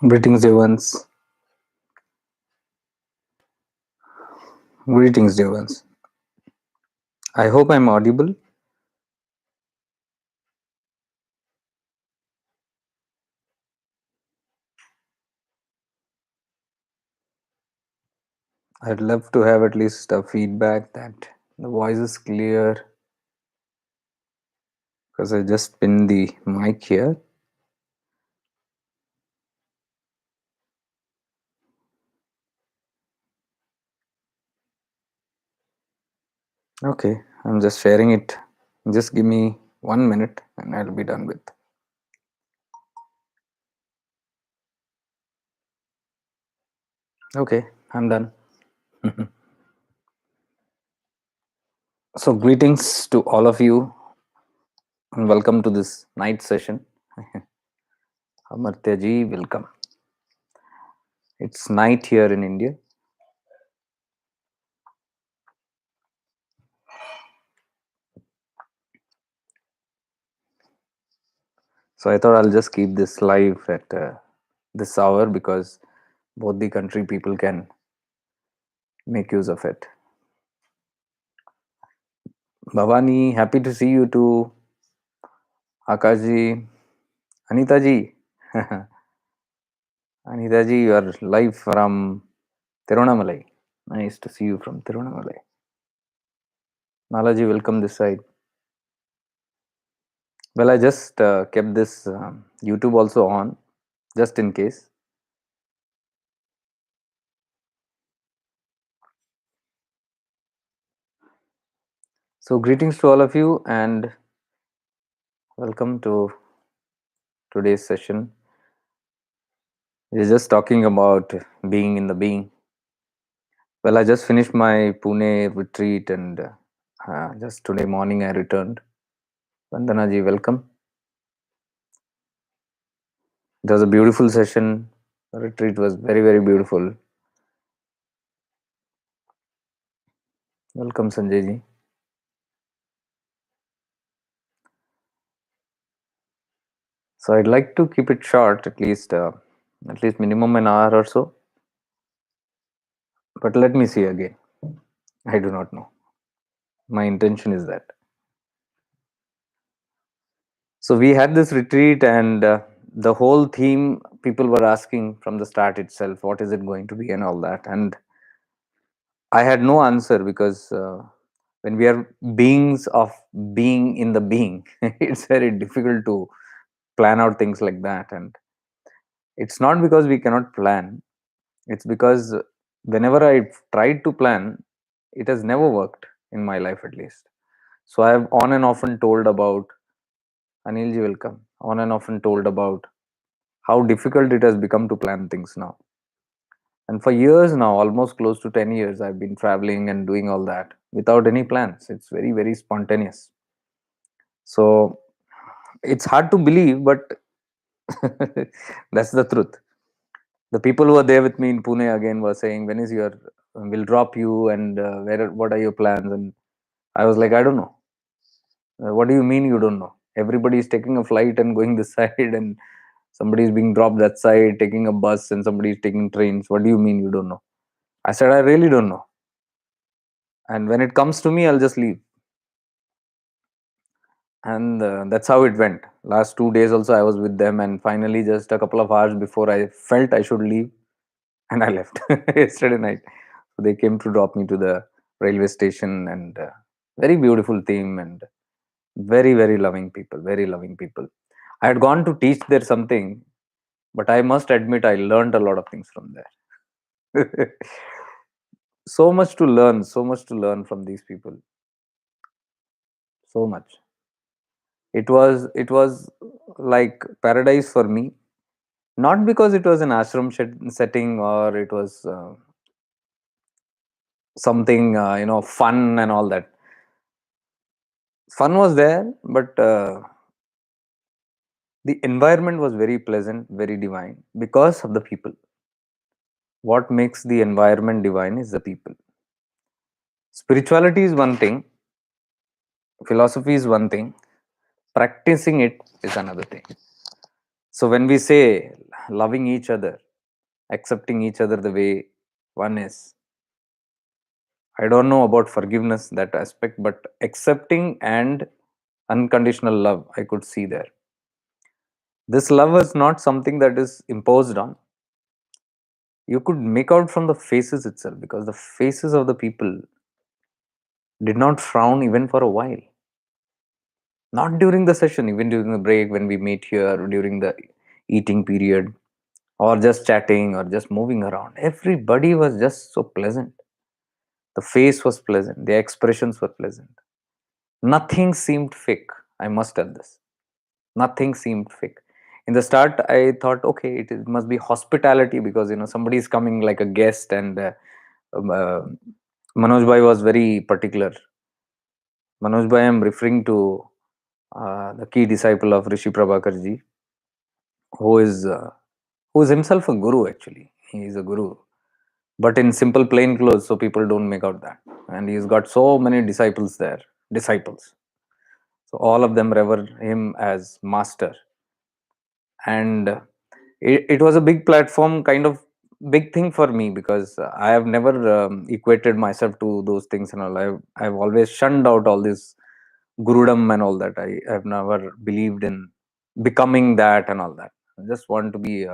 Greetings, dear ones. Greetings, dear ones. I hope I'm audible. I'd love to have at least a feedback that the voice is clear because I just pinned the mic here. Okay, I'm just sharing it. Just give me 1 minute and I'll be done with. Okay, I'm done. So, greetings to all of you and welcome to this night session. Amartya ji, welcome. It's night here in India. So I thought I'll just keep this live at this hour because both the country people can make use of it. Bhavani, happy to see you too. Akash ji, Anita ji. Anita ji, you are live from Tiruvannamalai. Nice to see you from Tiruvannamalai. Nala ji, welcome this side. Well, I just kept this YouTube also on just in case. So, greetings to all of you and welcome to today's session. We're just talking about being in the being. Well, I just finished my Pune retreat and just today morning I returned. Vandana ji, welcome. It was a beautiful session. The retreat was very, very beautiful. Welcome, Sanjay ji. So I'd like to keep it short, at least minimum an hour or so. But let me see again. I do not know. My intention is that. So we had this retreat, and the whole theme people were asking from the start itself, what is it going to be, and all that. And I had no answer because when we are beings of being in the being, it's very difficult to plan out things like that. And it's not because we cannot plan, it's because whenever I tried to plan, it has never worked in my life at least. So I have on and often told about Anilji, welcome. On and often told about how difficult it has become to plan things now. And for years now, almost close to 10 years, I've been traveling and doing all that without any plans. It's very, very spontaneous. So it's hard to believe, but that's the truth. The people who were there with me in Pune again were saying, when is your, we'll drop you and what are your plans? And I was like, I don't know. What do you mean you don't know? Everybody is taking a flight and going this side, and somebody is being dropped that side, taking a bus, and somebody is taking trains. What do you mean you don't know? I said, I really don't know. And when it comes to me, I'll just leave. And that's how it went. Last 2 days also I was with them, and finally just a couple of hours before I felt I should leave, and I left yesterday night. So they came to drop me to the railway station, and very beautiful theme, and very, very loving people, very loving people. I had gone to teach there something, but I must admit I learned a lot of things from there. So much to learn, so much to learn from these people, so much. It was like paradise for me, not because it was an ashram setting, or it was something fun and all that. Fun was there, but the environment was very pleasant, very divine because of the people. What makes the environment divine is the people. Spirituality is one thing, philosophy is one thing, practicing it is another thing. So when we say loving each other, accepting each other the way one is, I don't know about forgiveness, that aspect, but accepting and unconditional love I could see there. This love is not something that is imposed on. You could make out from the faces itself, because the faces of the people did not frown even for a while. Not during the session, even during the break when we meet here, during the eating period, or just chatting or just moving around. Everybody was just so pleasant. The face was pleasant, the expressions were pleasant. Nothing seemed fake. I must tell this. Nothing seemed fake. In the start, I thought, okay, it must be hospitality, because somebody is coming like a guest, and um, uh, Manoj Bhai was very particular. Manoj Bhai, I am referring to the key disciple of Rishi Prabhakar ji, who is uh, who is himself a guru. Actually, he is a guru, but in simple plain clothes, so people don't make out that. And he's got so many disciples there, disciples. So all of them revere him as master, and it was a big platform, kind of big thing for me, because I have never equated myself to those things and all. I've always shunned out all this gurudom and all that. I have never believed in becoming that and all that. I just want to be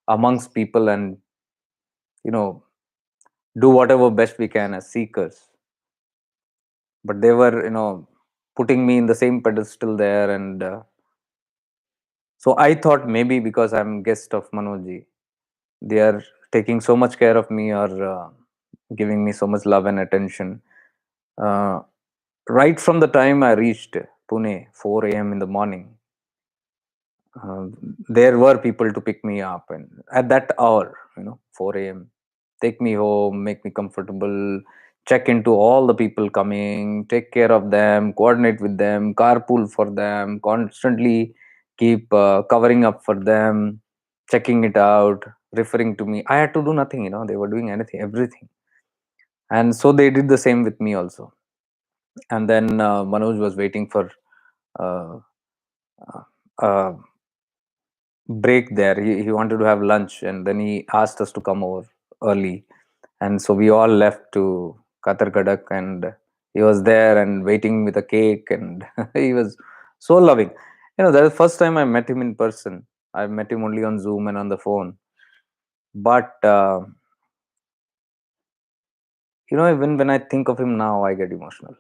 amongst people, and you know do whatever best we can as seekers. But they were putting me in the same pedestal there, and so I thought, maybe because I'm guest of Manojji, they are taking so much care of me, or giving me so much love and attention. uh, right from the time I reached Pune, 4 a.m. in the morning, uh, there were people to pick me up, and at that hour, 4 a.m., take me home, make me comfortable, check into all the people coming, take care of them, coordinate with them, carpool for them, constantly keep covering up for them, checking it out, referring to me. I had to do nothing, they were doing anything, everything. And so they did the same with me also. And then Manoj was waiting for uh, uh, uh, break there. He wanted to have lunch, and then he asked us to come over early. And so we all left to Katar Kadak, and he was there and waiting with a cake, and he was so loving. That is the first time I met him in person. I met him only on Zoom and on the phone. But even when I think of him now, I get emotional.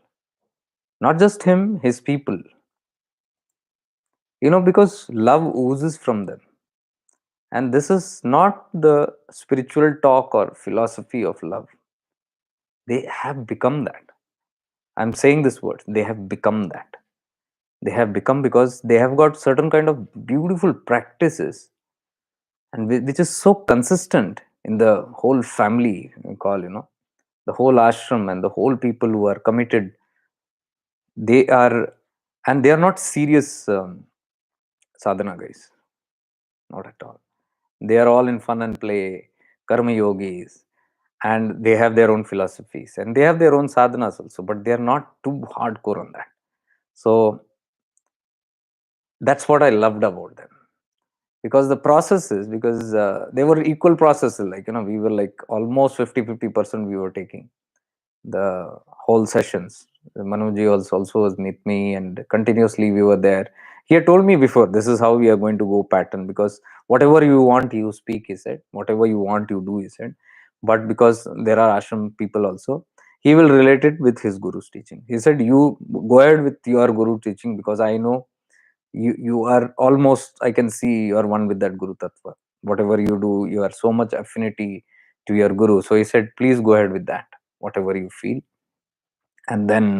Not just him, his people. Because love oozes from them. And this is not the spiritual talk or philosophy of love. They have become that. I'm saying this word. They have become that. They have become, because they have got certain kind of beautiful practices, and which is so consistent in the whole family, the whole ashram and the whole people who are committed. They are, and they are not serious sadhana guys, not at all. They are all in fun and play, karma yogis, and they have their own philosophies, and they have their own sadhanas also, but they are not too hardcore on that. So that's what I loved about them. Because the processes, because they were equal processes, like we were like almost 50-50% we were taking the whole sessions. Manuji also was with me, and continuously we were there. He had told me before, this is how we are going to go pattern, because whatever you want you speak, he said, whatever you want you do, he said. But because there are ashram people also, he will relate it with his guru's teaching. He said, you go ahead with your guru teaching, because I know you are almost, I can see you are one with that guru tattva. Whatever you do, you are so much affinity to your guru. So he said, please go ahead with that, whatever you feel. And then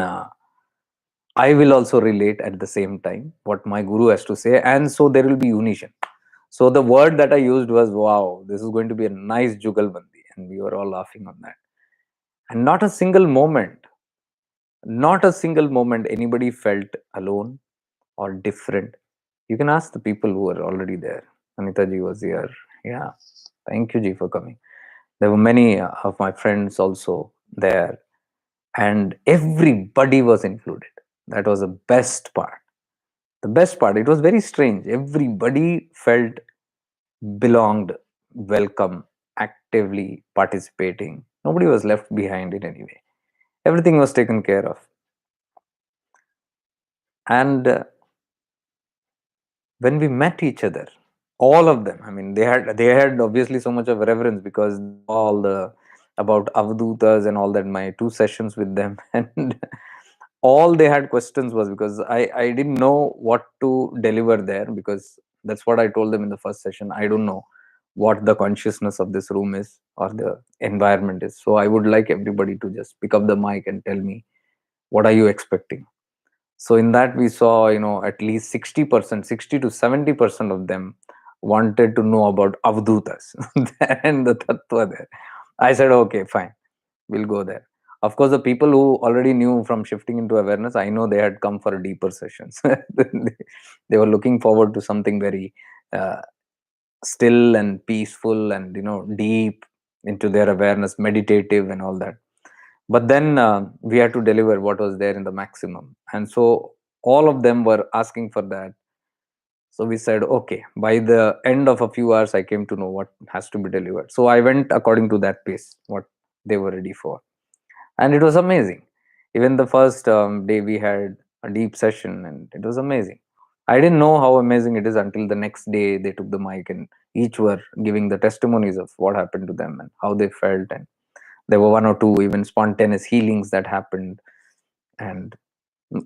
I will also relate at the same time what my guru has to say, and so there will be unition. So the word that I used was, wow, this is going to be a nice jugalbandi, and we were all laughing on that. And not a single moment anybody felt alone or different. You can ask the people who are already there. Anita ji was here. Yeah. Thank you, ji, for coming. There were many of my friends also there, and everybody was included. That was the best part. The best part, it was very strange. Everybody felt belonged, welcome, actively participating. Nobody was left behind in any way. Everything was taken care of. And when we met each other, all of them, I mean, they had obviously so much of reverence because all the about avdutas and all that, my two sessions with them, and all they had questions was because I didn't know what to deliver there, because that's what I told them in the first session. I don't know what the consciousness of this room is or the environment is, so I would like everybody to just pick up the mic and tell me, what are you expecting? So in that we saw, at least 60%, 60 to 70% of them wanted to know about avdutas and the tattva there. I said, okay, fine, we'll go there. Of course, the people who already knew from shifting into awareness, I know they had come for deeper sessions. They were looking forward to something very uh, still and peaceful and deep into their awareness, meditative and all that. But then we had to deliver what was there in the maximum, and so all of them were asking for that. So we said, okay, by the end of a few hours, I came to know what has to be delivered. So I went according to that pace, what they were ready for. And it was amazing. Even the first day, we had a deep session, and it was amazing. I didn't know how amazing it is until the next day they took the mic and each were giving the testimonies of what happened to them and how they felt. And there were one or two even spontaneous healings that happened. And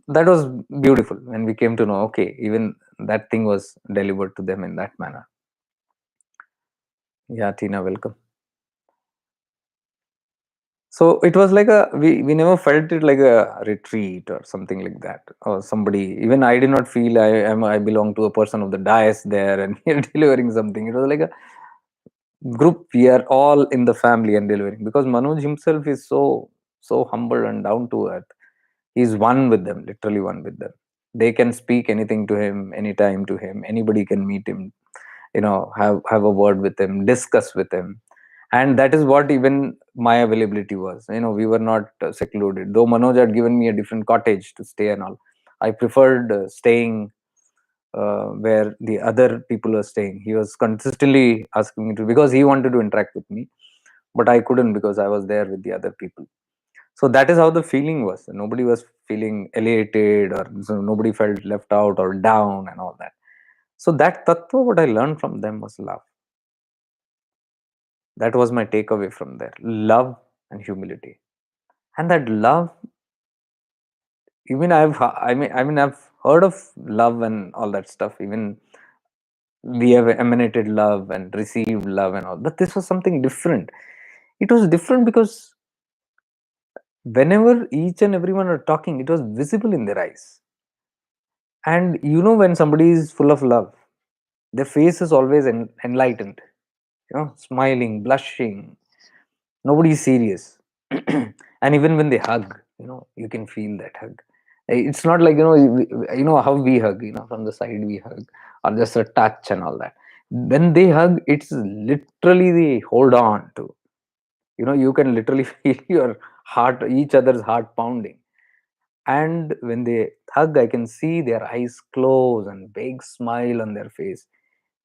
that was beautiful when we came to know, okay, even that thing was delivered to them in that manner. Yeah, Tina, welcome. So it was like we never felt it like a retreat or something like that, or somebody. Even I did not feel I belong to a person of the dais there and we are delivering something. It was like a group. We are all in the family and delivering, because Manoj himself is so humble and down to earth. He's one with them, literally one with them. They can speak anything to him, anytime to him. Anybody can meet him, have a word with him, discuss with him. And that is what even my availability was. We were not secluded, though Manoj had given me a different cottage to stay and all. I preferred staying where the other people were staying. He was consistently asking me to, because he wanted to interact with me, but I couldn't because I was there with the other people. So that is how the feeling was. Nobody was feeling elated, or so nobody felt left out or down and all that. So that tattva, what I learned from them was love. That was my takeaway from there: love and humility. And that love, even I mean I've heard of love and all that stuff. Even we have emanated love and received love and all, but this was something different. It was different because whenever each and everyone are talking, it was visible in their eyes. And when somebody is full of love, their face is always enlightened, smiling, blushing. Nobody is serious. And even when they hug, you can feel that hug. It's not like, how we hug, from the side we hug, or just a touch and all that. When they hug, it's literally they hold on to. You can literally feel your heart, each other's heart pounding. And when they hug, I can see their eyes close and big smile on their face.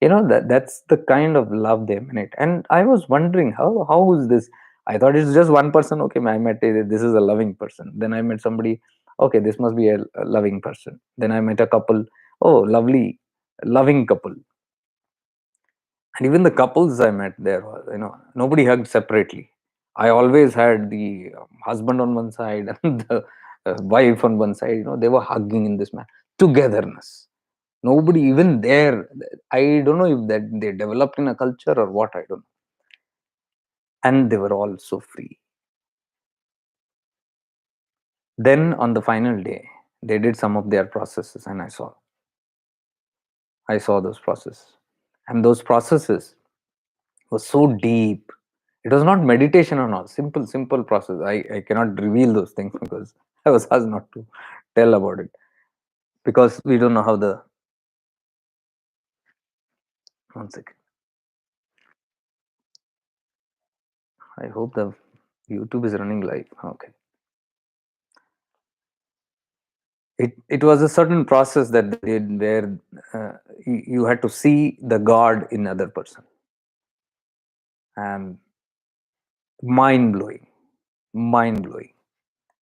That's the kind of love they emanate. And I was wondering, how is this? I thought it's just one person. Okay, I met this is a loving person. Then I met somebody. Okay, this must be a loving person. Then I met a couple. Oh, lovely, loving couple. And even the couples I met there was, nobody hugged separately. I always had the husband on one side and the wife on one side. They were hugging in this man togetherness. Nobody even there. I don't know if that they developed in a culture or what. I don't know. And they were all so free. Then on the final day, they did some of their processes, and I saw those processes, and those processes were so deep. It was not meditation or not. Simple process. I cannot reveal those things because I was asked not to tell about it, because we don't know how the. One second. I hope the YouTube is running live. Okay. it was a certain process that they did where you had to see the God in other person, and mind blowing, mind blowing.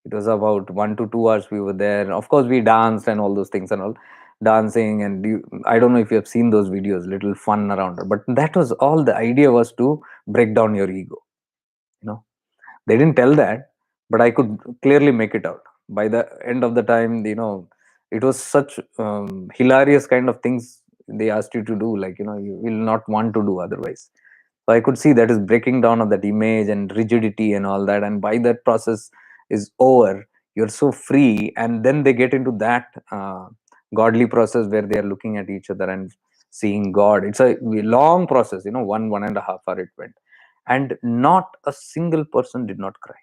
It was about 1 to 2 hours we were there. Of course, we danced and all those things and all, dancing. And I don't know if you have seen those videos, little fun around it. But that was all. The idea was to break down your ego. You know, they didn't tell that, but I could clearly make it out. By the end of the time, it was such hilarious kind of things they asked you to do. Like, you will not want to do otherwise. So I could see that is breaking down of that image and rigidity and all that. And by that process is over, you're so free. And then they get into that godly process where they are looking at each other and seeing God. It's a long process, 1.5 hour it went. And not a single person did not cry.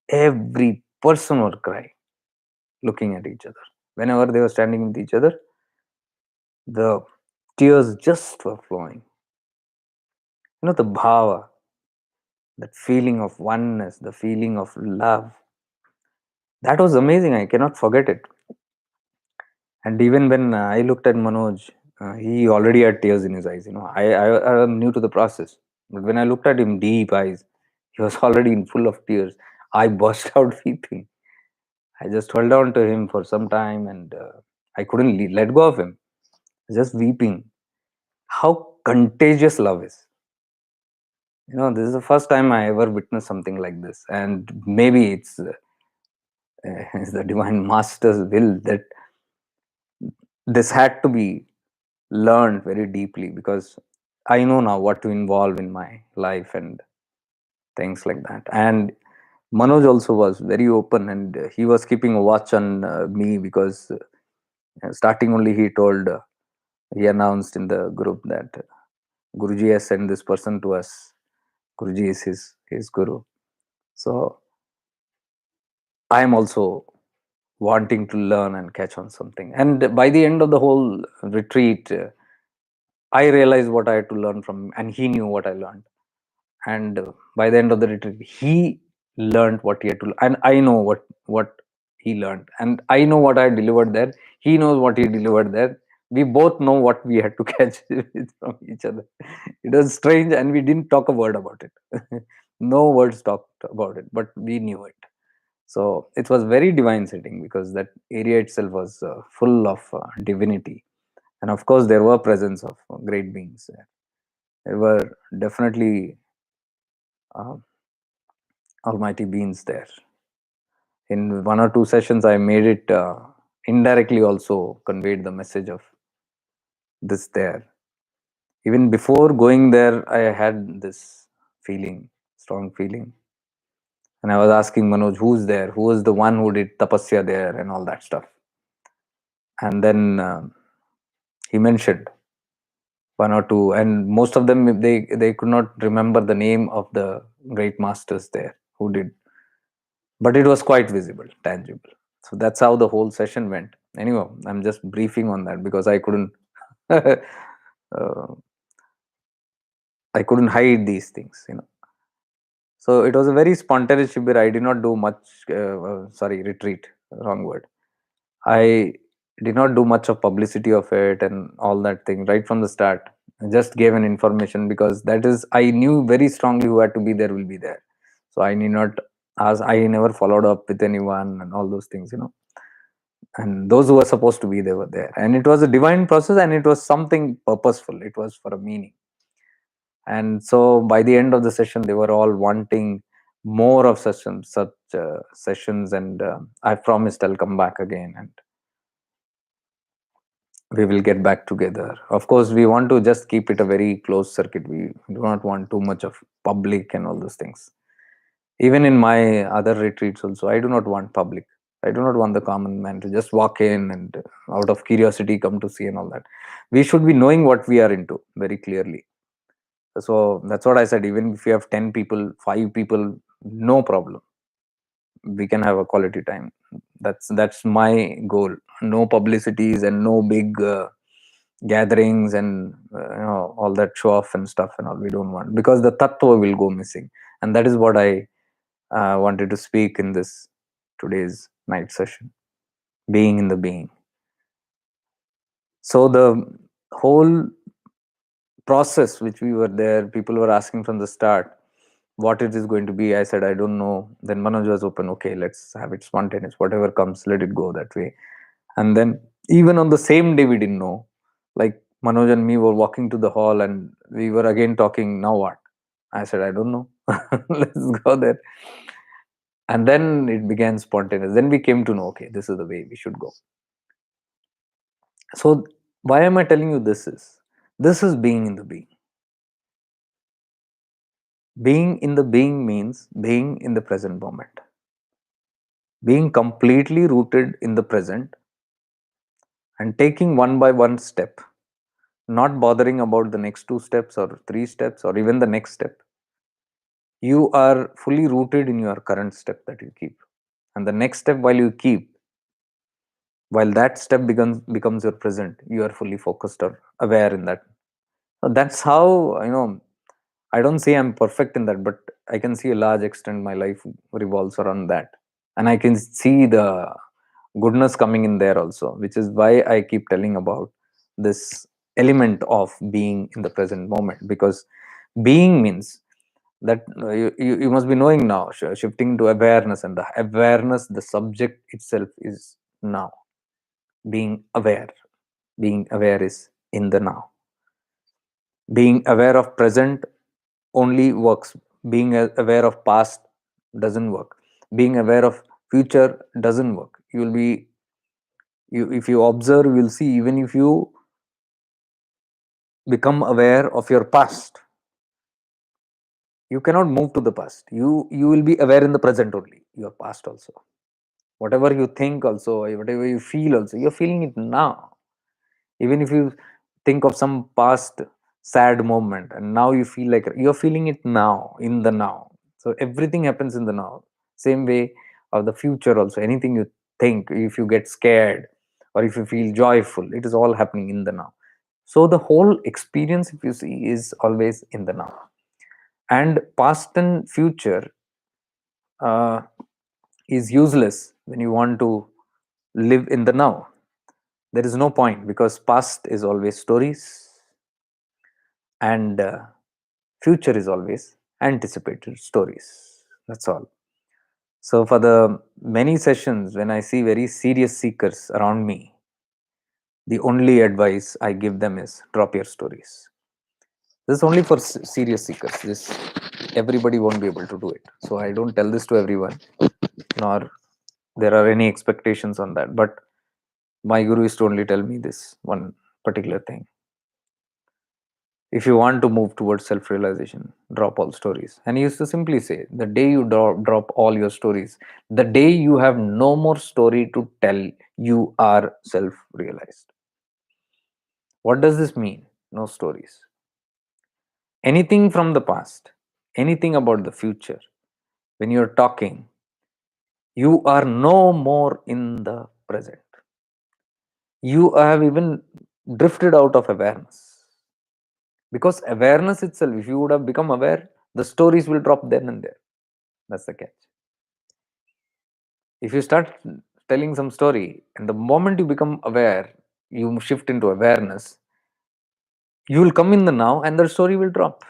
Every person would cry looking at each other. Whenever they were standing with each other, the tears just were flowing. The bhava, that feeling of oneness, the feeling of love. That was amazing. I cannot forget it. And even when I looked at Manoj, he already had tears in his eyes. I am new to the process, but when I looked at him, deep eyes, he was already in full of tears. I burst out weeping. I just held on to him for some time, and I couldn't let go of him. Just weeping. How contagious love is. This is the first time I ever witnessed something like this, and maybe it's the divine master's will that this had to be learned very deeply, because I know now what to involve in my life and things like that. And Manoj also was very open, and he was keeping a watch on me, because starting only he announced in the group that Guruji has sent this person to us. Guruji is his guru. So I am also wanting to learn and catch on something. And by the end of the whole retreat, I realized what I had to learn from him, and he knew what I learned. And by the end of the retreat, he learned what he had to learn, and I know what he learned, and I know what I delivered there. He knows what he delivered there. We both know what we had to catch from each other. It was strange, and we didn't talk a word about it. No words talked about it, but we knew it. So it was very divine setting, because that area itself was full of divinity. And of course, there were presence of great beings there. There were definitely uh, almighty beings there. In 1 or 2 sessions, I made it indirectly also conveyed the message of this there. Even before going there, I had this feeling, strong feeling. And I was asking Manoj, who's there? Who was the one who did tapasya there and all that stuff? And then he mentioned 1 or 2, and most of them, they could not remember the name of the great masters there who did, but it was quite visible, tangible. So that's how the whole session went. Anyway, I'm just briefing on that, because uh, I couldn't hide these things. So it was a very spontaneous shibir. I did not do much. Sorry, retreat. Wrong word. I did not do much of publicity of it and all that thing right from the start. I just gave an information, because that is, I knew very strongly who had to be there will be there. So I need not ask. I never followed up with anyone and all those things. And those who were supposed to be, they were there. And it was a divine process, and it was something purposeful. It was for a meaning. And so by the end of the session, they were all wanting more of such sessions. And I promised I'll come back again, and we will get back together. Of course, we want to just keep it a very closed circuit. We do not want too much of public and all those things. Even in my other retreats also, I do not want public. I do not want the common man to just walk in and out of curiosity come to see and all that. We should be knowing what we are into very clearly. So that's what I said. Even if you have 10 people, 5 people, no problem. We can have a quality time. That's my goal. No publicities and no big gatherings and all that show off and stuff and all. We don't want, because the tattva will go missing. And that is what I wanted to speak in this today's night session. being in the being. So the whole process which we were there, people were asking from the start what it is going to be. I said, I don't know. Then Manoj was open. Okay, let's have it spontaneous. Whatever comes, let it go that way. And then even on the same day, we didn't know. Like Manoj and me were walking to the hall and we were again talking. Now what? I said, I don't know. Let's go there. And then it began spontaneous. Then we came to know, okay, this is the way we should go. So why am I telling you this is? This is being in the being. Being in the being means being in the present moment. Being completely rooted in the present and taking one by one step, not bothering about the next two steps or three steps or even the next step. You are fully rooted in your current step that you keep. And the next step while you keep, while that step becomes your present, you are fully focused or aware in that. So that's how, I don't say I'm perfect in that, but I can see a large extent my life revolves around that. And I can see the goodness coming in there also, which is why I keep telling about this element of being in the present moment. Because being means that you must be knowing now, shifting to awareness, and the awareness, the subject itself is now. Being aware is in the now. Being aware of present only works. Being aware of past doesn't work. Being aware of future doesn't work. You will be, if you observe, you will see, even if you become aware of your past, you cannot move to the past. You will be aware in the present only, your past also. Whatever you think also, whatever you feel also, you're feeling it now. Even if you think of some past sad moment and now you feel like you're feeling it now, in the now. So everything happens in the now. Same way of the future also. Anything you think, if you get scared or if you feel joyful, it is all happening in the now. So the whole experience, if you see, is always in the now. And past and future uh, is useless when you want to live in the now. There is no point, because past is always stories and future is always anticipated stories. That's all. So for the many sessions when I see very serious seekers around me, the only advice I give them is drop your stories. This is only for serious seekers. This everybody won't be able to do it. So I don't tell this to everyone, nor there are any expectations on that. But my guru is to only tell me this one particular thing. If you want to move towards self-realization, drop all stories. And he used to simply say, the day you drop all your stories, the day you have no more story to tell, you are self-realized. What does this mean? No stories. Anything from the past, anything about the future, when you're talking, you are no more in the present. You have even drifted out of awareness. Because awareness itself, if you would have become aware, the stories will drop then and there. That's the catch. If you start telling some story, and the moment you become aware, you shift into awareness, you will come in the now and the story will drop.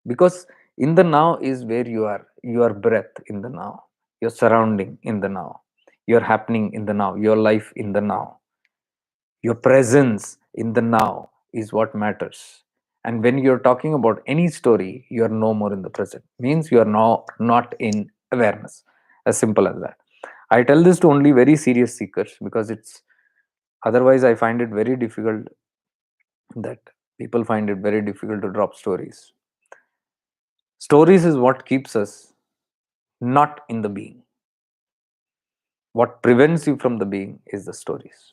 Because in the now is where you are, your breath in the now, your surrounding in the now, your happening in the now, your life in the now, your presence in the now is what matters. And when you're talking about any story, you are no more in the present. Means you are now not in awareness. As simple as that. I tell this to only very serious seekers, because it's otherwise I find it very difficult, that people find it very difficult to drop stories. Stories is what keeps us not in the being. What prevents you from the being is the stories.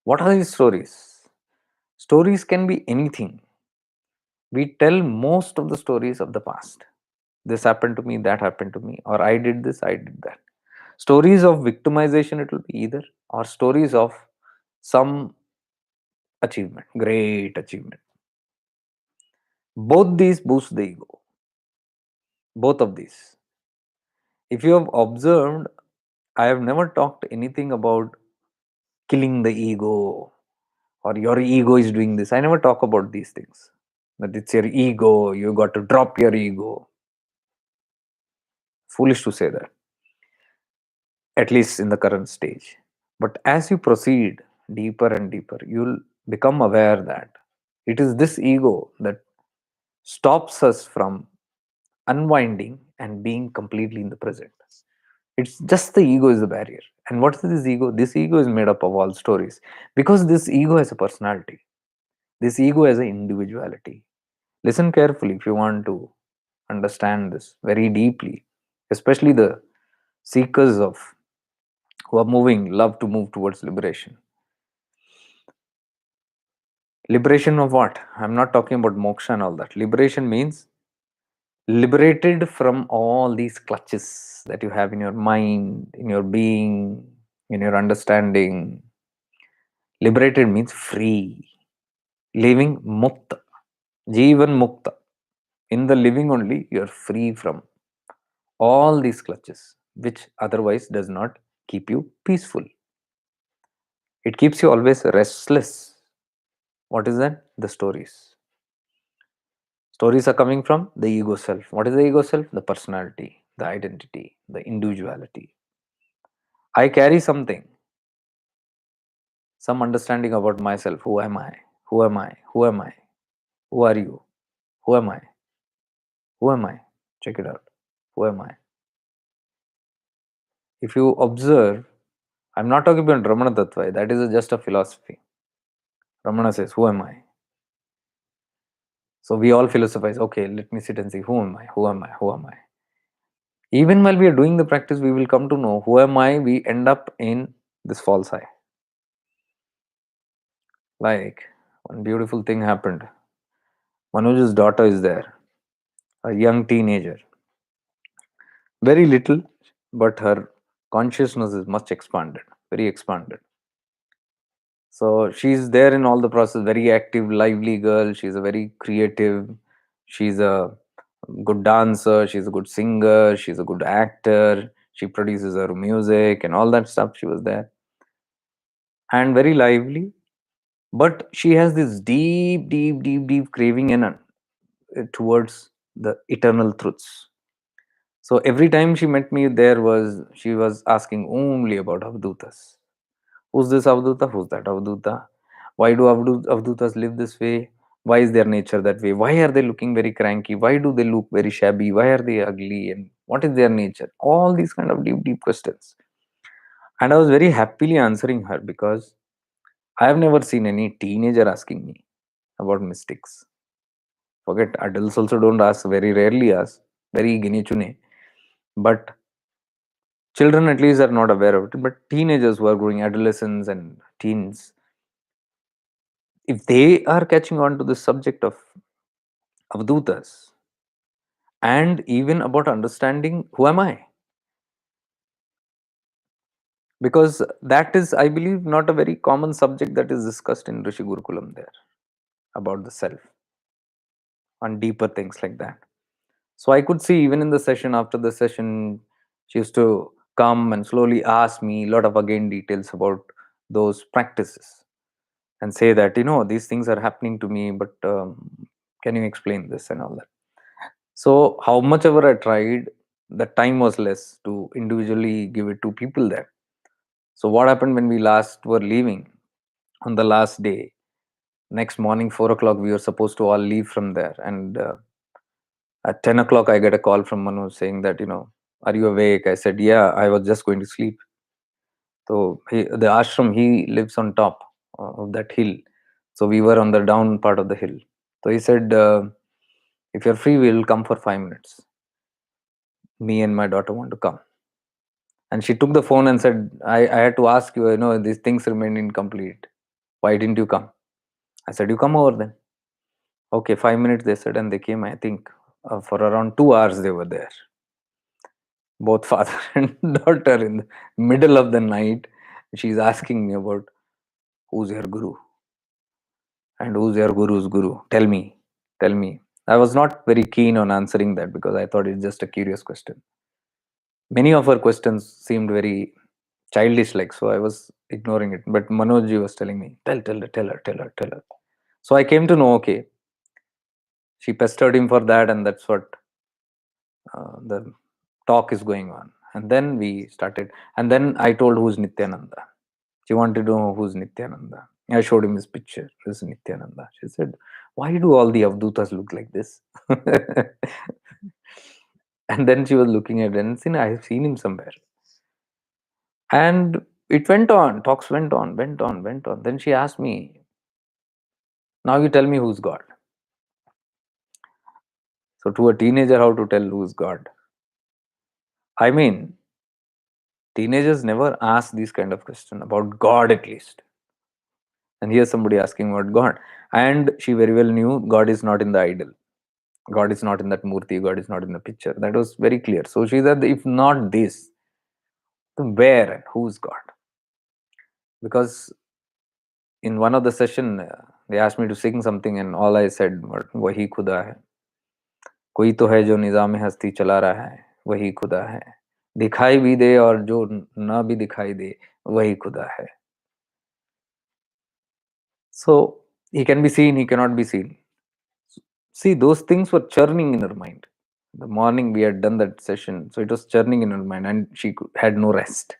What are these stories? Stories can be anything. We tell most of the stories of the past. This happened to me, that happened to me, or I did this, I did that. Stories of victimization, it will be either, or stories of some achievement, great achievement. Both these boost the ego. Both of these. If you have observed, I have never talked anything about killing the ego, or your ego is doing this. I never talk about these things. That it's your ego, you got to drop your ego. Foolish to say that, at least in the current stage. But as you proceed deeper and deeper, you'll become aware that it is this ego that stops us from unwinding and being completely in the present. It's just the ego is the barrier. And what is this ego? This ego is made up of all stories, because this ego has a personality. This ego has an individuality. Listen carefully if you want to understand this very deeply, especially the seekers of who are moving, love to move towards liberation. Liberation of what? I'm not talking about moksha and all that. Liberation means liberated from all these clutches that you have in your mind, in your being, in your understanding. Liberated means free, living mukta, jivan mukta. In the living only, you are free from all these clutches, which otherwise does not keep you peaceful. It keeps you always restless. What is that? The stories. Stories are coming from the ego self. What is the ego self? The personality, the identity, the individuality. I carry something, some understanding about myself. Who am I? Who am I? Who am I? Who are you? Who am I? Who am I? Check it out. Who am I? If you observe, I'm not talking about Ramana Tattva, that is just a philosophy. Ramana says, who am I? So we all philosophize, okay, let me sit and see, who am I? Who am I? Who am I? Even while we are doing the practice, we will come to know who am I, we end up in this false I. Like, one beautiful thing happened. Manoj's daughter is there, a young teenager. Very little, but her consciousness is much expanded, very expanded. So she's there in all the process, very active, lively girl. She's a very creative. She's a good dancer. She's a good singer. She's a good actor. She produces her music and all that stuff. She was there and very lively. But she has this deep, deep, deep, deep craving towards the eternal truths. So every time she met me, she was asking only about Avdutas. Who's this Avduta? Who's that Avduta? Why do Avdutas live this way? Why is their nature that way? Why are they looking very cranky? Why do they look very shabby? Why are they ugly? And what is their nature? All these kind of deep, deep questions. And I was very happily answering her because I have never seen any teenager asking me about mystics. Forget adults also don't ask, very rarely ask, very gine chune. But children at least are not aware of it. But teenagers who are growing, adolescents and teens, if they are catching on to the subject of avdutas and even about understanding who am I, because that is, I believe, not a very common subject that is discussed in Rishi Gurukulam there about the self and deeper things like that. So I could see even in the session, after the session, she used to come and slowly ask me a lot of again details about those practices and say that, these things are happening to me, but can you explain this and all that. So how much ever I tried, the time was less to individually give it to people there. So what happened when we last were leaving on the last day? Next morning, 4 o'clock, we were supposed to all leave from there, and at 10 o'clock, I get a call from Manu saying that, are you awake? I said, yeah, I was just going to sleep. So the ashram, he lives on top of that hill. So we were on the down part of the hill. So he said, if you're free, we'll come for 5 minutes. Me and my daughter want to come. And she took the phone and said, I had to ask you, these things remain incomplete. Why didn't you come? I said, you come over then. Okay, 5 minutes, they said, and they came. I think for around 2 hours they were there. Both father and daughter in the middle of the night. She's asking me about who's your guru and who's your guru's guru. Tell me, tell me. I was not very keen on answering that because I thought it's just a curious question. Many of her questions seemed very childish like. So I was ignoring it. But Manojji was telling me, tell her, tell her, tell her, tell her. So I came to know, okay, she pestered him for that, and that's what the talk is going on. And then we started, and then I told who's Nityananda. She wanted to know who's Nityananda. I showed him his picture. This is Nityananda. She said, why do all the Avdutas look like this? And then she was looking at it and saying, I have seen him somewhere. And it went on, talks went on, went on, went on. Then she asked me, now you tell me who's God. So to a teenager, how to tell who's God? I mean, teenagers never ask these kind of questions about God at least. And here's somebody asking about God. And she very well knew God is not in the idol. God is not in that murti. God is not in the picture. That was very clear. So she said, if not this, then where and who's God? Because in one of the session, they asked me to sing something, and all I said was, "Wahi Khuda hai. कोई तो है जो निज़ाम हस्ती चला रहा है, वही खुदा है. दिखाई भी दे और जो ना भी दिखाई दे, वही खुदा है." So he can be seen, he cannot be seen. See, those things were churning in her mind. The morning we had done that session, so it was churning in her mind, and she had no rest.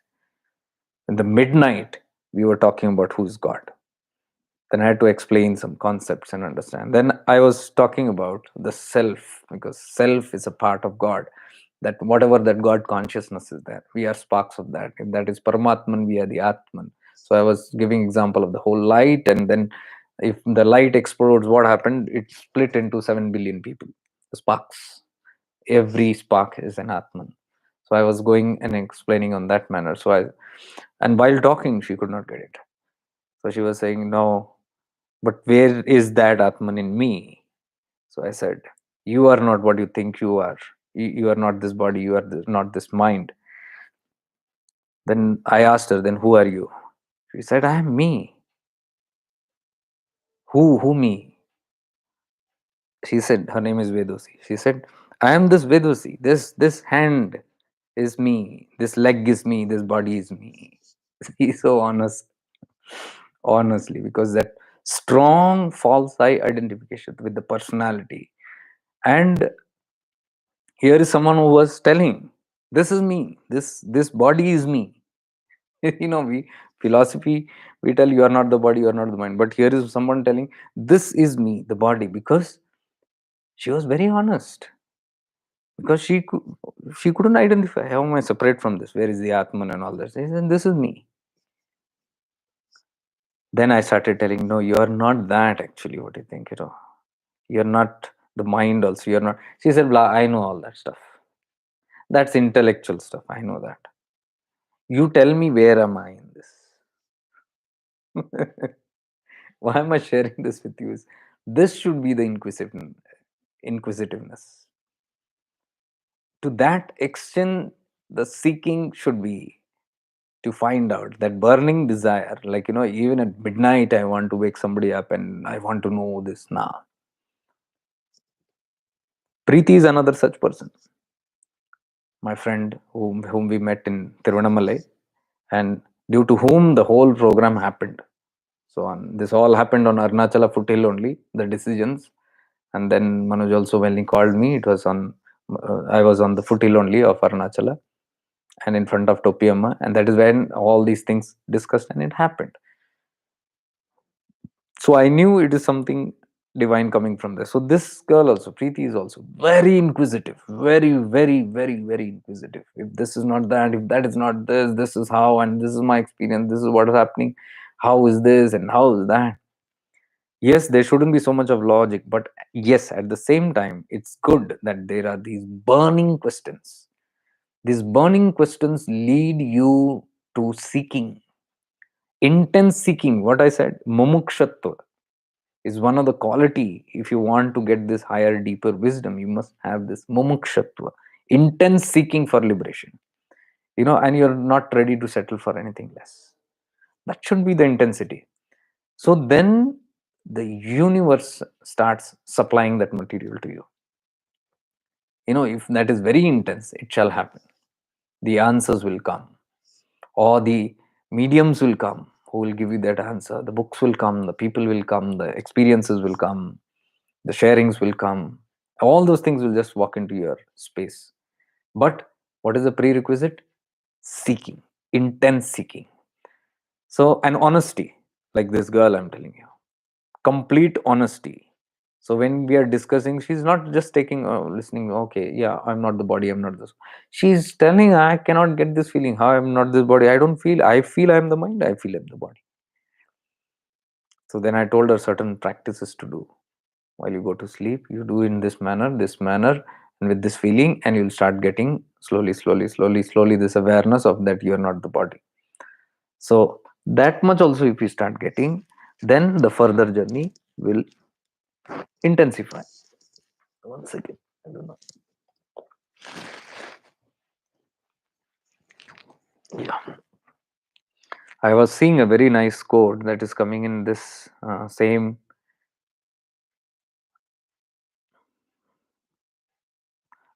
In the midnight, we were talking about who's God. Then I had to explain some concepts and understand. Then I was talking about the self, because self is a part of God. That whatever that God consciousness is there, we are sparks of that. If that is Paramatman, we are the Atman. So I was giving example of the whole light, and then if the light explodes, what happened? It split into 7 billion people. The sparks. Every spark is an Atman. So I was going and explaining on that manner. And while talking, she could not get it. So she was saying, no, but where is that Atman in me? So I said, you are not what you think you are. You are not this body, you are not this mind. Then I asked her, then who are you? She said, I am me. Who me? She said, her name is Vedosi. She said, I am this Vedosi. This hand is me. This leg is me. This body is me. He's so honest, honestly, because that strong false I identification with the personality. And here is someone who was telling, this is me. This body is me. We philosophy, we tell you are not the body, you are not the mind. But here is someone telling, this is me, the body, because she was very honest. Because she couldn't identify, how am I separate from this? Where is the Atman and all that? She said, this is me. Then I started telling, no, you are not that actually, what you think, You're not the mind also, you're not. She said, blah, I know all that stuff. That's intellectual stuff, I know that. You tell me, where am I in this? Why am I sharing this with you? This should be the inquisitiveness. To that extent, the seeking should be to find out that burning desire. Like, even at midnight, I want to wake somebody up and I want to know this now. Preeti is another such person. My friend whom we met in Tiruvannamalai, and due to whom the whole program happened. So this all happened on Arunachala foothill only, the decisions. And then Manoj also, when he called me, it was on, I was on the foothill only of Arunachala and in front of Topiamma. And that is when all these things discussed and it happened. So I knew it is something divine coming from there. So this girl also, Preeti, is also very inquisitive, very, very, very, very inquisitive. If this is not that, if that is not this, this is how, and this is my experience, this is what is happening, how is this and how is that. Yes, there shouldn't be so much of logic, but yes, at the same time, it's good that there are these burning questions. These burning questions lead you to seeking, intense seeking. What I said, mumukshatva, is one of the quality. If you want to get this higher, deeper wisdom, you must have this mumukshatva, intense seeking for liberation. And you're not ready to settle for anything less. That should be the intensity. So then the universe starts supplying that material to you. If that is very intense, it shall happen. The answers will come. or the mediums will come who will give you that answer. The books will come, the people will come, the experiences will come, the sharings will come. All those things will just walk into your space. But what is the prerequisite? Seeking, intense seeking. So, and honesty, like this girl I'm telling you, complete honesty. So when we are discussing, she's not just taking, listening, okay, yeah, I'm not the body, I'm not this. She's telling, I cannot get this feeling, how I'm not this body. I don't feel, I feel I'm the mind, I feel I'm the body. So then I told her certain practices to do. While you go to sleep, you do in this manner, and with this feeling, and you'll start getting slowly, slowly, slowly, slowly this awareness of that you're not the body. So that much also, if you start getting, then the further journey will intensify. One second. I don't know. Yeah. I was seeing a very nice quote that is coming in this same.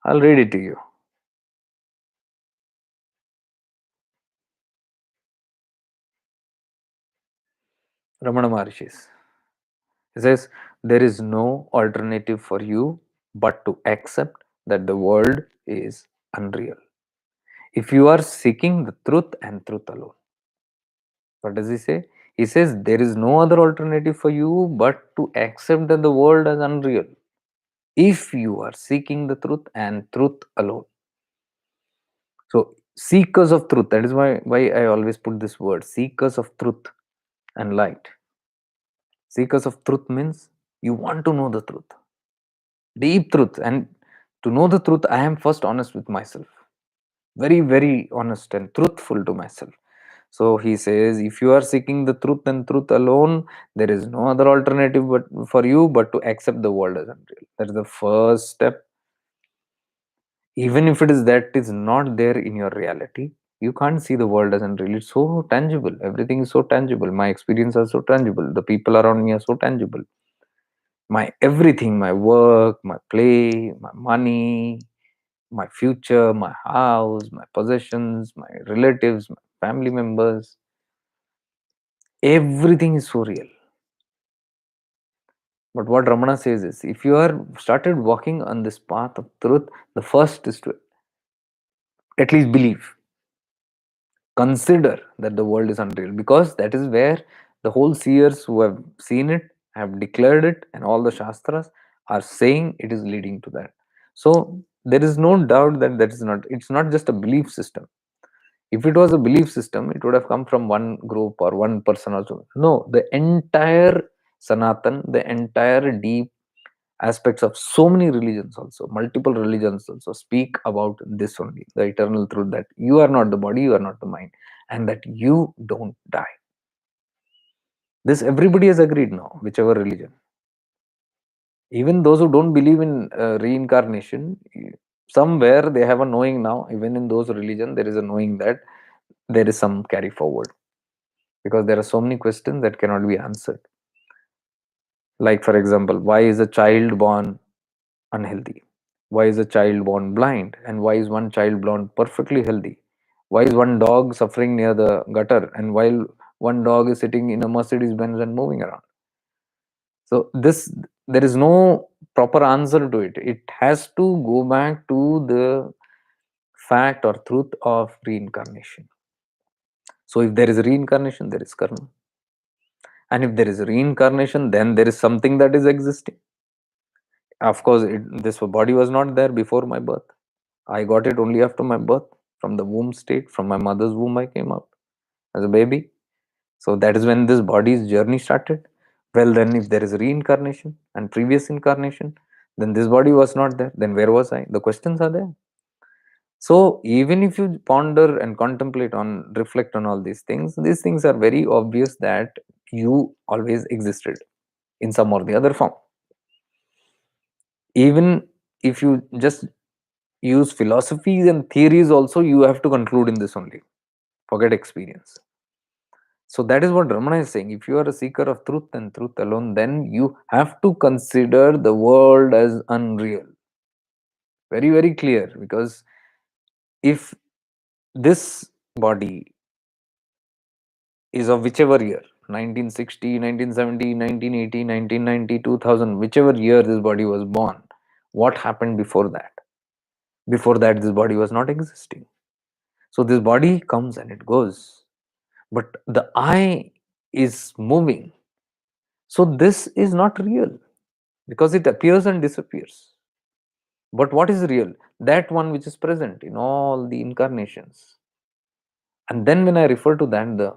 I'll read it to you. Ramana Maharshi's. He says, there is no alternative for you but to accept that the world is unreal. If you are seeking the truth and truth alone. What does he say? He says, there is no other alternative for you but to accept that the world is unreal. If you are seeking the truth and truth alone. So, seekers of truth, that is why I always put this word, seekers of truth and light. Seekers of truth means you want to know the truth, deep truth. And to know the truth, I am first honest with myself. Very, very honest and truthful to myself. So he says, if you are seeking the truth and truth alone, there is no other alternative but for you but to accept the world as unreal. That is the first step. Even if it is that is not there in your reality, you can't see the world as unreal. It's so tangible. Everything is so tangible. My experience are so tangible. The people around me are so tangible. My everything, my work, my play, my money, my future, my house, my possessions, my relatives, my family members, everything is so real. But what Ramana says is, if you are started walking on this path of truth, the first is to at least believe, consider that the world is unreal, because that is where the whole seers who have seen it have declared it, and all the shastras are saying it is leading to that. So there is no doubt that that is not, it's not just a belief system. If it was a belief system, it would have come from one group or one person or so. No, the entire Sanatan, the entire deep aspects of so many religions, also multiple religions, also speak about this only, the eternal truth that you are not the body, you are not the mind, and that you don't die. This everybody has agreed now, whichever religion. Even those who don't believe in reincarnation, somewhere they have a knowing now. Even in those religions, there is a knowing that there is some carry forward, because there are so many questions that cannot be answered. Like, for example, why is a child born unhealthy? Why is a child born blind? And why is one child born perfectly healthy? Why is one dog suffering near the gutter, and while one dog is sitting in a Mercedes Benz and moving around? So this, there is no proper answer to it. It has to go back to the fact or truth of reincarnation. So if there is reincarnation, there is karma. And if there is reincarnation, then there is something that is existing. Of course, this body was not there before my birth. I got it only after my birth. From the womb state, from my mother's womb, I came out as a baby. So that is when this body's journey started. Well, then, if there is reincarnation and previous incarnation, then this body was not there. Then where was I? The questions are there. So even if you ponder and contemplate on, reflect on all these things are very obvious that you always existed in some or the other form. Even if you just use philosophies and theories also, you have to conclude in this only. Forget experience. So that is what Ramana is saying. If you are a seeker of truth and truth alone, then you have to consider the world as unreal. Very, very clear. Because if this body is of whichever year, 1960, 1970, 1980, 1990, 2000, whichever year this body was born, what happened before that? Before that, this body was not existing. So this body comes and it goes, but the I is moving. So this is not real because it appears and disappears. But what is real? That one which is present in all the incarnations. And then when I refer to that, the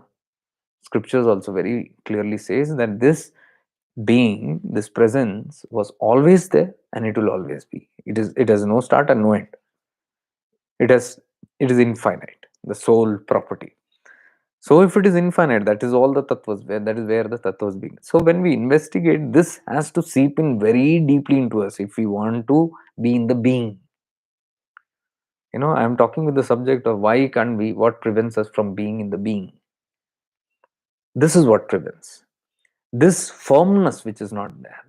scriptures also very clearly says that this being, this presence was always there and it will always be. It has no start and no end. It has it is infinite, the sole property. So if it is infinite, that is all the tattvas, where that is where the tattvas begin. So when we investigate, this has to seep in very deeply into us if we want to be in the being. I am talking with the subject of why can't we, what prevents us from being in the being. This is what prevents. This firmness which is not there.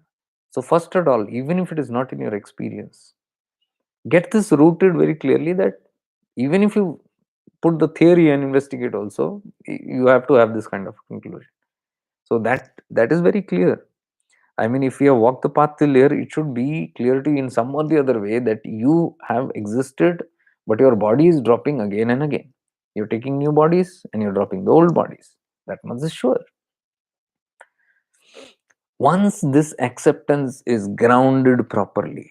So first of all, even if it is not in your experience, get this rooted very clearly that even if you put the theory and investigate also, you have to have this kind of conclusion. So that is very clear. I mean, if you have walked the path till here, it should be clear to you in some or the other way that you have existed, but your body is dropping again and again. You're taking new bodies and you're dropping the old bodies. That much is sure. Once this acceptance is grounded properly,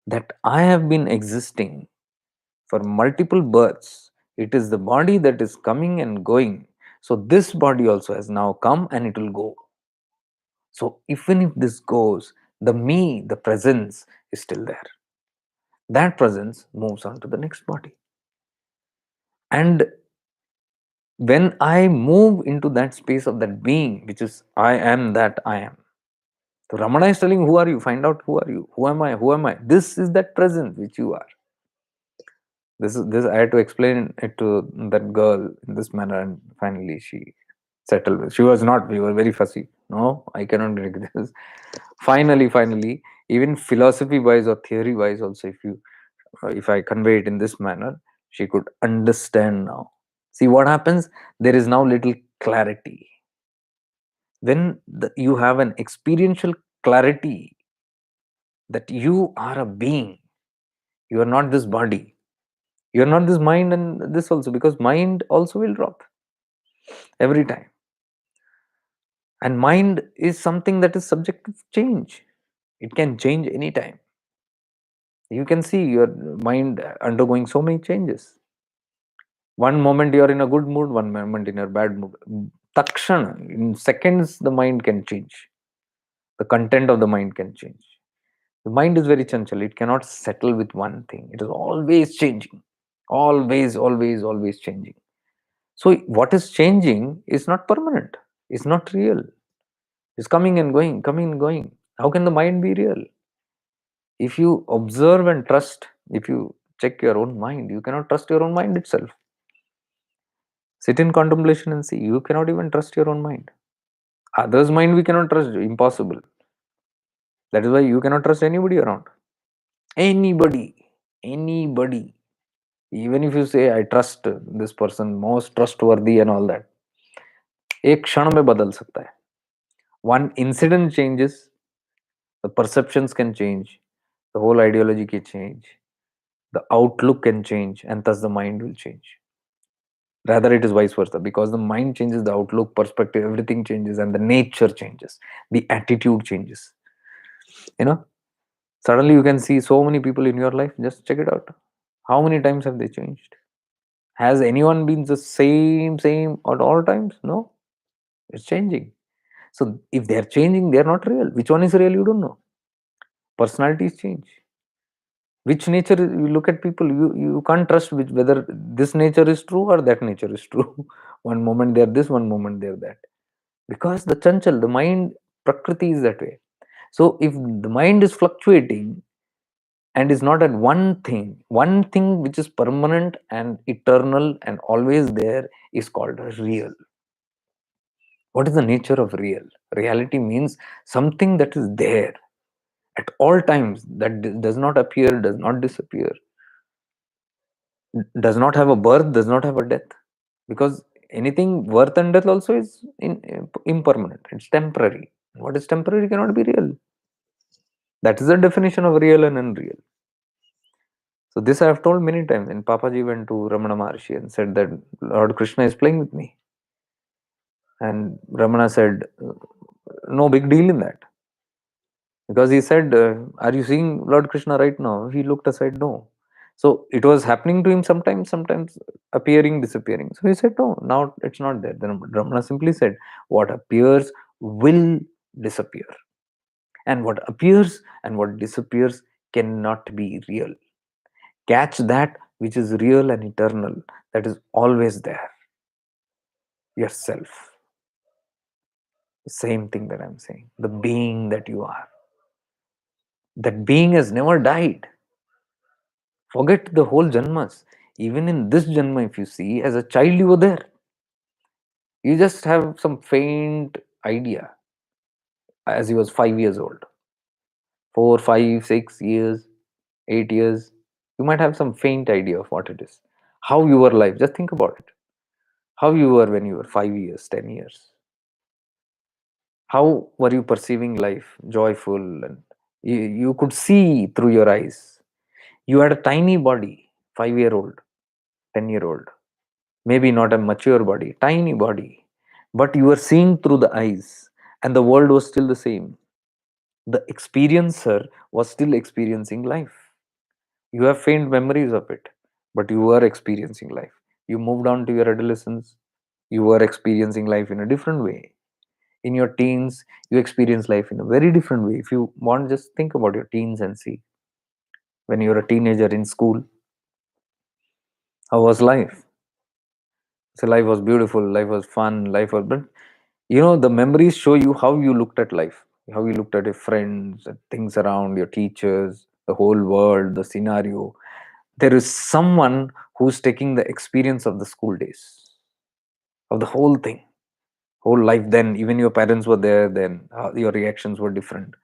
that I have been existing for multiple births, it is the body that is coming and going. So this body also has now come and it will go. So even if this goes, the me, the presence is still there. That presence moves on to the next body. And when I move into that space of that being, which is I am that I am. So Ramana is telling, who are you? Find out who are you? Who am I? Who am I? This is that presence which you are. This I had to explain it to that girl in this manner, and finally she settled. She was not, we were very fussy. No, I cannot drink this. Finally, even philosophy wise or theory wise also, if I convey it in this manner, she could understand now. See what happens? There is now little clarity. When you have an experiential clarity that you are a being, you are not this body, you are not this mind and this also, because mind also will drop every time. And mind is something that is subject to change. It can change anytime. You can see your mind undergoing so many changes. One moment you are in a good mood, one moment in a bad mood. Takshana, in seconds, the mind can change. The content of the mind can change. The mind is very chanchal. It cannot settle with one thing. It is always changing. Always changing. So what is changing is not permanent. It's not real. It's coming and going, coming and going. How can the mind be real? If you observe and trust, if you check your own mind, you cannot trust your own mind itself. Sit in contemplation and see. You cannot even trust your own mind. Others' mind we cannot trust. Impossible. That is why you cannot trust anybody around. Anybody. Even if you say, I trust this person, most trustworthy and all that, एक क्षण में बदल सकता है. One incident changes, the perceptions can change, the whole ideology can change, the outlook can change, and thus the mind will change. Rather, it is vice versa, because the mind changes, the outlook, perspective, everything changes, and the nature changes, the attitude changes. You know, suddenly you can see so many people in your life. Just check it out. How many times have they changed? Has anyone been the same at all times? No, it's changing. So if they are changing, they are not real. Which one is real? You don't know. Personalities change. Which nature you look at people, you can't trust whether this nature is true or that nature is true. One moment they're this, one moment they're that. Because the chanchal, the mind, prakriti is that way. So if the mind is fluctuating and is not at one thing which is permanent and eternal and always there is called real. What is the nature of real? Reality means something that is there at all times, that does not appear, does not disappear, does not have a birth, does not have a death. Because anything worth and death also is impermanent. It's temporary. What is temporary cannot be real. That is the definition of real and unreal. So this I have told many times. And Papaji went to Ramana Maharshi and said that Lord Krishna is playing with me. And Ramana said, no big deal in that. Because he said, are you seeing Lord Krishna right now? He looked aside, no. So it was happening to him sometimes, sometimes appearing, disappearing. So he said, no, now it's not there. Then Ramana simply said, what appears will disappear. And what appears and what disappears cannot be real. Catch that which is real and eternal, that is always there. Yourself. The same thing that I'm saying. The being that you are. That being has never died. Forget the whole janmas. Even in this janma, if you see, as a child you were there. You just have some faint idea as he was 5 years old. 4, 5, 6 years, 8 years. You might have some faint idea of what it is. How you were life. Just think about it. How you were when you were 5 years, 10 years. How were you perceiving life? Joyful, and you could see through your eyes. You had a tiny body, 5 year old, 10 year old. Maybe not a mature body, tiny body, but you were seeing through the eyes, and the world was still the same. The experiencer was still experiencing life. You have faint memories of it, but you were experiencing life. You moved on to your adolescence, you were experiencing life in a different way. In your teens, you experience life in a very different way. If you want, just think about your teens and see. When you were a teenager in school, how was life? So life was beautiful, life was fun, life was, but the memories show you how you looked at life, how you looked at your friends, at things around, your teachers, the whole world, the scenario. There is someone who's taking the experience of the school days, of the whole thing, whole life. Then even your parents were there, then your reactions were different.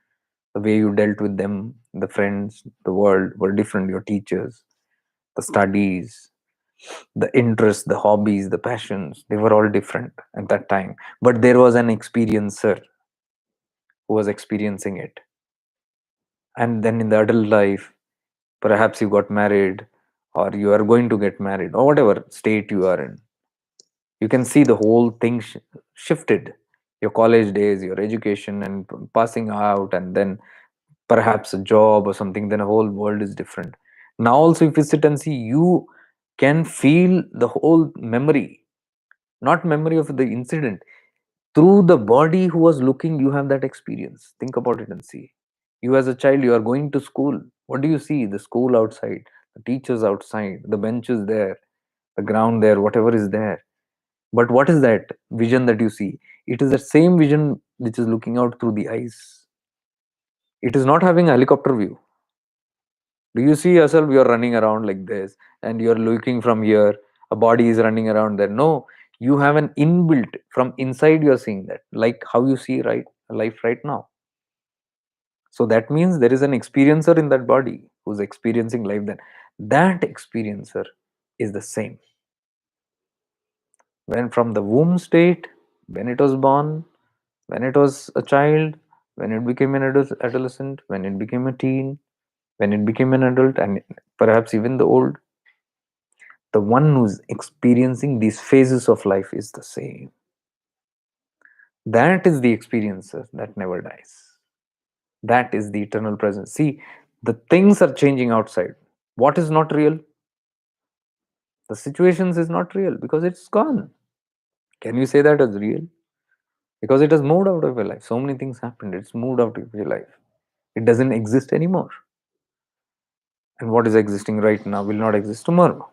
The way you dealt with them, the friends, the world were different. Your teachers, the studies, the interests, the hobbies, the passions, they were all different at that time. But there was an experiencer who was experiencing it. And then in the adult life, perhaps you got married, or you are going to get married, or whatever state you are in. You can see the whole thing shifted. Your college days, your education, and passing out, and then perhaps a job or something, then a whole world is different. Now also, if you sit and see, you can feel the whole memory, not memory of the incident. Through the body who was looking, you have that experience. Think about it and see. You as a child, you are going to school. What do you see? The school outside, the teachers outside, the benches there, the ground there, whatever is there. But what is that vision that you see? It is the same vision which is looking out through the eyes. It is not having a helicopter view. Do you see yourself? You're running around like this, and you're looking from here. A body is running around there. No, you have an inbuilt from inside. You're seeing that, like how you see life right now. So that means there is an experiencer in that body who's experiencing life. Then that experiencer is the same. When from the womb state, when it was born, when it was a child, when it became an adolescent, when it became a teen, when it became an adult, and perhaps even the old, the one who's experiencing these phases of life is the same. That is the experiencer that never dies. That is the eternal presence. See, the things are changing outside. What is not real? The situations is not real because it's gone. Can you say that as real? Because it has moved out of your life. So many things happened. It's moved out of your life. It doesn't exist anymore. And what is existing right now will not exist tomorrow.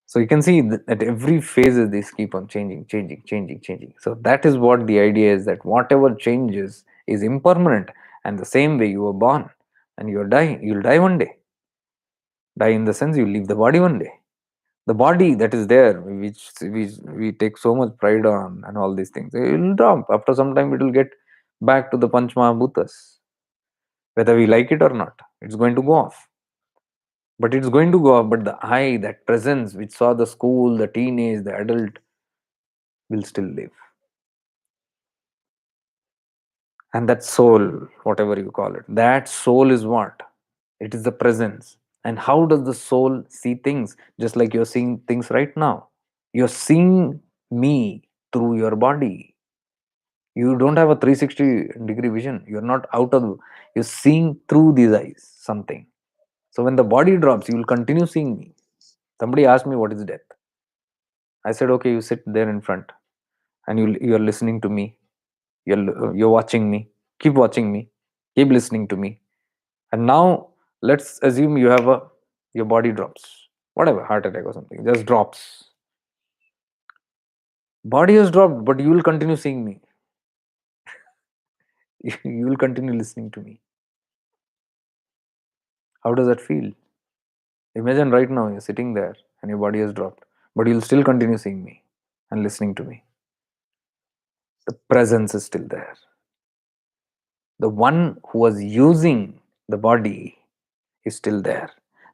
So you can see that at every phase these keep on changing, changing, changing, changing. So that is what the idea is, that whatever changes is impermanent. And the same way you were born and you'll die one day. Die in the sense you leave the body one day. The body that is there, which we take so much pride on and all these things, it will drop. After some time it will get back to the Panch Mahabhutas. Whether we like it or not, it's going to go off. But it's going to go off. But the I, that presence which saw the school, the teenage, the adult, will still live. And that soul, whatever you call it, that soul is what? It is the presence. And how does the soul see things? Just like you're seeing things right now. You're seeing me through your body. You don't have a 360-degree vision. You're not out of, you're seeing through these eyes something. So when the body drops, you will continue seeing me. Somebody asked me what is death. I said, okay, you sit there in front and you're listening to me. You're watching me. Keep watching me. Keep listening to me. And now let's assume you have a, your body drops. Whatever, heart attack or something, just drops. Body has dropped, but you will continue seeing me. You will continue listening to me. How does that feel? Imagine right now you're sitting there and your body has dropped, but you'll still continue seeing me and listening to me. The presence is still there. The one who was using the body is still there.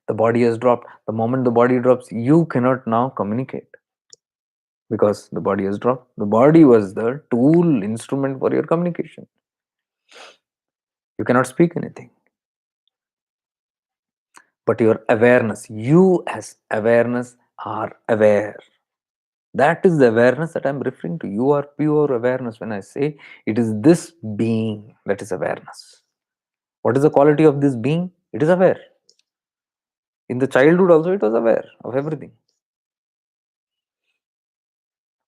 The body has dropped. The moment the body drops, you cannot now communicate because the body has dropped. The body was the tool, instrument for your communication. You cannot speak anything. But your awareness, you as awareness are aware. That is the awareness that I'm referring to. You are pure awareness. When I say it is this being that is awareness. What is the quality of this being? It is aware. In the childhood also it was aware of everything.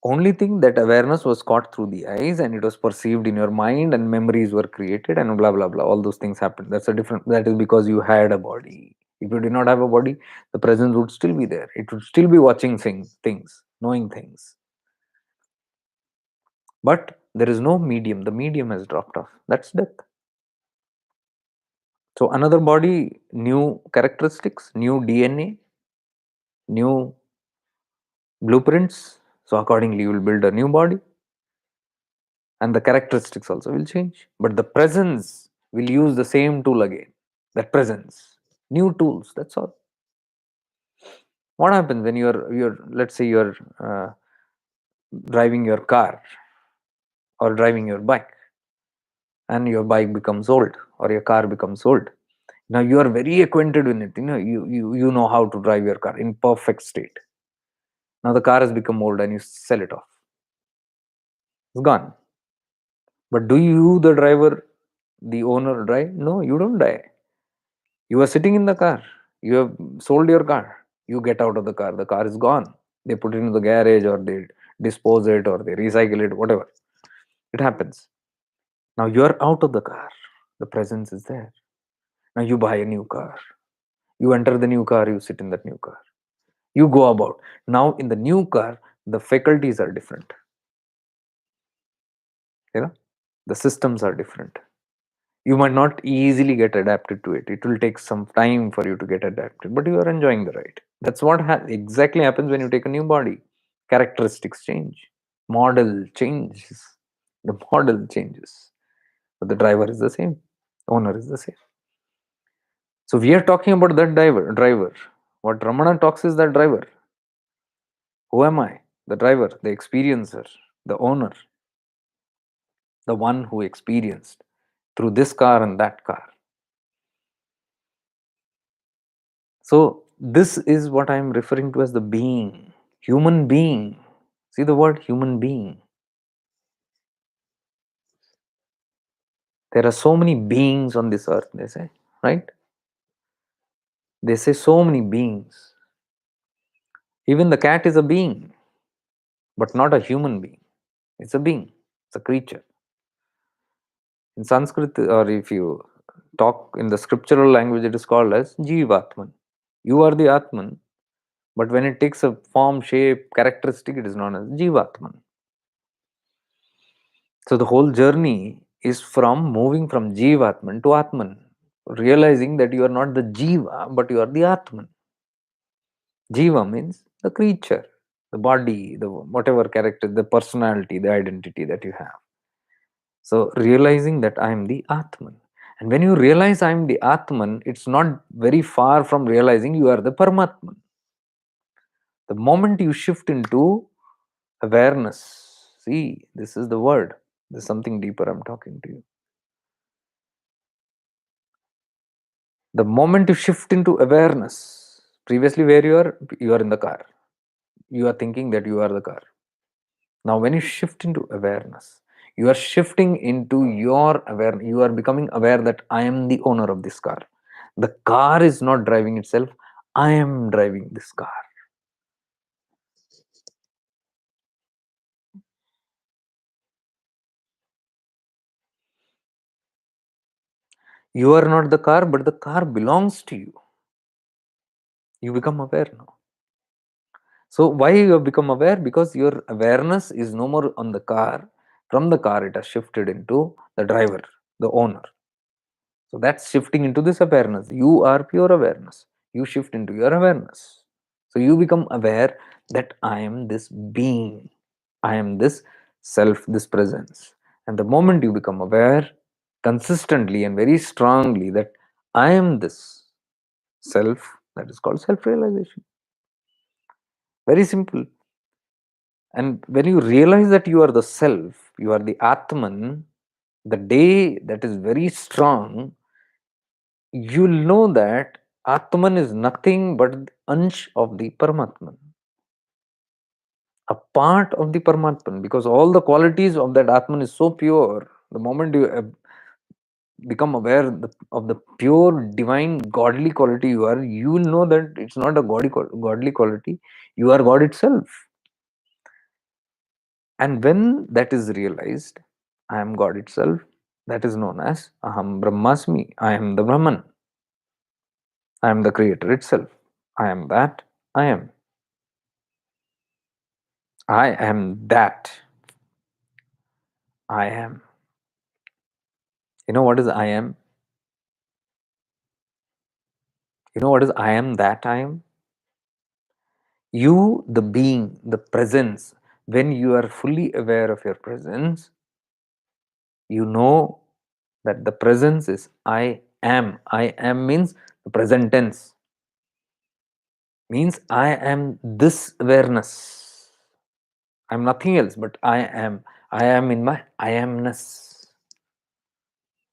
Only thing that awareness was caught through the eyes and it was perceived in your mind and memories were created and blah blah blah. All those things happened. That's a different, that is because you had a body. If you did not have a body, the presence would still be there. It would still be watching things, knowing things. But there is no medium. The medium has dropped off. That's death. So another body, new characteristics, new DNA, new blueprints. So accordingly, you will build a new body, and the characteristics also will change. But the presence will use the same tool again. That presence, new tools. That's all. What happens when you're let's say you're driving your car or driving your bike, and your bike becomes old or your car becomes old. Now you are very acquainted with it. You know how to drive your car in perfect state. Now the car has become old and you sell it off. It's gone. But do you, the driver, the owner, drive? No, you don't die. You are sitting in the car. You have sold your car. You get out of the car. The car is gone. They put it in the garage or they dispose it or they recycle it, whatever. It happens. Now you are out of the car. The presence is there. Now you buy a new car. You enter the new car. You sit in that new car. You go about. Now in the new car, the faculties are different. The systems are different. You might not easily get adapted to it. It will take some time for you to get adapted, but you are enjoying the ride. That's what exactly happens when you take a new body. Characteristics change, model changes, the model changes, but the driver is the same, owner is the same. So we are talking about that driver. What Ramana talks is that driver. Who am I? The driver, the experiencer, the owner, the one who experienced through this car and that car. So this is what I am referring to as the being, human being. See the word human being. There are so many beings on this earth, they say, right? They say so many beings. Even the cat is a being, but not a human being. It's a being, it's a creature. In Sanskrit, or if you talk in the scriptural language, it is called as Jivatman. You are the Atman, but when it takes a form, shape, characteristic, it is known as Jivatman. So the whole journey is from moving from Jivatman to Atman, realizing that you are not the Jiva, but you are the Atman. Jiva means the creature, the body, the whatever character, the personality, the identity that you have. So realizing that I am the Atman. And when you realize I am the Atman, it's not very far from realizing you are the Paramatman. The moment you shift into awareness, see, this is the word. There's something deeper I'm talking to you. The moment you shift into awareness, previously where you are in the car. You are thinking that you are the car. Now, when you shift into awareness, you are shifting into your awareness. You are becoming aware that I am the owner of this car. The car is not driving itself. I am driving this car. You are not the car, but the car belongs to you. You become aware now. So, why you have become aware? Because your awareness is no more on the car. From the car, it has shifted into the driver, the owner. So that's shifting into this awareness. You are pure awareness. You shift into your awareness. So you become aware that I am this being. I am this self, this presence. And the moment you become aware consistently and very strongly that I am this self, that is called self-realization. Very simple. And when you realize that you are the self, you are the Atman, the day that is very strong, you'll know that Atman is nothing but the ansh of the Paramatman, a part of the Paramatman, because all the qualities of that Atman is so pure. The moment you become aware of the pure, divine, godly quality you are, you will know that it's not a godly quality, you are God itself. And when that is realized, I am God itself, that is known as Aham Brahmasmi, I am the Brahman, I am the creator itself, I am that, I am. I am that. I am. You know what is I am? You know what is I am that I am? You, the being, the presence, when you are fully aware of your presence, you know that the presence is I am. I am means the present tense. Means I am this awareness. I am nothing else but I am. I am in my I amness.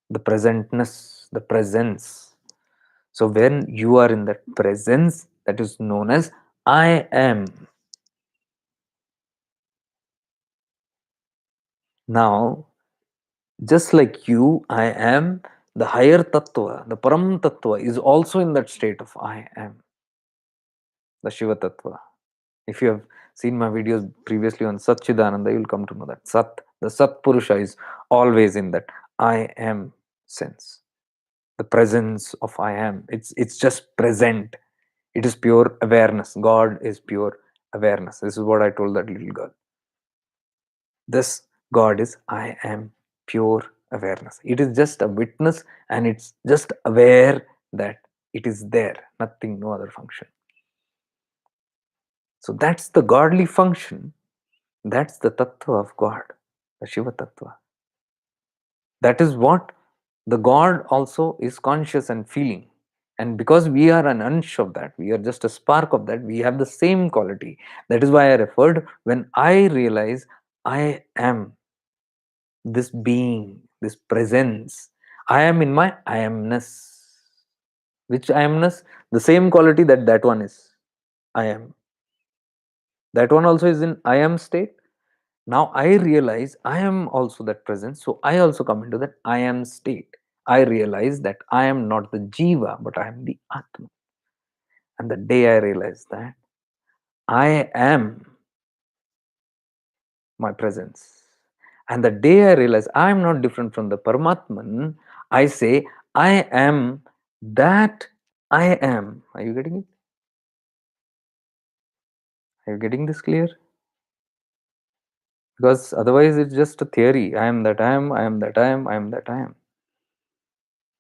The presentness, the presence. So when you are in that presence, that is known as I am. Now, just like you, I am, the higher tattva, the param tattva is also in that state of I am, the Shiva tattva. If you have seen my videos previously on Satchidananda, you will come to know that Sat, the Sat Purusha is always in that I am sense. The presence of I am. It's just present. It is pure awareness. God is pure awareness. This is what I told that little girl. This God is I am pure awareness. It is just a witness and it's just aware that it is there, nothing, no other function. So that's the godly function. That's the tattva of God, the Shiva tattva. That is what the God also is conscious and feeling. And because we are an ansh of that, we are just a spark of that, we have the same quality. That is why I referred when I realize I am this being, this presence. I am in my I amness. Which I amness? The same quality that that one is. I am. That one also is in I am state. Now I realize I am also that presence. So I also come into that I am state. I realize that I am not the jiva, but I am the Atma. And the day I realize that I am my presence. And the day I realize I am not different from the Paramatman, I say, I am that I am. Are you getting it? Are you getting this clear? Because otherwise it's just a theory. I am that I am, I am that I am, I am that I am.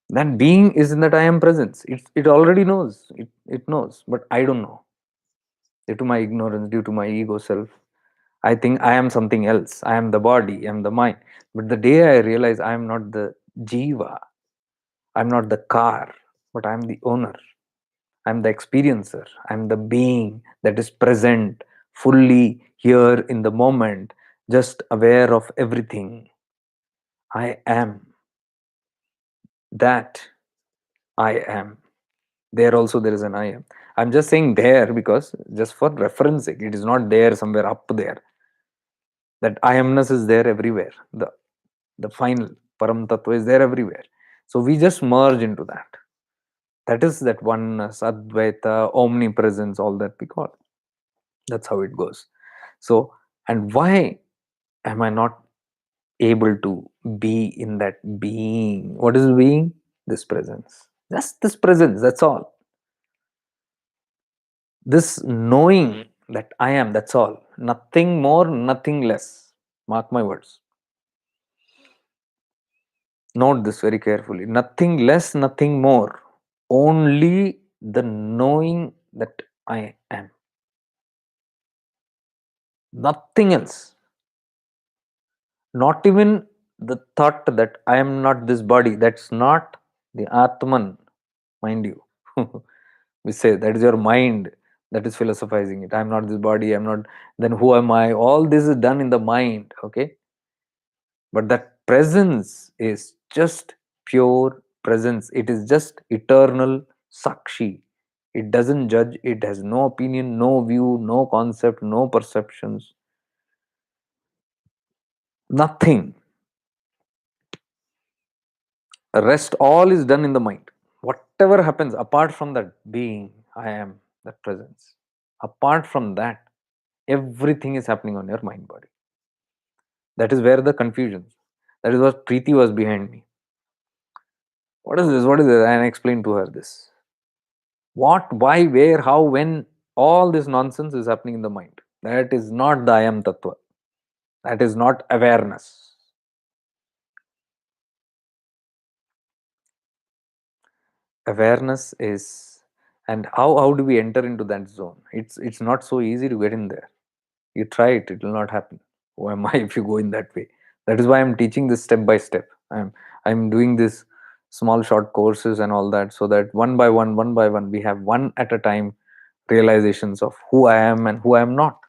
That being is in that I am presence. It already knows. It knows, but I don't know. Due to my ignorance, due to my ego self, I think I am something else. I am the body, I am the mind. But the day I realize I am not the jiva, I'm not the car, but I'm the owner. I'm the experiencer. I'm the being that is present fully here in the moment, just aware of everything. I am that I am. There also there is an I am. I'm just saying there because just for referencing, it is not there somewhere up there. That I amness is there everywhere. The final Param Tattva is there everywhere. So we just merge into that. That is that oneness, Advaita, omnipresence, all that we call. That's how it goes. So, and why am I not able to be in that being? What is being? This presence. Just this presence, that's all. This knowing that I am, that's all. Nothing more, nothing less. Mark my words. Note this very carefully. Nothing less, nothing more. Only the knowing that I am. Nothing else. Not even the thought that I am not this body. That's not the Atman, mind you. We say that is your mind that is philosophizing it. I'm not this body, I'm not, then who am I? All this is done in the mind, okay? But that presence is just pure presence. It is just eternal Sakshi. It doesn't judge, it has no opinion, no view, no concept, no perceptions, nothing. Rest all is done in the mind. Whatever happens apart from that being, I am, that presence. Apart from that, everything is happening on your mind body. That is where the confusion. That is what Preeti was behind me. What is this? What is this? And I explained to her this. What, why, where, how, when, all this nonsense is happening in the mind. That is not the I am Tattva. That is not awareness. Awareness is, and how do we enter into that zone? It's not so easy to get in there. You try it, it will not happen. Who am I if you go in that way? That is why I'm teaching this step by step. I'm doing this small short courses and all that, so that one by one, we have one at a time realizations of who I am and who I am not.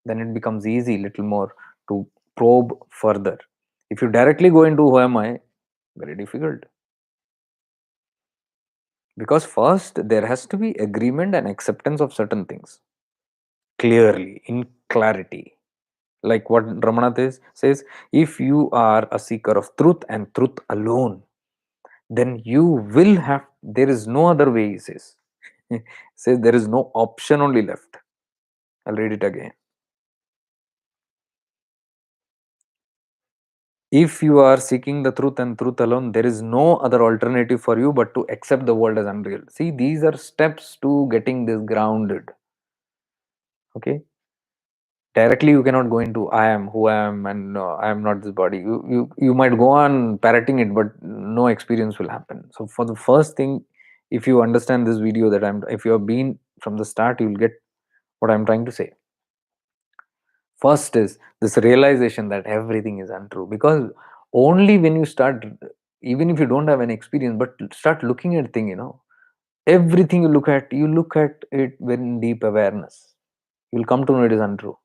Then it becomes easy little more to probe further. If you directly go into who am I, very difficult. Because first there has to be agreement and acceptance of certain things clearly, in clarity. Like what Ramanath says, if you are a seeker of truth and truth alone, then you will have, there is no other way, he says. He says there is no option only left. I'll read it again. If you are seeking the truth and truth alone, there is no other alternative for you but to accept the world as unreal. See, these are steps to getting this grounded. Okay, directly you cannot go into I am who I am and I am not this body. You might go on parroting it, but no experience will happen. So for the first thing, if you understand this video, that if you have been from the start, you will get what I'm trying to say. First is this realization that everything is untrue, because only when you start, even if you don't have an experience, but start looking at thing, everything you look at it with deep awareness, you'll come to know it is untrue.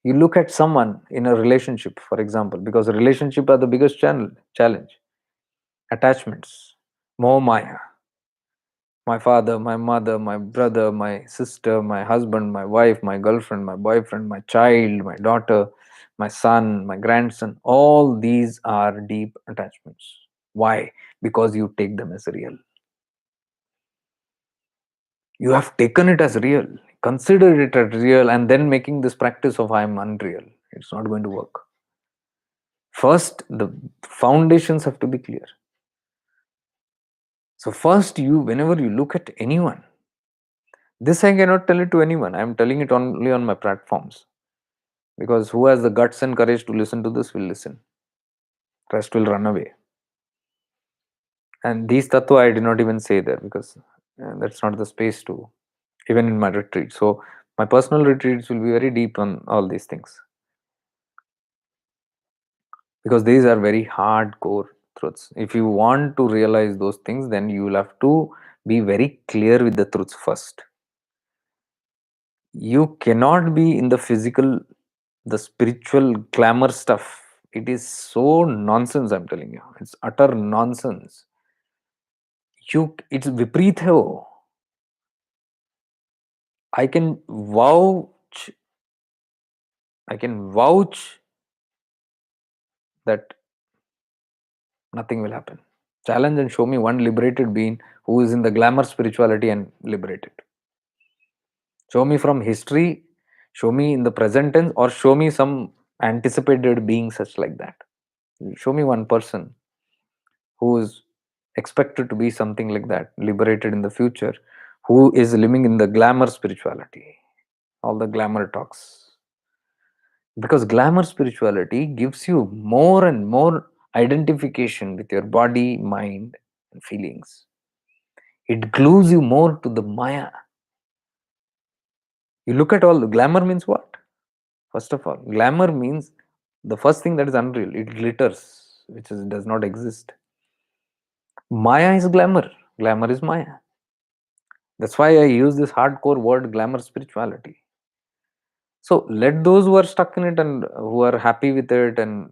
You look at someone in a relationship, for example, because relationship are the biggest challenge. Attachments, more maya, my father, my mother, my brother, my sister, my husband, my wife, my girlfriend, my boyfriend, my child, my daughter, my son, my grandson, all these are deep attachments. Why? Because you take them as real. You have taken it as real, considered it as real, and then making this practice of I am unreal. It's not going to work. First, the foundations have to be clear. So first, whenever you look at anyone, this I cannot tell it to anyone. I am telling it only on my platforms. Because who has the guts and courage to listen to this will listen. Rest will run away. And these tattva I did not even say there, because that's not the space to, even in my retreat. So my personal retreats will be very deep on all these things. Because these are very hardcore truths. If you want to realize those things, then you will have to be very clear with the truths first. You cannot be in the physical, the spiritual glamour stuff. It is so nonsense, I'm telling you. It's utter nonsense. It's vipreet hai wo. I can vouch, I can vouch that nothing will happen. Challenge and show me one liberated being who is in the glamour spirituality and liberated. Show me from history, show me in the present tense, or show me some anticipated being such like that. Show me one person who is expected to be something like that, liberated in the future, who is living in the glamour spirituality. All the glamour talks. Because glamour spirituality gives you more and more identification with your body, mind, and feelings. It glues you more to the Maya. You look at all the glamour means what? First of all, glamour means the first thing that is unreal. It glitters, does not exist. Maya is glamour. Glamour is Maya. That's why I use this hardcore word glamour spirituality. So let those who are stuck in it and who are happy with it and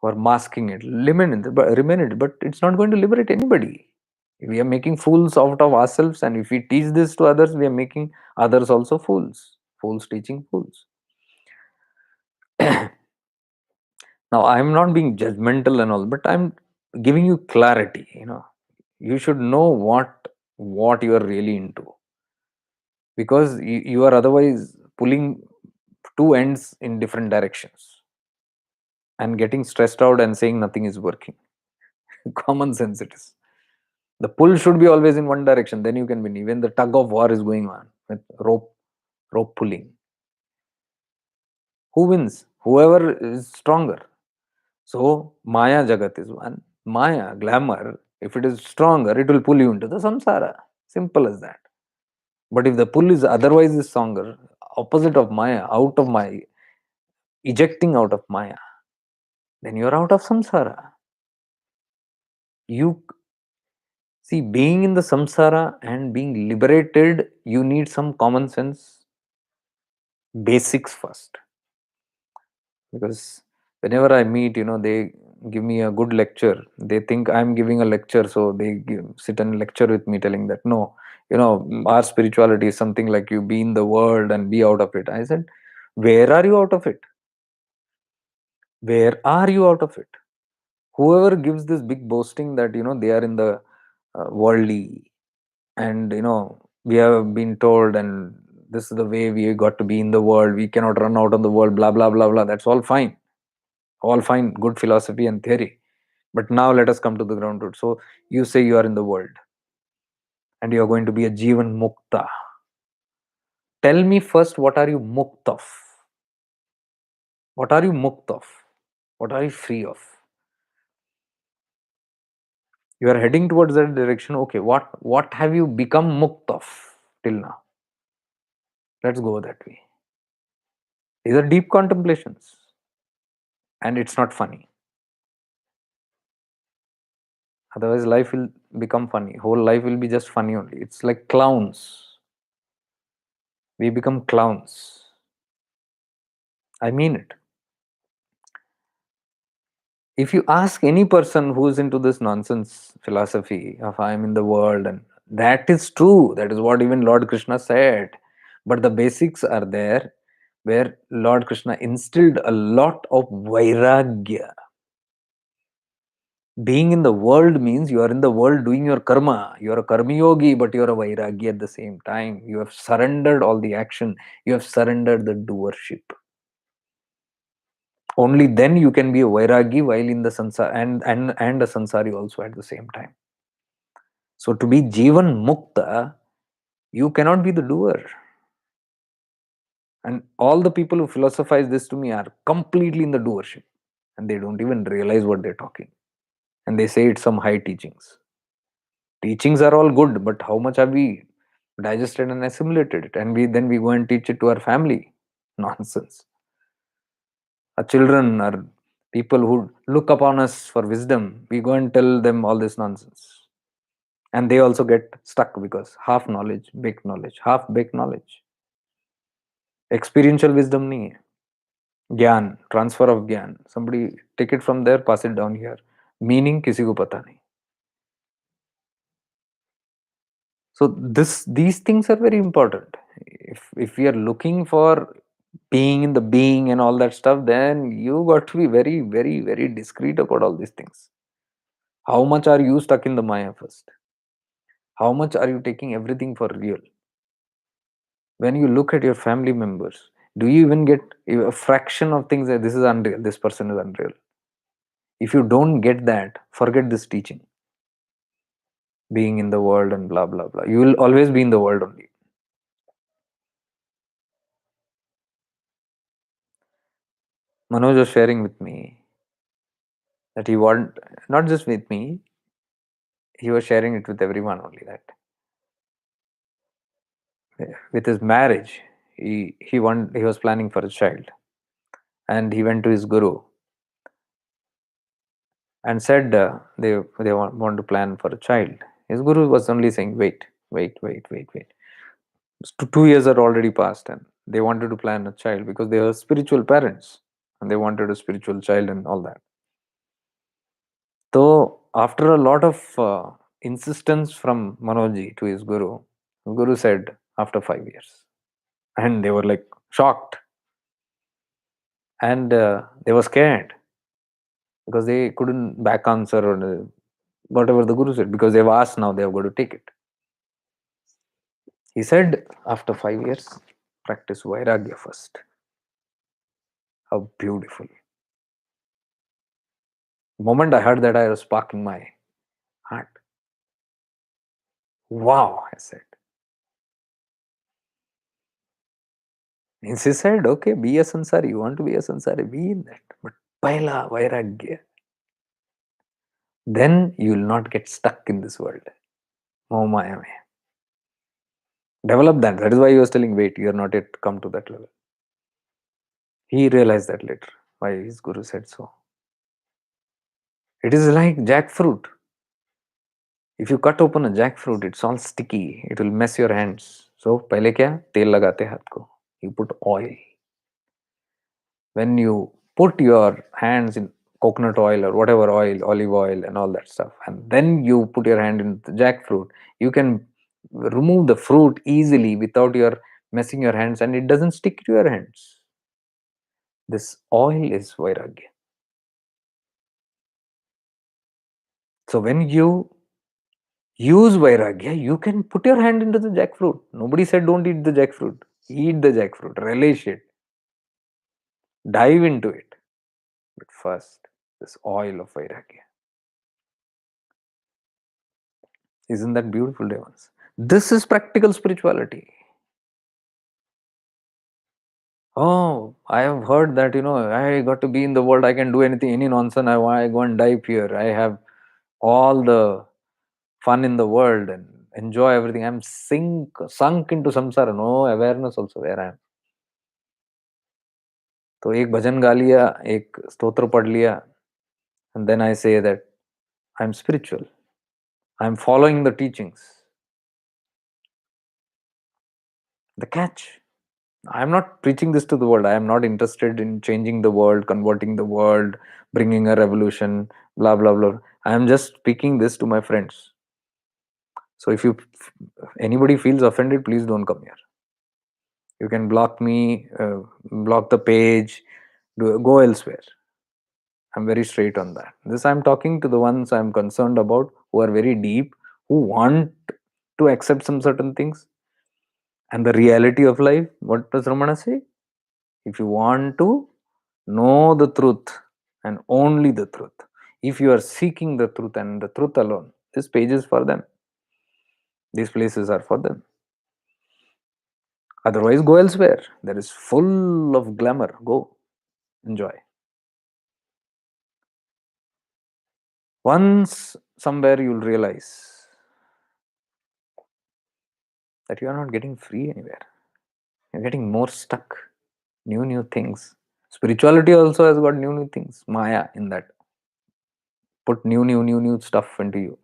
who are masking it, remain it. But it's not going to liberate anybody. We are making fools out of ourselves, and if we teach this to others, we are making others also fools. Fools teaching fools. Now, I'm not being judgmental and all, but I'm giving you clarity. You should know what you are really into, because you are otherwise pulling two ends in different directions and getting stressed out and saying nothing is working. Common sense it is. The pull should be always in one direction, then you can win. Even the tug of war is going on with rope pulling. Who wins? Whoever is stronger. So Maya Jagat is one. Maya, glamour, if it is stronger, it will pull you into the samsara. Simple as that. But if the pull is otherwise is stronger, opposite of Maya, out of Maya, ejecting out of Maya, then you are out of samsara. You see, being in the samsara and being liberated, you need some common sense basics first. Because whenever I meet, they give me a good lecture. They think I'm giving a lecture, so they sit and lecture with me, telling that no, our spirituality is something like you be in the world and be out of it. I said, where are you out of it? Where are you out of it? Whoever gives this big boasting that they are in the worldly, and we have been told, and this is the way we got to be in the world. We cannot run out of the world. Blah blah blah blah. That's all fine, good philosophy and theory. But now let us come to the ground root. So you say you are in the world and you are going to be a Jivan Mukta. Tell me first, what are you mukt of? What are you mukt of? What are you free of? You are heading towards that direction. Okay, what have you become mukt of till now? Let's go that way. These are deep contemplations. And it's not funny. Otherwise, life will become funny. Whole life will be just funny only. It's like clowns. We become clowns. I mean it. If you ask any person who's into this nonsense philosophy of I am in the world, and that is true, that is what even Lord Krishna said, but the basics are there, where Lord Krishna instilled a lot of vairagya. Being in the world means you are in the world doing your karma. You are a karma yogi, but you are a vairagi at the same time. You have surrendered all the action. You have surrendered the doership. Only then you can be a vairagi while in the sansar, and a sansari also at the same time. So to be Jivan Mukta, you cannot be the doer. And all the people who philosophize this to me are completely in the doership. And they don't even realize what they're talking. And they say it's some high teachings. Teachings are all good, but how much have we digested and assimilated it? And then we go and teach it to our family. Nonsense. Our children, our People who look upon us for wisdom, we go and tell them all this nonsense. And they also get stuck because half knowledge, baked knowledge, half baked knowledge. Experiential wisdom nahi hai. ज्ञान, transfer of ज्ञान, somebody take it from there, pass it down here. Meaning किसी को पता नहीं. So these things are very important. If we are looking for being in the being and all that stuff, then you got to be very, very, very discreet about all these things. How much are you stuck in the Maya first? How much are you taking everything for real? When you look at your family members, do you even get a fraction of things that this is unreal, this person is unreal? If you don't get that, forget this teaching. Being in the world and blah blah blah. You will always be in the world only. Manoj was sharing with me that he want, not just with me, he was sharing it with everyone only, that with his marriage, he was planning for a child, and he went to his guru and said they want to plan for a child. His guru was only saying, wait, wait, wait, wait, wait. 2 years are already passed, and they wanted to plan a child because they were spiritual parents and they wanted a spiritual child and all that. So after a lot of insistence from Manojji to his guru said after 5 years, and they were like shocked, and they were scared because they couldn't back answer or whatever the guru said, because they've asked, now they've got to take it. He said after 5 years, practice vairagya first. How beautiful. The moment I heard that, I was spark in my heart. Wow, I said. Means he said, okay, be a sansari. You want to be a sansari, be in that. But paila vairagya. Then you will not get stuck in this world. Mohamaya mein. Develop that. That is why he was telling, wait, you are not yet come to that level. He realized that later, why his guru said so. It is like jackfruit. If you cut open a jackfruit, it's all sticky. It will mess your hands. So, पहले क्या? तेल लगाते हाथ को. You put oil. When you put your hands in coconut oil or whatever oil, olive oil and all that stuff, and then you put your hand in the jackfruit, you can remove the fruit easily without your messing your hands, and it doesn't stick to your hands. This oil is vairagya. So when you use vairagya, you can put your hand into the jackfruit. Nobody said don't eat the jackfruit. Eat the jackfruit, relish it, dive into it. But first, this oil of vairagya. Isn't that beautiful, Devans? This is practical spirituality. Oh, I have heard that, I got to be in the world, I can do anything, any nonsense I go and dive here. I have all the fun in the world and enjoy everything. I'm sunk into samsara, no awareness also where I am. तो एक भजन गा लिया, एक स्तोत्र पढ़ लिया, and then I say that I'm spiritual. I'm following the teachings. The catch, I'm not preaching this to the world. I am not interested in changing the world, converting the world, bringing a revolution, blah, blah, blah. I am just speaking this to my friends. So if anybody feels offended, please don't come here. You can block me, block the page, go elsewhere. I'm very straight on that. This I'm talking to the ones I'm concerned about, who are very deep, who want to accept some certain things and the reality of life. What does Ramana say? If you want to know the truth and only the truth, if you are seeking the truth and the truth alone, this page is for them. These places are for them. Otherwise, go elsewhere. There is full of glamour. Go, enjoy. Once somewhere you'll realize that you are not getting free anywhere. You're getting more stuck. New things. Spirituality also has got new things, Maya in that. Put new stuff into you.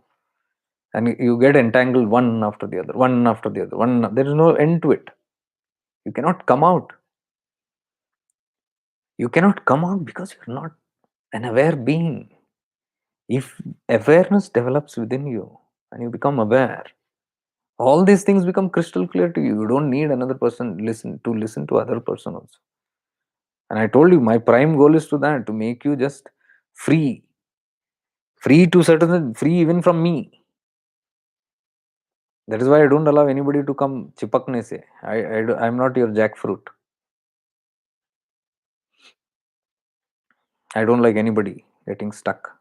And you get entangled one after the other, one after the other. There is no end to it. You cannot come out. You cannot come out because you're not an aware being. If awareness develops within you and you become aware, all these things become crystal clear to you. You don't need another person listen to other person also. And I told you my prime goal is to that, to make you just free, free to certain, free even from me. That is why I don't allow anybody to come chipakne se. I'm not your jackfruit. I don't like anybody getting stuck.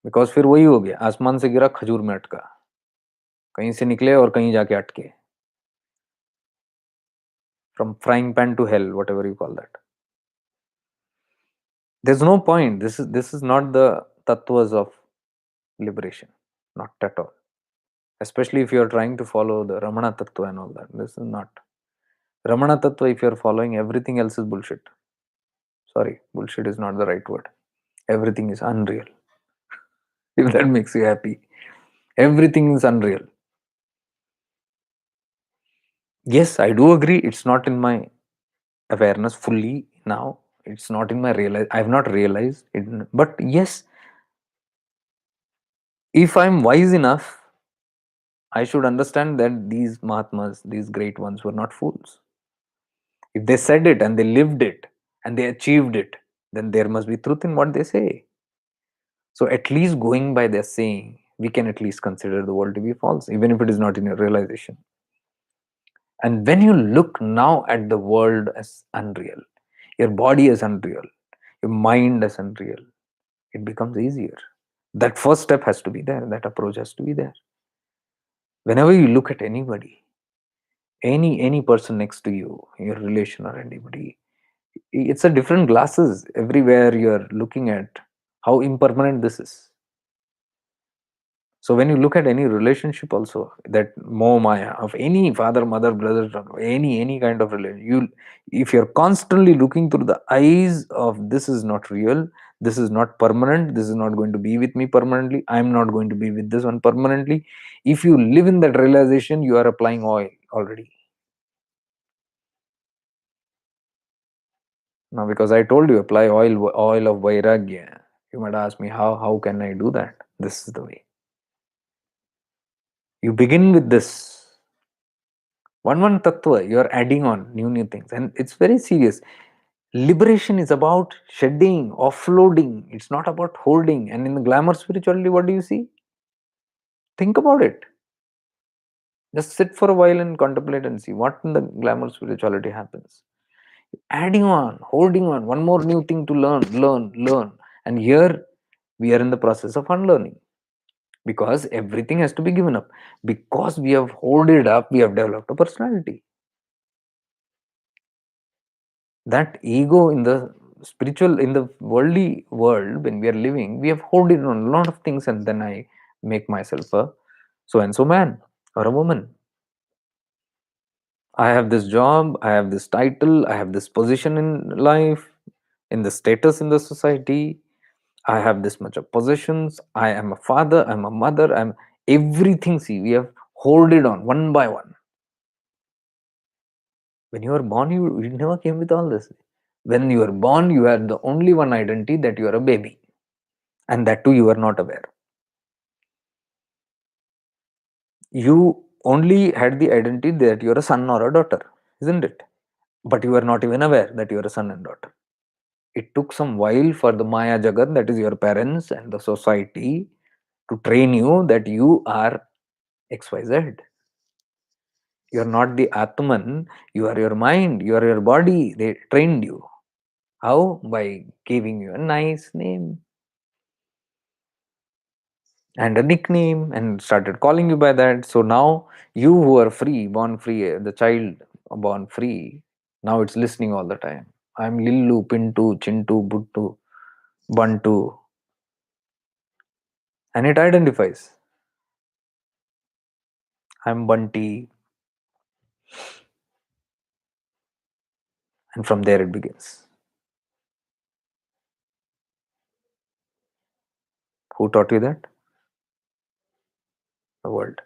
Because फिर वही हो गया, आसमान से गिरा खजूर में अटका, कहीं से निकले और कहीं जाके अटके. From frying pan to hell, whatever you call that. There's no point. This is not the tattvas of liberation, not at all. Especially if you're trying to follow the Ramana tattva and all that. This is not Ramana tattva. If you're following, everything else is bullshit. Sorry, bullshit is not the right word. Everything is unreal. If that makes you happy, everything is unreal. Yes, I do agree. It's not in my awareness fully now. It's not in my realize. I've not realized it. But yes, if I'm wise enough, I should understand that these Mahatmas, these great ones, were not fools. If they said it and they lived it and they achieved it, then there must be truth in what they say. So, at least going by their saying, we can at least consider the world to be false, even if it is not in your realization. And when you look now at the world as unreal, your body as unreal, your mind as unreal, it becomes easier. That first step has to be there, that approach has to be there. Whenever you look at anybody, any person next to you, your relation or anybody, it's a different glasses everywhere you're looking at how impermanent this is. So when you look at any relationship also, that moh maya of any father, mother, brother, any kind of relation, you, if you're constantly looking through the eyes of this is not real, this is not permanent, this is not going to be with me permanently, I'm not going to be with this one permanently. If you live in that realization, you are applying oil already. Now, because I told you apply oil of vairagya, you might ask me how can I do that? This is the way. You begin with this one tattva, you are adding on new things, and it's very serious. Liberation is about shedding, offloading. It's not about holding. And in the glamour spirituality, what do you see? Think about it. Just sit for a while and contemplate and see what in the glamour spirituality happens. Adding on, holding on, one more new thing to learn. And here we are in the process of unlearning, because everything has to be given up. Because we have hold it up, we have developed a personality. That ego in the spiritual, in the worldly world, when we are living, we have holding on a lot of things, and then I make myself a so and so man or a woman. I have this job, I have this title, I have this position in life, in the status in the society, I have this much of possessions, I am a father, I'm a mother, I'm everything. See, we have hold it on one by one. When you were born, you never came with all this. When you were born, you had the only one identity, that you are a baby. And that too you are not aware. You only had the identity that you are a son or a daughter, isn't it? But you are not even aware that you are a son and daughter. It took some while for the Maya Jagat, that is your parents and the society, to train you that you are XYZ. You are not the Atman, you are your mind, you are your body. They trained you. How? By giving you a nice name and a nickname, and started calling you by that. So now you who are free, born free, the child born free, now it's listening all the time. I'm Lillu, Pintu, Chintu, Buttu, Bantu, and it identifies. I'm Bunty, and from there it begins. Who taught you that? The world.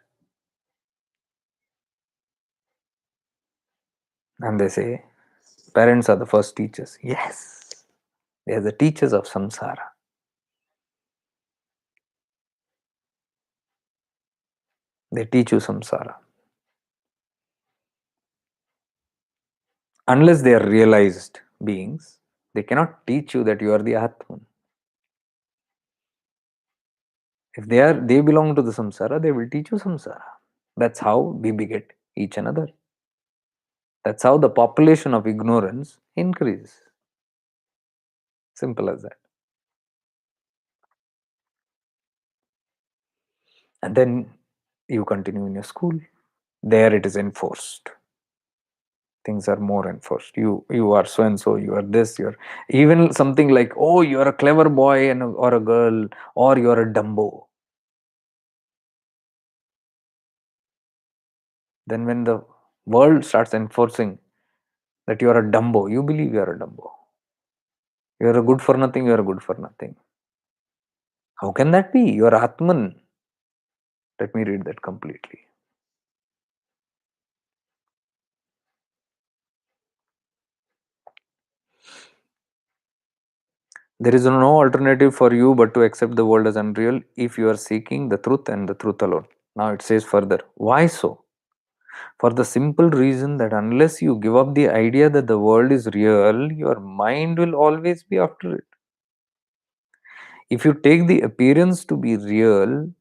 And they say parents are the first teachers. Yes, they are the teachers of samsara. They teach you samsara. Unless they are realized beings, they cannot teach you that you are the Atman. If they belong to the samsara, they will teach you samsara. That's how we beget each another. That's how the population of ignorance increases. Simple as that. And then you continue in your school. There it is enforced. Things are more enforced. You are so and so. You are this. You're even something like, oh, you are a clever boy or a girl, or you are a dumbo. Then when the world starts enforcing that you are a dumbo, you believe you are a dumbo. You are a good for nothing. You are a good for nothing. How can that be? You are Atman. Let me read that completely. There is no alternative for you but to accept the world as unreal if you are seeking the truth and the truth alone. Now it says further, why so? For the simple reason that unless you give up the idea that the world is real, your mind will always be after it. If you take the appearance to be real,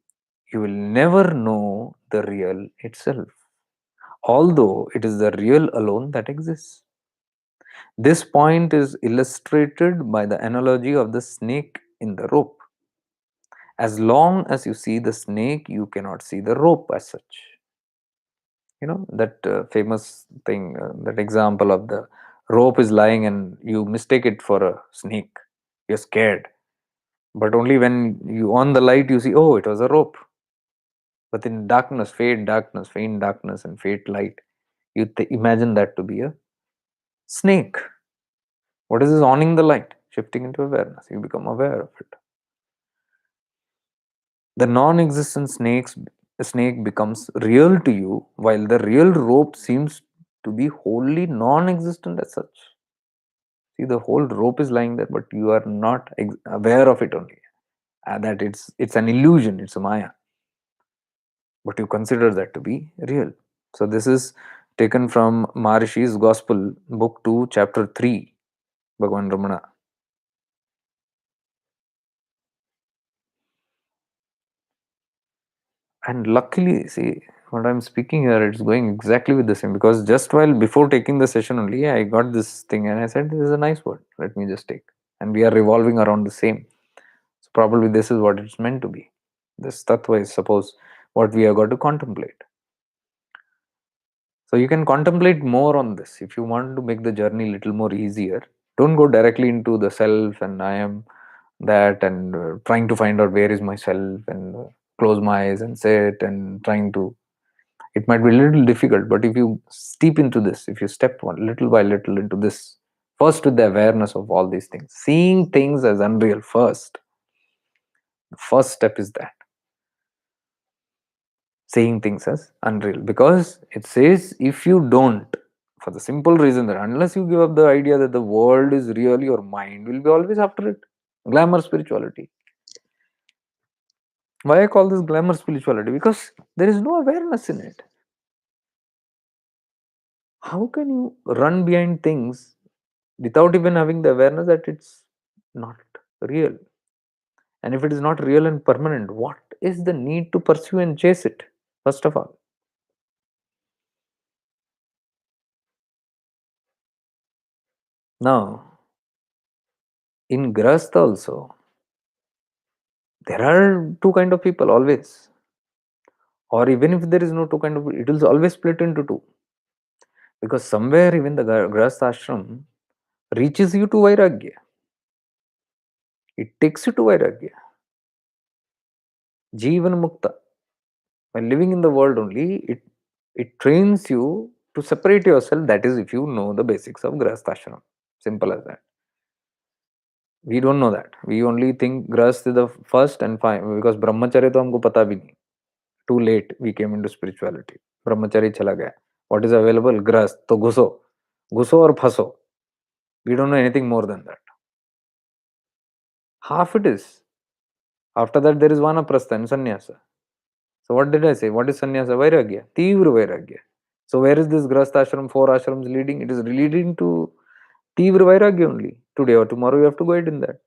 you will never know the real itself, although it is the real alone that exists. This point is illustrated by the analogy of the snake in the rope. As long as you see the snake, you cannot see the rope as such. You know that famous thing, that example of the rope is lying and you mistake it for a snake. You're scared, but only when you on the light you see, oh, it was a rope. But in darkness, faint darkness, and faint light, you imagine that to be a snake. What is this owning the light? Shifting into awareness, you become aware of it. The non-existent snake becomes real to you, while the real rope seems to be wholly non-existent as such. See, the whole rope is lying there, but you are not aware of it only. That it's an illusion, it's a maya. But you consider that to be real. So this is taken from Maharishi's Gospel, Book 2, Chapter 3, Bhagavan Ramana. And luckily, see, what I'm speaking here, it's going exactly with the same, because just while before taking the session only, I got this thing and I said, this is a nice word. Let me just take. And we are revolving around the same. So probably this is what it's meant to be. This tattva is suppose what we have got to contemplate. So you can contemplate more on this. If you want to make the journey a little more easier, don't go directly into the self and I am that and trying to find out where is myself and close my eyes and sit and trying to. It might be a little difficult, but if you steep into this, if you step one little by little into this, first with the awareness of all these things, seeing things as unreal first, the first step is that seeing things as unreal, because it says if you don't, for the simple reason that unless you give up the idea that the world is real, your mind will be always after it. Glamour spirituality. Why I call this glamour spirituality? Because there is no awareness in it. How can you run behind things without even having the awareness that it's not real? And if it is not real and permanent, what is the need to pursue and chase it? First of all, now in Grahastha also, there are two kind of people always, or even if there is no two kind of, it will always split into two, because somewhere even the Grahastha ashram reaches you to Vairagya. It takes you to Vairagya. Jivan Mukta. While living in the world only, it trains you to separate yourself. That is, if you know the basics of Grahastha ashram. Simple as that. We don't know that, we only think grihastha is the first and fine, because brahmacharya तो हमको पता भी नहीं. Too late we came into spirituality. ब्रह्मचर्य चला गया. What is available? Grihastha. तो घुसो, घुसो और फंसो. We don't know anything more than that. Half it is. After that there is vanaprastha and sannyasa. So what did I say? What is sannyasa? Vairagya. Tivra vairagya. So where is this grahastha ashram, four ashrams leading? It is leading to tivra vairagya only. Today or tomorrow you have to go ahead in that.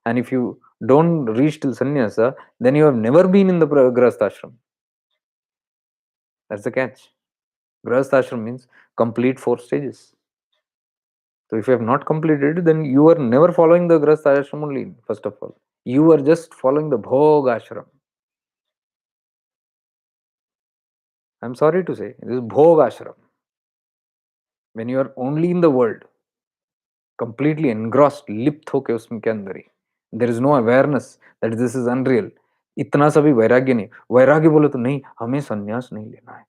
And if you don't reach till sannyasa, then you have never been in the grahastha ashram. That's the catch. Grahastha ashram means complete four stages. So if you have not completed it, then you are never following the grahastha ashram only, first of all. You are just following the bhog ashram. I'm sorry to say, this is bhog ashram. When you are only in the world, completely engrossed, लिप्त होके उसके अंदर ही, there is no awareness that this is unreal. इतना सा भी वैराग्य नहीं. वैराग्य बोले तो नहीं, हमें संन्यास नहीं लेना है,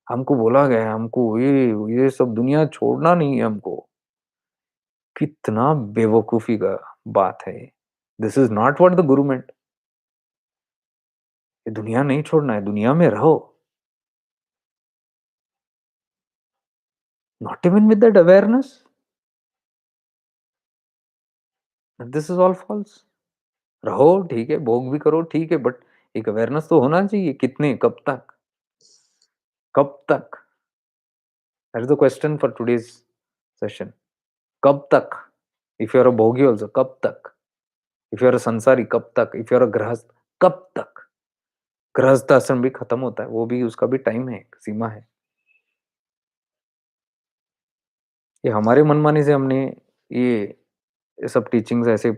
हमको बोला गया है, हमको ये सब दुनिया छोड़ना नहीं है हमको. कितना बेवकूफी का बात है. This is not what the गुरु मेंट. ये दुनिया नहीं छोड़ना है, दुनिया में रहो. Not even with that awareness. This is all false. रहो ठीक है, भोग भी करो ठीक है, बट एक अवेयरनेस तो होना चाहिए. कितने, कब तक, कब तक? That is the question for today's session. कब तक? इफ यू आर अ भोगी ऑल्सो, कब तक? इफ यू आर अ संसारी, कब तक? इफ यू आर अ गृहस्थ, कब तक? गृहस्थ आश्रम भी खत्म होता है, वो भी, उसका भी टाइम है, एक सीमा है. ये हमारे मनमानी से हमने ये सब टीचिंग्स ऐसे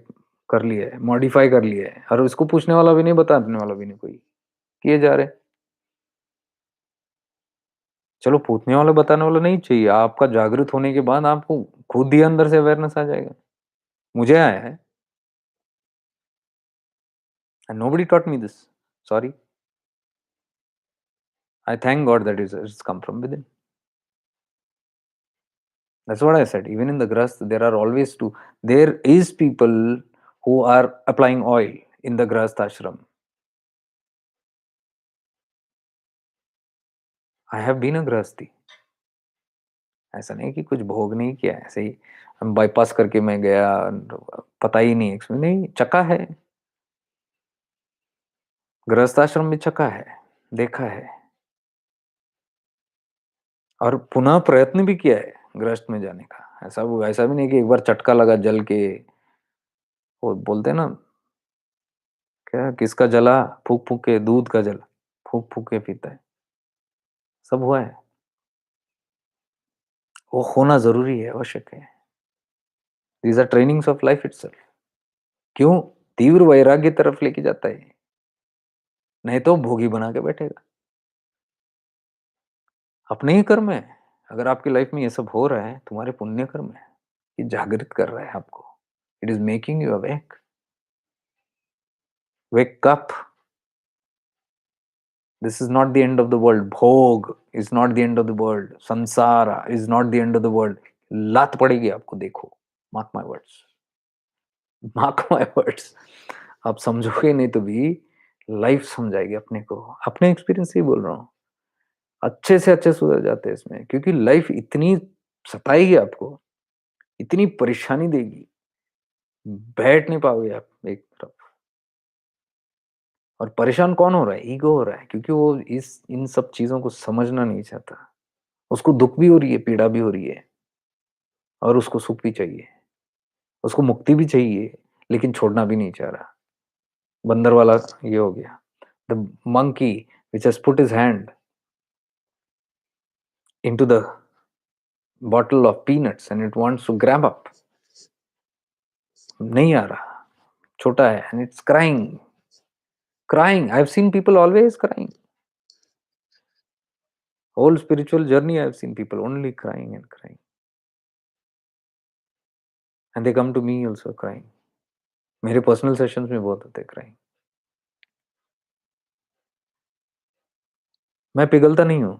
कर लिए है, मॉडिफाई कर लिए है, और उसको पूछने वाला भी नहीं, बताने वाला भी नहीं कोई. किए जा रहे. चलो पूछने वाला बताने वाला नहीं चाहिए, आपका जागृत होने के बाद आपको खुद ही अंदर से अवेयरनेस आ जाएगा. मुझे आया है. And nobody taught me this. Sorry. I thank God that it's come from with in. That's what I said. Even in the grahast, there are always two. There is people who are applying oil in the grahast ashram. I have been a grahasti. ऐसा नहीं कि कुछ भोग नहीं किया, ऐसे ही हम bypass करके मैं गया, पता ही नहीं, एक्चुअली नहीं, चका है. गृहस्थाश्रम में चका है, देखा है, और पुनः प्रयत्न भी किया है गृहस्थ में जाने का. ऐसा भी नहीं कि एक बार चटका लगा जल के. वो बोलते हैं ना, क्या, किसका जला, फूक फूक के, दूध का जला फूक फूक के पीता है. सब हुआ है. वो होना जरूरी है, आवश्यक है. These are trainings of life itself. क्यों? तीव्र वैराग्य तरफ लेके जाता है, नहीं तो भोगी बना के बैठेगा. अपने ही कर्म है. अगर आपकी लाइफ में ये सब हो रहा है, तुम्हारे पुण्य कर्म है. ये जागृत कर रहा है आपको. It is making you awake. Wake up. This is not the end of the world. Bhog is not the end of the world. Sansar is not the end of the world. लात पड़ेगी आपको, देखो. Mark my words. Mark my words. आप समझोगे नहीं तो भी life समझाएगी अपने को. अपने एक्सपीरियंस से ही बोल रहा हूँ. अच्छे से अच्छे सुधर जाते हैं इसमें, क्योंकि लाइफ इतनी सताएगी आपको, इतनी परेशानी देगी, बैठ नहीं पाओगे आप एक तरफ. और परेशान कौन हो रहा है? ईगो हो रहा है, क्योंकि वो इस इन सब चीजों को समझना नहीं चाहता. उसको दुख भी हो रही है, पीड़ा भी हो रही है, और उसको सुख भी चाहिए, उसको मुक्ति भी चाहिए, लेकिन छोड़ना भी नहीं चाह रहा. बंदर वाला ये हो गया. The monkey which has put his hand into the bottle of peanuts and it wants to grab up. नहीं आ रहा, छोटा है, and it's crying. Crying. I've seen people always crying. Whole spiritual journey I've seen people only crying and crying. And they come to me also crying. मेरे personal sessions में बहुत होते हैं crying. मैं पिघलता नहीं हूँ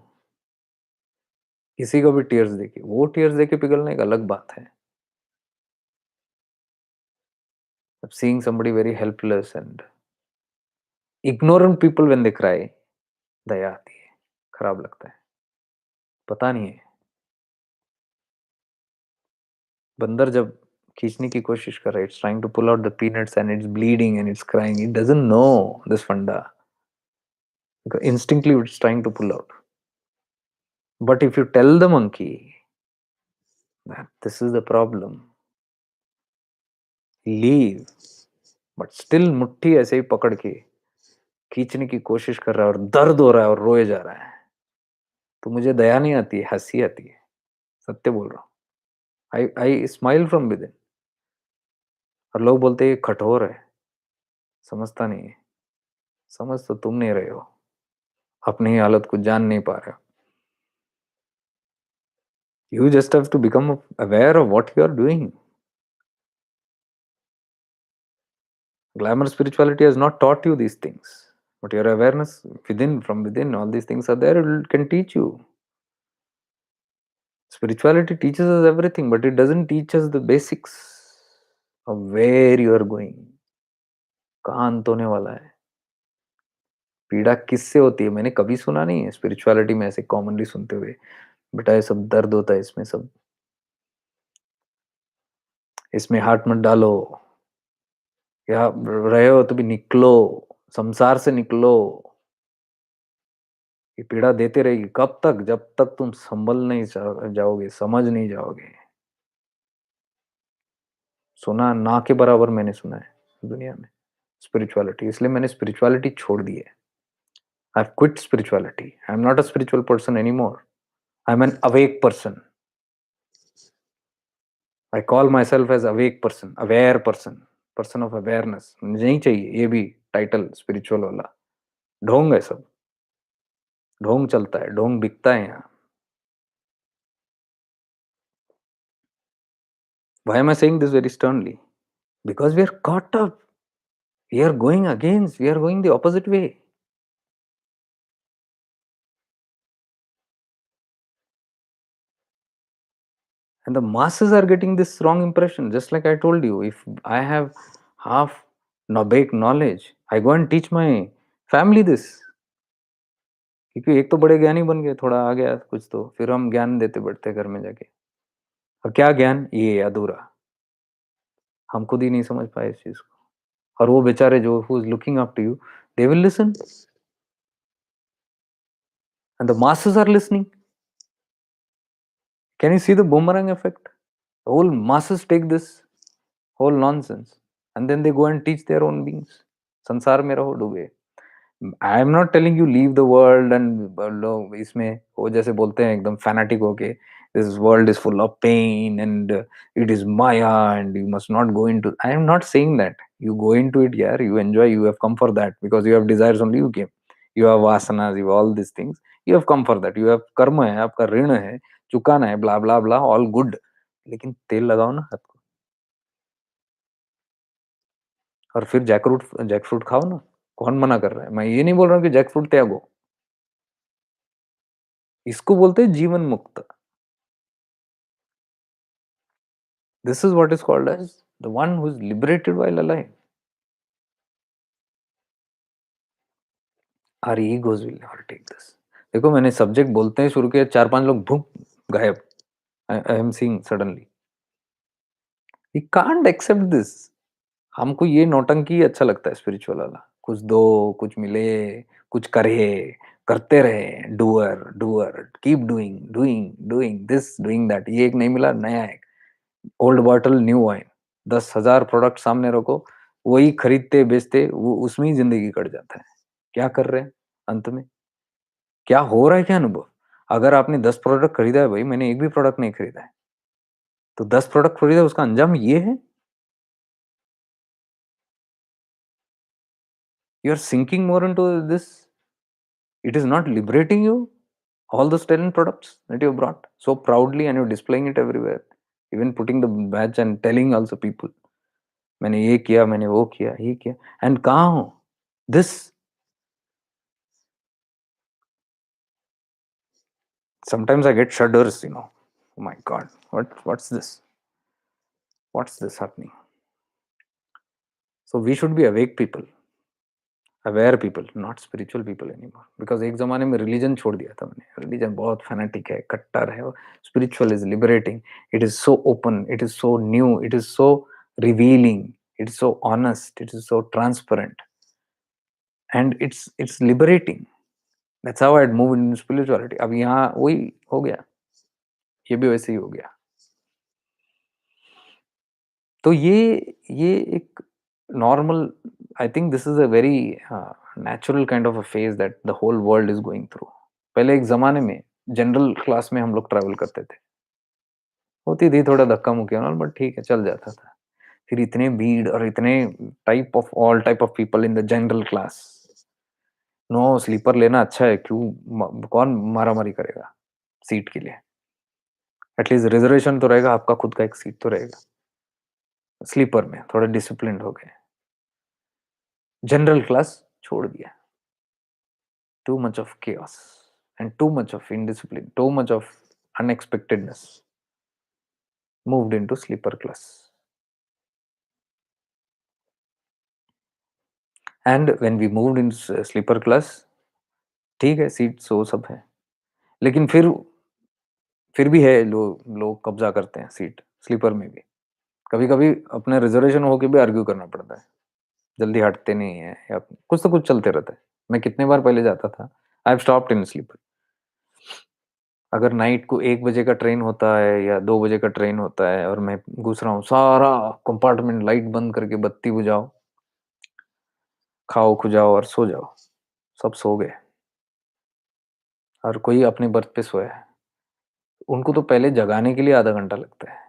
किसी को भी टीयर्स देके. वो टीयर्स देके पिघलने एक अलग बात है. seeing somebody very helpless and ignorant people when they cry, दया आती है, खराब लगता है। पता नहीं है, बंदर जब खींचने की कोशिश कर रहा है, it's trying to pull out the peanuts and it's bleeding and it's crying, it doesn't know this फंडा, instinctively it's trying to pull out. But if you tell the monkey that this is the problem, leave, but still मुट्ठी ऐसे ही पकड़ के खींचने की कोशिश कर रहा है और दर्द हो रहा है और रोए जा रहा है, तो मुझे दया नहीं आती है, हंसी आती है। सत्य बोल रहा हूँ। आई स्माइल फ्रॉम विद इन। और लोग बोलते हैं ये कठोर है, समझता नहीं है। समझ तो तुम नहीं रहे हो, अपनी ही हालत को जान नहीं पा रहे हो। You just have to become aware of what you are doing. Glamour spirituality has not taught you these things, but your awareness within, from within, all these things are there. It can teach you. Spirituality teaches us everything, but it doesn't teach us the basics of where you are going. कहाँ अंत होने वाला है, पीड़ा किससे होती है, मैंने कभी सुना नहीं है स्पिरिचुअलिटी में ऐसे कॉमनली सुनते हुए, बेटा ये सब दर्द होता है, इसमें सब, इसमें हाथ मत डालो, या रहे हो तो भी निकलो, संसार से निकलो। ये पीड़ा देते रहेगी कब तक, जब तक तुम संभल नहीं जाओगे, समझ नहीं जाओगे। सुना ना के बराबर मैंने सुना है दुनिया में स्पिरिचुअलिटी, इसलिए मैंने स्पिरिचुअलिटी छोड़ दी है। I have quit spirituality, I am not a spiritual person any more, I am an awake person. I call myself as awake person, aware person, person of awareness. नहीं चाहिए ये भी title spiritual वाला, ढोंग है सब, ढोंग चलता है, ढोंग बिकता है यहाँ। Why am I saying this very sternly? Because we are caught up. We are going against, we are going the opposite way. And the masses are getting this wrong impression. Just like I told you, if I have half baked knowledge, I go and teach my family this. क्योंकि एक तो बड़े ज्ञानी बन गए, थोड़ा आ गया कुछ, तो फिर हम ज्ञान देते बढ़ते घर में जाके। अब क्या ज्ञान, ये अधूरा, हम खुद ही नहीं समझ पाए इस चीज को। और वो बेचारे जो who is looking up to you, they will listen, and the masses are listening. Can you see the boomerang effect? The whole masses take this whole nonsense and then they go and teach their own beings. संसार में रहो डूबे। I am not telling you leave the world and लोग इसमें वो जैसे बोलते हैं एकदम फैनेटिक होके, this world is full of pain and it is maya and you must not go into. I am not saying that, you go into it यार, you enjoy, you have come for that because you have desires only, you came, you have vasanas, you have all these things, you have come for that, you have कर्म है, आपका ऋण है, चुकाना है, ब्ला ब्ला ब्ला, all good. लेकिन तेल लगाओ ना हाथ को, और फिर जैकफ्रूट खाओ ना। कौन मना कर रहा है? मैं ये नहीं बोल रहा हूँ कि जैकफ्रूट त्यागो, इसको बोलते हैं जीवन मुक्त। This is what is called as the one who is liberated while alive. Our egos will never take this. देखो मैंने सब्जेक्ट बोलते हैं शुरू किया, 4-5 लोग भूख गायब। I am seeing suddenly, we can't accept this. हमको ये नौटंकी अच्छा लगता है स्पिरिचुअल वाला, कुछ दो, कुछ मिले, कुछ करे, करते रहे, doer doer, keep doing doing doing this doing that. ये एक नहीं मिला, नया एक, old bottle new wine, 10,000 product सामने रखो, वही खरीदते बेचते, वो उसमें ही जिंदगी कट जाता है। क्या कर रहे हैं अंत में, क्या हो रहा है, क्या अनुभव? अगर आपने 10 प्रोडक्ट खरीदा है, भाई मैंने एक भी प्रोडक्ट नहीं खरीदा है, तो 10 प्रोडक्ट खरीदा, उसका अंजाम ये है, you are sinking more into this, it is not liberating you, all those 10 products that you brought so proudly and you're displaying it everywhere, even putting the badge and telling also people मैंने ये किया, मैंने वो किया, ये किया, and कहाँ हो this? Sometimes I get shudders, you know, oh my god, what's this, what's this happening? So we should be awake people, aware people, not spiritual people anymore. Because एक जमाने में रिलीजन छोड़ दिया था मैंने. रिलीजन बहुत फैनेटिक है, कट्टर है. Spiritual is liberating. It is so open, it is so new, it is so revealing, it is so honest, it is so transparent, and it's liberating. That's how I move in spirituality. अब यहाँ वही हो गया, ये भी वैसे ही हो गया. तो ये एक normal, I think this is a very natural kind of a phase that the whole world is going through. पहले एक जमाने में जनरल क्लास में हम लोग ट्रैवल करते थे, होती थी थोड़ा धक्का मुक्की और बट ठीक है, चल जाता था. फिर इतने भीड़ और इतने type of all type of people in the general class. No, sleeper लेना अच्छा है, क्यों कौन मारा मारी करेगा सीट के लिए. एटलीस्ट रिजर्वेशन तो रहेगा, आपका खुद का एक सीट तो रहेगा. स्लीपर में थोड़ा डिसिप्लिन हो गए. जनरल क्लास छोड़ दिया. Too much of chaos and too much of indiscipline, too much of unexpectedness, moved into sleeper class. And when we moved into sleeper class, ठीक है, सीट सो सब है, लेकिन फिर भी है, लोग कब्जा करते हैं सीट स्लीपर में भी. कभी कभी अपने रिजर्वेशन होके भी आर्ग्यू करना पड़ता है, जल्दी हटते नहीं है या कुछ तो कुछ चलते रहता है. मैं कितने बार पहले जाता था, I have stopped in sleeper. अगर नाइट को 1 बजे का ट्रेन होता है या 2 बजे का ट्रेन होता है और मैं घुस रहा हूँ, सारा कंपार्टमेंट लाइट बंद करके बत्ती बुझाओ, खाओ खुजाओ और सो जाओ. सब सो गए और कोई अपने बर्थ पे सोया है. उनको तो पहले जगाने के लिए आधा घंटा लगता है.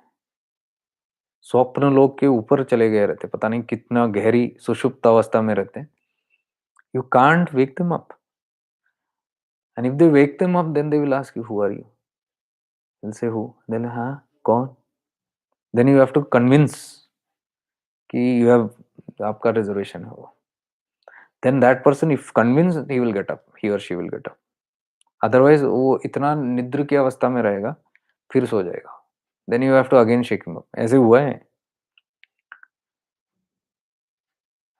स्वप्न लोग के ऊपर चले गए रहते, पता नहीं कितना गहरी सुषुप्त अवस्था में रहते हैं. You can't wake them up. And if they wake them up, then they will ask you who are you. Will say who, then हाँ कौन. Then you have to convince कि यू हैव, आपका रिजर्वेशन है वो. then that person if convinced, he will get up, he or she will get up. Otherwise वो इतना निद्र की अवस्था में रहेगा, फिर सो जाएगा. then you have to again shake him up. ऐसे हुआ है.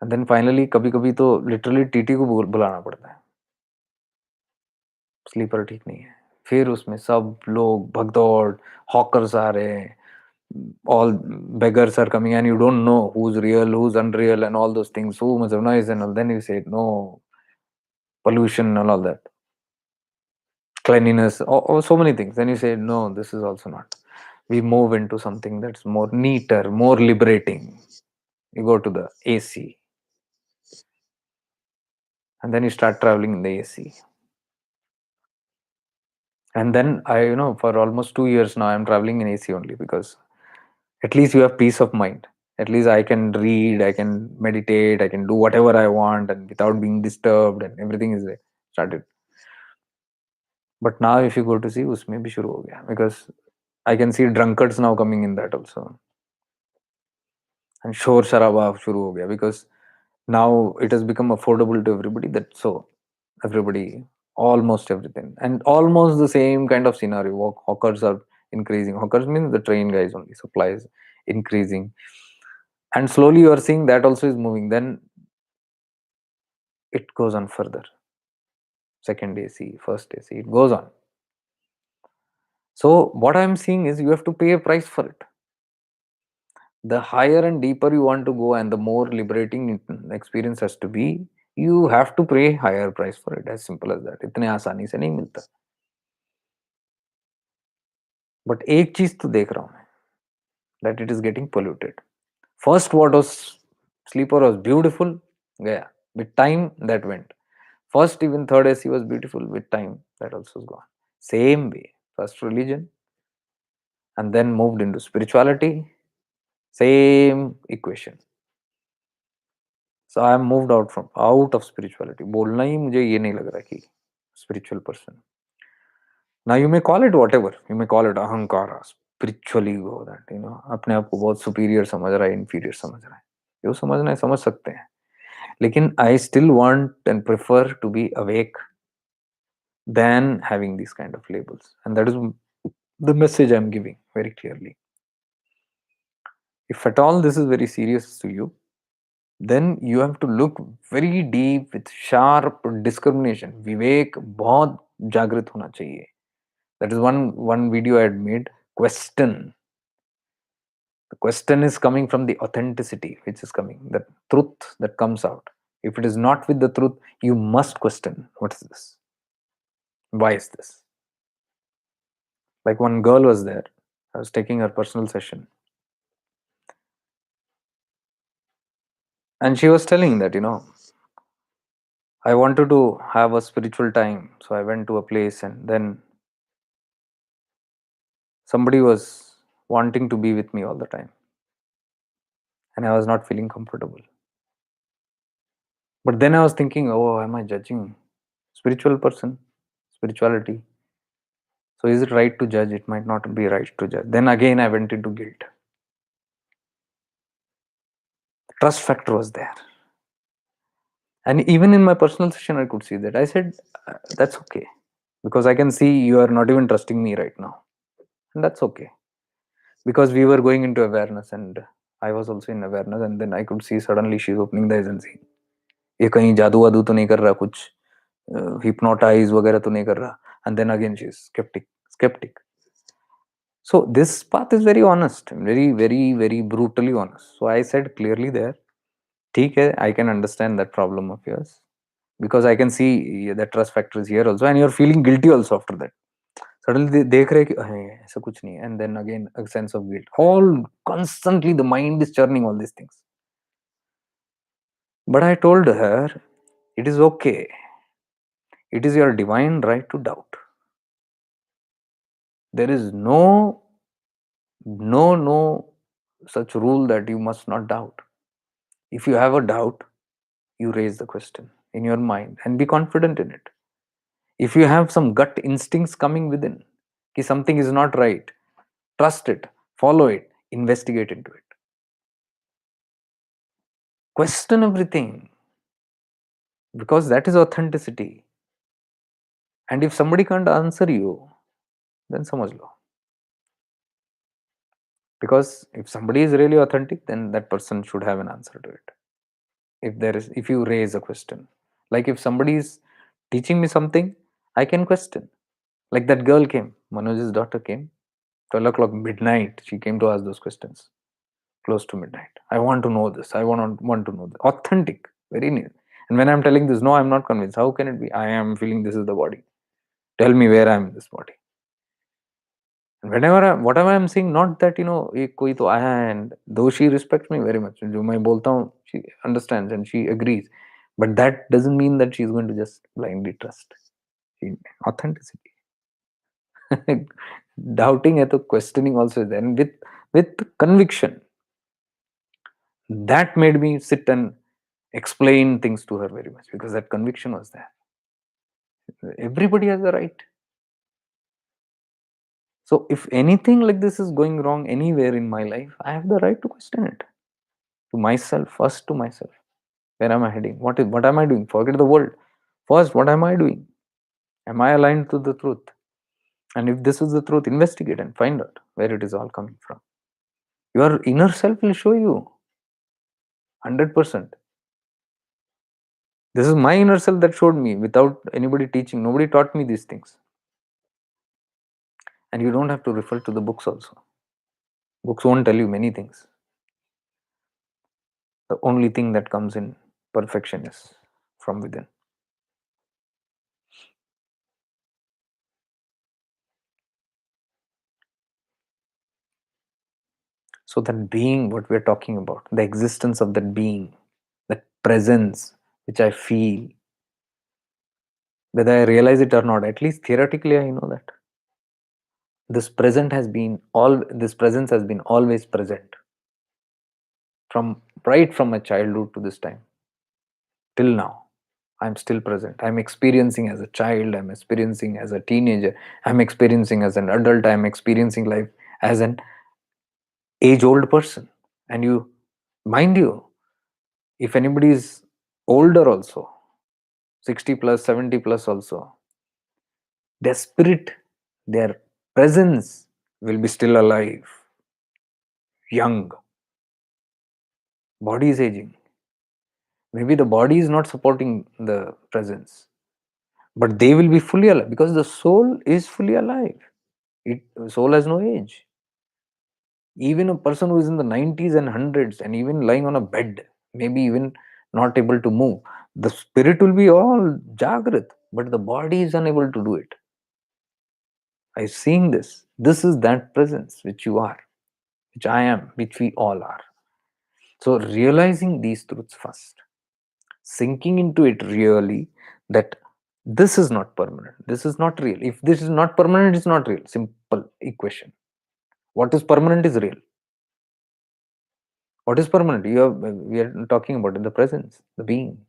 and then finally कभी कभी तो लिटरली टीटी को बुलाना पड़ता है, स्लीपर ठीक नहीं है. फिर उसमें सब लोग भगदौड़, हॉकर्स आ रहे हैं, all beggars are coming and you don't know who's real, who's unreal and all those things, so much of noise and all. Then you say no, pollution and all that, cleanliness, so many things. Then you say no, this is also not. We move into something that's more neater, more liberating. You go to the AC and then you start traveling in the AC. And then for almost 2 years now, I'm traveling in AC only, because at least you have peace of mind. At least I can read, I can meditate, I can do whatever I want and without being disturbed, and everything is there, started. But now if you go to see, उसमें भी शुरू हो गया, because I can see drunkards now coming in that also. And शोर शराबा शुरू हो गया, because now it has become affordable to everybody, that so everybody, almost everything, and almost the same kind of scenario. Hawkers are increasing. Hawkers means the train guys only. Supply is increasing, and slowly you are seeing that also is moving. Then it goes on further. Second AC, first AC, it goes on. So what I am seeing is you have to pay a price for it. The higher and deeper you want to go and the more liberating experience has to be, you have to pay higher price for it. As simple as that. इतने आसानी से नहीं मिलता. But एक चीज तो देख रहा हूँ मैं, that it is getting polluted. First what was sleeper was beautiful, गया. With time that went. First even third AC was beautiful, with time that also is gone. Same way. First religion and then moved into spirituality. Same equation. So I am moved out of spirituality. बोलना ही मुझे ये नहीं लग रहा कि spiritual person. Now you may call it whatever. You may call it अहंकार, spiritual ego, that अपने आप को बहुत superior समझ रहा है, inferior समझ रहा है. जो समझना है समझ सकते हैं. लेकिन I still want and prefer to be awake than having these kind of labels. And that is the message I'm giving very clearly. If at all this is very serious to you, then you have to look very deep with sharp discrimination. विवेक बहुत जागृत होना चाहिए. That is one video I had made. Question. The question is coming from the authenticity, which is coming, the truth that comes out. If it is not with the truth, you must question. What is this? Why is this? Like one girl was there. I was taking her personal session, and she was telling that, I wanted to have a spiritual time, so I went to a place, and then somebody was wanting to be with me all the time, and I was not feeling comfortable. But then I was thinking, oh, am I judging spiritual person, spirituality? So is it right to judge? It might not be right to judge. Then again, I went into guilt. Trust factor was there. And even in my personal session, I could see that. I said, that's okay. Because I can see you are not even trusting me right now. And that's okay. Because we were going into awareness, and I was also in awareness. And then I could see suddenly she's opening the eyes and saying, ये कहीं जादू वादू तो नहीं कर रहा, कुछ hypnotize वगैरह तो नहीं कर रहा. And then again she's skeptic. So this path is very honest, very, very, very brutally honest. So I said clearly there, ठीक है, I can understand that problem of yours, because I can see the trust factor is here also, and you're feeling guilty also after that. Suddenly they देख रहे कि अरे ऐसा कुछ नहीं है, and then again a sense of guilt. All constantly the mind is churning all these things. But I told her, it is okay. It is your divine right to doubt. There is no such rule that you must not doubt. If you have a doubt, you raise the question in your mind and be confident in it. If you have some gut instincts coming within, कि something is not right, trust it, follow it, investigate into it. Question everything, because that is authenticity. And if somebody can't answer you, then समझ लो. Because if somebody is really authentic, then that person should have an answer to it. If you raise a question, like if somebody is teaching me something, I can question. Like that girl came, Manoj's daughter came, 12 o'clock midnight, she came to ask those questions, close to midnight. I want to know this, I want to know this. Authentic, very near. And when I'm telling this, no, I'm not convinced. How can it be? I am feeling this is the body. Tell me where I am in this body. And whatever I'm saying, not that, एक कोई तो आया है, and though she respects me very much, जो मैं बोलता हूँ, she understands and she agrees. But that doesn't mean that she's going to just blindly trust. Authenticity. Doubting है तो questioning also is there, and with conviction. That made me sit and explain things to her very much, because that conviction was there. Everybody has the right. So if anything like this is going wrong anywhere in my life, I have the right to question it. To myself, first to myself. Where am I heading? What am I doing? Forget the world. First, what am I doing? Am I aligned to the truth? And if this is the truth, investigate and find out where it is all coming from. Your inner self will show you 100%. This is my inner self that showed me without anybody teaching. Nobody taught me these things. And you don't have to refer to the books also. Books won't tell you many things. The only thing that comes in perfection is from within. So that being, what we're talking about, the existence of that being, that presence which I feel, whether I realize it or not, at least theoretically I know that this presence has been always present, from right from my childhood to this time till now. I'm still present. I'm experiencing as a child, I'm experiencing as a teenager, I'm experiencing as an adult, I'm experiencing life as an age old person. And you, mind you, if anybody is older also, 60 plus, 70 plus also, their spirit, their presence will be still alive, young. Body is aging, Maybe the body is not supporting the presence, but they will be fully alive because the soul is fully alive. It Soul has no age. Even a person who is in the 90s and hundreds and even lying on a bed, maybe even not able to move, the spirit will be all jagrat, but the body is unable to do it. I've seen this. This is that presence which you are, which I am, which we all are. So realizing these truths first, sinking into it really, that this is not permanent, this is not real. If this is not permanent, it's not real. Simple equation. What is permanent is real. What is permanent? We are talking about in the presence, the being.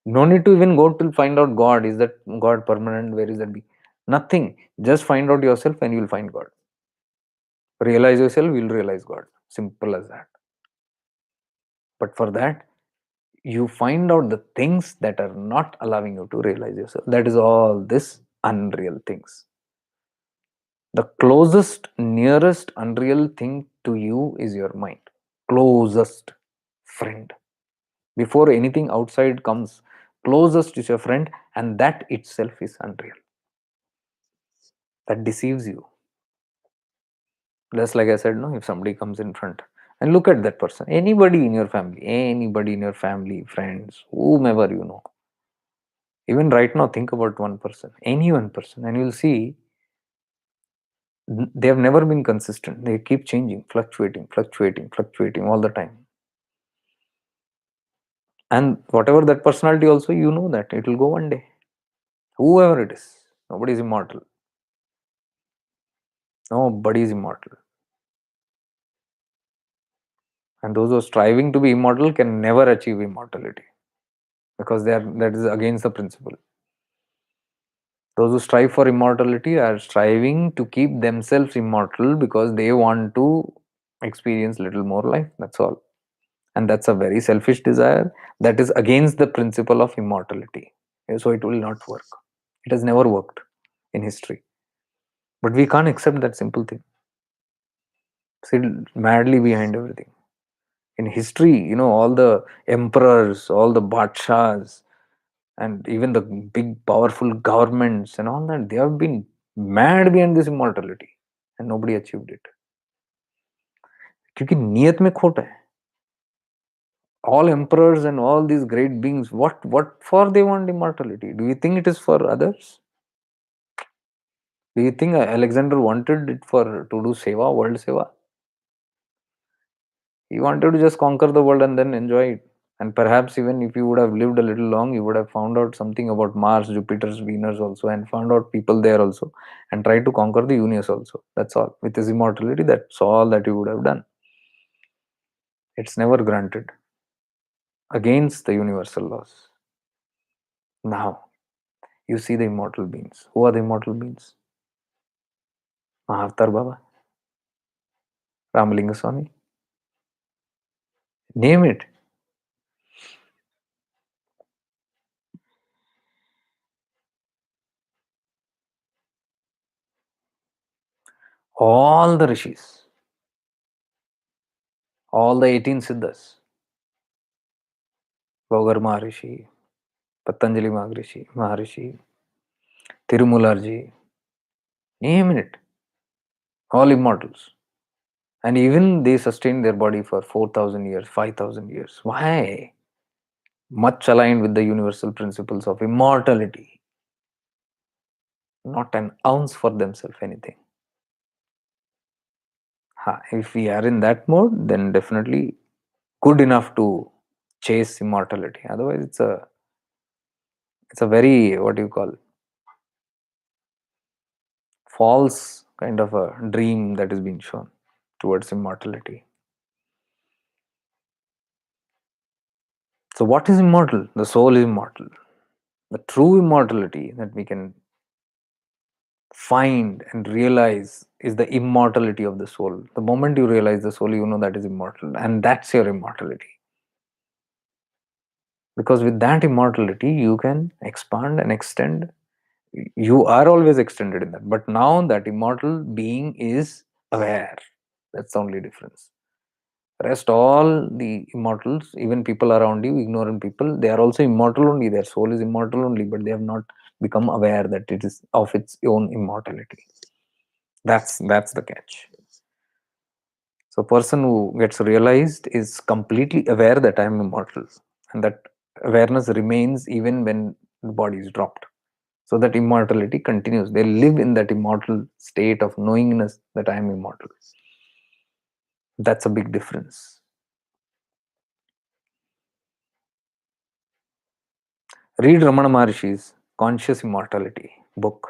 No need to even go to find out God. Is that God permanent? Where is that being? Nothing. Just find out yourself and you will find God. Realize yourself, you will realize God. Simple as that. But for that, you find out the things that are not allowing you to realize yourself. That is all this unreal things. The closest, nearest unreal thing to you is your mind. Closest friend. Before anything outside comes, closest is your friend, and that itself is unreal. That deceives you. Just like I said, no, if somebody comes in front and look at that person, anybody in your family, friends, whomever you know, even right now, think about one person, any one person, and you'll see they have never been consistent. They keep changing, fluctuating all the time. And whatever that personality, also, you know that it will go one day. Whoever it is, nobody is immortal. Nobody is immortal. And those who are striving to be immortal can never achieve immortality because that is against the principle. Those who strive for immortality are striving to keep themselves immortal because they want to experience little more life. That's all. And that's a very selfish desire that is against the principle of immortality. So it will not work. It has never worked in history. But we can't accept that simple thing. Sit madly behind everything. In history, all the emperors, all the badshahs, and even the big powerful governments and all that, they have been mad behind this immortality and nobody achieved it. क्योंकि नियत में खोट है. All emperors and all these great beings, what for they want immortality? Do you think it is for others? Do you think Alexander wanted it for to do seva, world seva? He wanted to just conquer the world and then enjoy it. And perhaps even if you would have lived a little long, you would have found out something about Mars, Jupiter's, Venus also, and found out people there also, and tried to conquer the universe also. That's all. With his immortality, that's all that you would have done. It's never granted. Against the universal laws. Now, you see the immortal beings. Who are the immortal beings? Mahavtar Baba, Ramalinga Swami. Name it. All the rishis, all the 18 siddhas, Bogar Maharishi, Patanjali Maharishi, Tirumularji, name it. All immortals. And even they sustained their body for 4,000 years, 5,000 years. Why? Much aligned with the universal principles of immortality. Not an ounce for themselves, anything. If we are in that mode, then definitely good enough to chase immortality. Otherwise, it's a very, what do you call, false kind of a dream that is being shown towards immortality. So what is immortal? The soul is immortal. The true immortality that we can find and realize is the immortality of the soul. The moment you realize the soul, you know that is immortal, and that's your immortality. Because with that immortality, you can expand and extend. You are always extended in that, but now that immortal being is aware. That's the only difference. Rest all the immortals, even people around you, ignorant people, they are also immortal only. Their soul is immortal only, but they have not become aware that it is of its own immortality. That's the catch. So person who gets realized is completely aware that I am immortal, and that awareness remains even when the body is dropped. So that immortality continues. They live in that immortal state of knowingness that I am immortal. That's a big difference. Read Ramana Maharishi's Conscious Immortality book.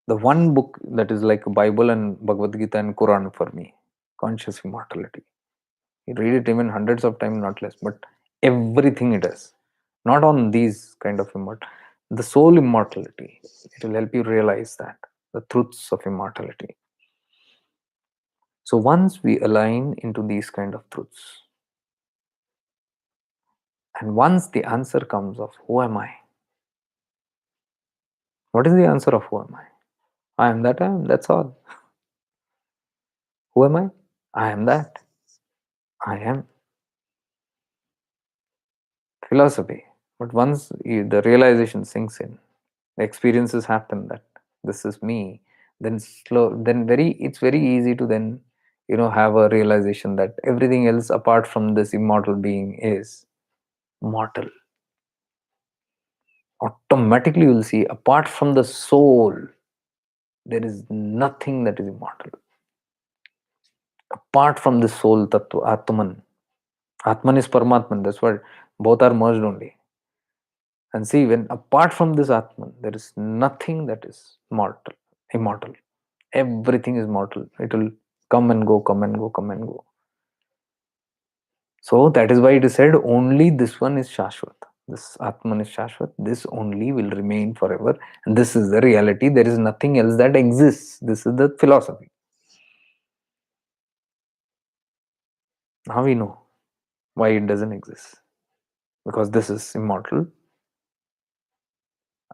The one book that is like Bible and Bhagavad Gita and Quran for me. Conscious Immortality. You read it even hundreds of times, not less, but everything it has. Not on these kind of immortal. The soul immortality. It will help you realize that. The truths of immortality. So once we align into these kind of truths, and once the answer comes of who am I? What is the answer of who am I? I am that I am, that's all. Who am I? I am that. I am. Philosophy. But once the realization sinks in, the experiences happen that this is me, then it's very easy to then, have a realization that everything else apart from this immortal being is mortal. Automatically you'll see apart from the soul, there is nothing that is immortal. Apart from the soul tattva, Atman. Atman is Paramatman. That's why both are merged only. And see, when apart from this Atman, there is nothing that is mortal, immortal. Everything is mortal. It will come and go, come and go, come and go. So that is why it is said only this one is Shashvat. This Atman is Shashvat. This only will remain forever. And this is the reality. There is nothing else that exists. This is the philosophy. Now we know why it doesn't exist. Because this is immortal.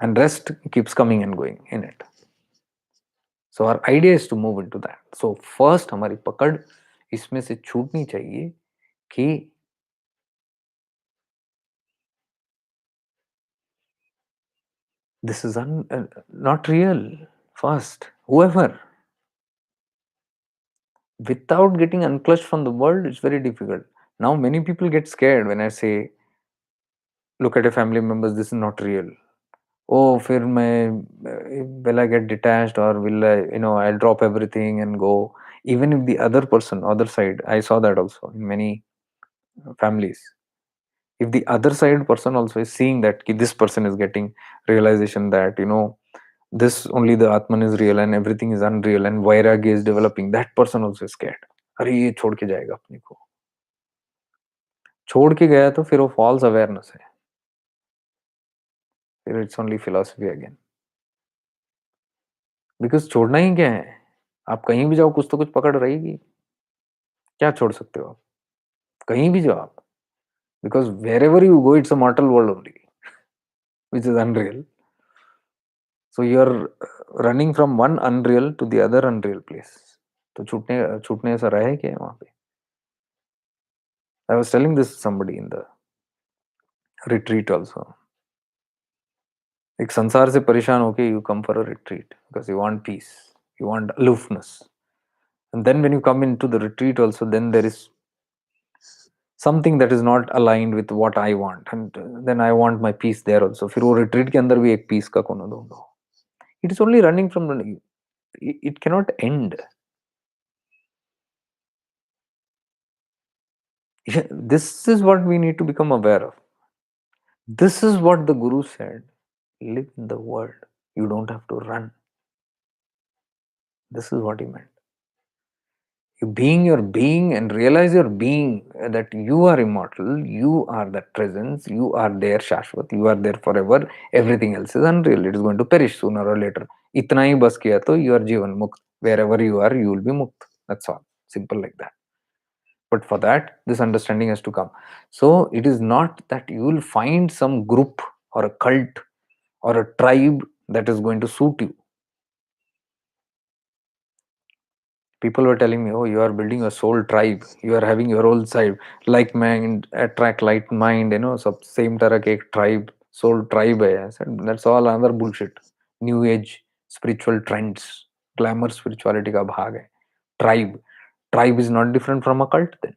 And rest keeps coming and going in it. So our idea is to move into that. So first हमारी पकड़ इसमें से छूटनी चाहिए कि this is not real. First, whoever, without getting unclutched from the world, it's very difficult. Now many people get scared when I say, look at your family members, this is not real. Oh, फिर मैं will I get detached, or will I, I'll drop everything and go. Even if the other person, other side, I saw that also in many families. If the other side person also is seeing that this person is getting realization that this only the Atman is real and everything is unreal, and Vairagya is developing, that person also is scared. अरे ये छोड़ के जाएगा अपने को, छोड़ के गया तो फिर वो false awareness है, फिर it's only philosophy again. Because छोड़ना ही क्या है, आप कहीं भी जाओ कुछ तो कुछ पकड़ रहेगी. क्या छोड़ सकते हो आप, कहीं भी जाओ आप, because wherever you go it's a mortal world only, which is unreal. So you're running from one unreal to the other unreal place. तो छूटने छूटने ऐसा रहा है क्या वहां पे. I was telling this to somebody in the retreat also. एक संसार से परेशान होके you come for a retreat because you want peace, you want aloofness, and then when you come into the retreat also, then there is something that is not aligned with what I want, and then I want my peace there also. फिर वो retreat के अंदर भी एक peace का कोनो ढूंढो. It is only running from the, it cannot end. This is what we need to become aware of. This is what the Guru said. Live in the world. You don't have to run. This is what he meant. You being your being and realize your being, that you are immortal, you are that presence, you are there Shashwat, you are there forever. Everything else is unreal. It is going to perish sooner or later. इतना ही बस किया तो you are जीवन मुक्त. Wherever you are, you will be mukt. That's all. Simple like that. But for that, this understanding has to come. So it is not that you will find some group or a cult or a tribe that is going to suit you. People were telling me, oh, you are building a soul tribe, you are having your own side, like mind attract like mind, सब same तरह के एक tribe, soul tribe है. I said that's all another bullshit. New age spiritual trends, glamour spirituality का भाग है. Tribe is not different from a cult. Then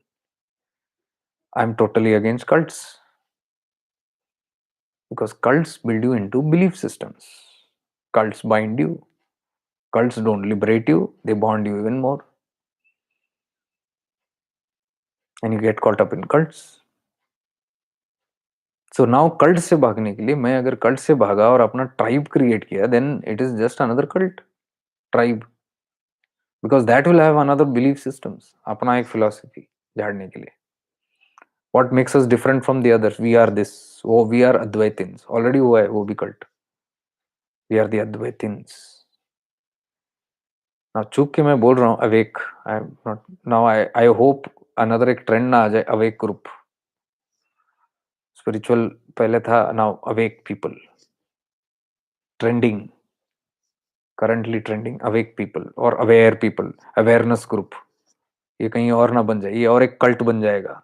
I'm totally against cults, because cults build you into belief systems. Cults bind you. Cults don't liberate you, they bond you even more, and you get caught up in cults. So now cult से भागने के लिए, मैं अगर cult से भागा और अपना ट्राइब क्रिएट किया, then it is just another cult tribe, because that will have another belief systems, अपना एक फिलोसफी झाड़ने के लिए. What makes us different from the others? We are this, वो वी आर अद्वैतिन्स, ऑलरेडी हुआ है वो भी cult. We are the Advaitins. Now चुप के मैं बोल रहा हूँ awake, I am not now, I hope another एक ट्रेंड ना आ जाए, अवेक ग्रुप. स्पिरिचुअल पहले था, now awake people trending, currently trending awake people और अवेयर पीपल, अवेयरनेस ग्रुप. ये कहीं और ना बन जाए, ये और एक कल्ट बन जाएगा.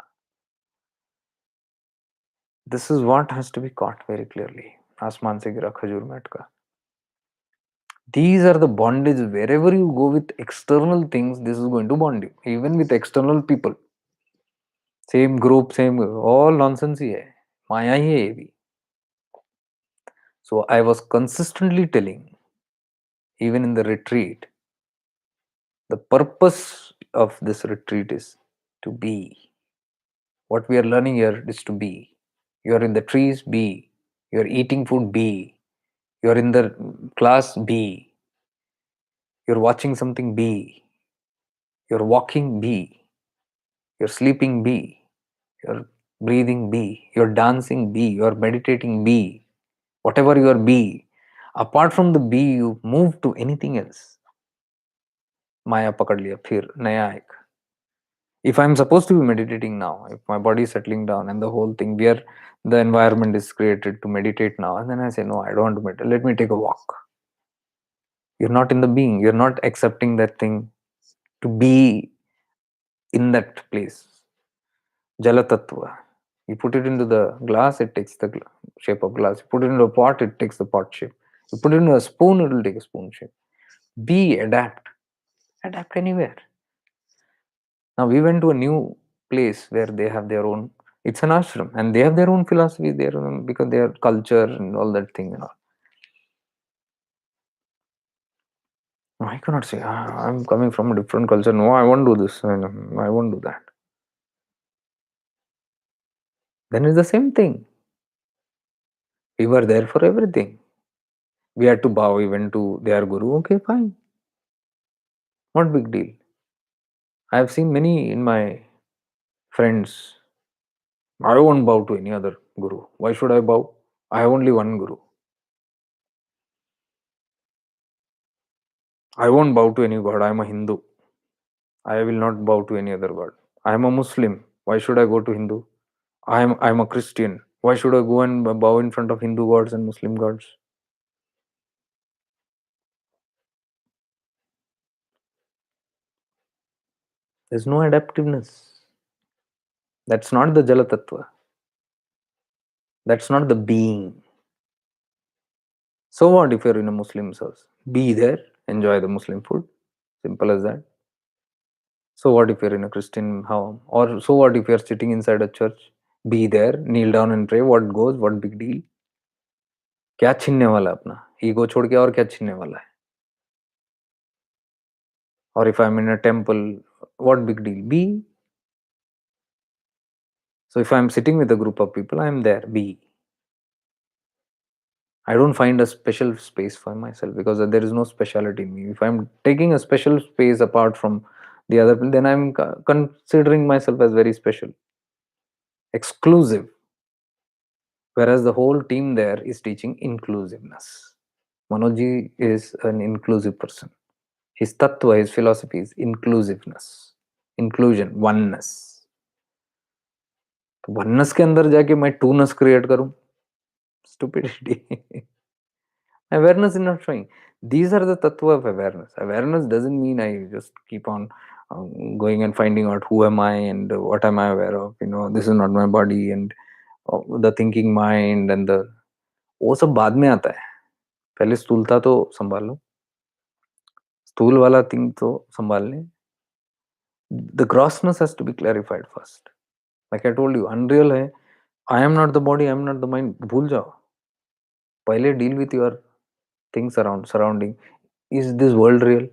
This is what has to be caught very clearly. आसमान से गिरा खजूर में अटका. These are the bondage. Wherever you go with external things, this is going to bond you. Even with external people, same group, same, all nonsense ही है, माया ही है ये भी. So I was consistently telling, even in the retreat, the purpose of this retreat is to be. What we are learning here is to be. You are in the trees, be. You are eating food, be. You are in the class, be. You're watching something, be. You're walking, be. You're sleeping, be. You're breathing, be. You're dancing, be. You're meditating, be. Whatever you are, be. Apart from the be, you move to anything else. माया पकड़ लिया, फिर नया एक. If I'm supposed to be meditating now, if my body is settling down and the whole thing, where the environment is created to meditate now, and then I say, no, I don't want to meditate, let me take a walk. You're not in the being, you're not accepting that thing to be in that place. Jala tattva. You put it into the glass, it takes the shape of glass. You put it into a pot, it takes the pot shape. You put it into a spoon, it will take a spoon shape. Be, adapt. Adapt anywhere. Now we went to a new place where they have their own, it's an ashram, and they have their own philosophy, their own, because their culture and all that thing and all. I cannot say, I'm coming from a different culture. No, I won't do this. I won't do that. Then it's the same thing. We were there for everything. We had to bow even to their guru. Okay, fine. What big deal? I have seen many in my friends. I won't bow to any other guru. Why should I bow? I have only one guru. I won't bow to any god. I am a Hindu. I will not bow to any other god. I am a Muslim. Why should I go to Hindu? I am a Christian. Why should I go and bow in front of Hindu gods and Muslim gods? There's no adaptiveness. That's not the Jala Tattva. That's not the being. So what if you're in a Muslim house? Be there, enjoy the Muslim food. Simple as that. So what if you're in a Christian home? Or so what if you're sitting inside a church? Be there, kneel down and pray. What goes? What big deal? क्या छीनने वाला है अपना ego छोड़ के, और क्या छीनने वाला है? Or if I'm in a temple, what big deal? Be. So if I'm sitting with a group of people, I'm there. Be. I don't find a special space for myself, because there is no speciality in me. If I'm taking a special space apart from the other people, then I'm considering myself as very special, exclusive. Whereas the whole team there is teaching inclusiveness. Manoj is an inclusive person. His tattva, his philosophy is inclusiveness, inclusion, oneness. तो oneness के अंदर जाके मैं twoness create करूं, stupidity. Awareness is not showing. These are the tattva of awareness. Awareness doesn't mean I just keep on going and finding out who am I and what am I aware of. This is not my body and the thinking mind and the वो सब बाद में आता है. पहले स्थूलता तो संभालो. स्थूल वाला थिंग तो संभाल लें. The grossness has to be clarified first. Like I told you, unreal है. I am not the body, I am not the mind. भूल जाओ. पहले deal with your things around surrounding. Is this world real?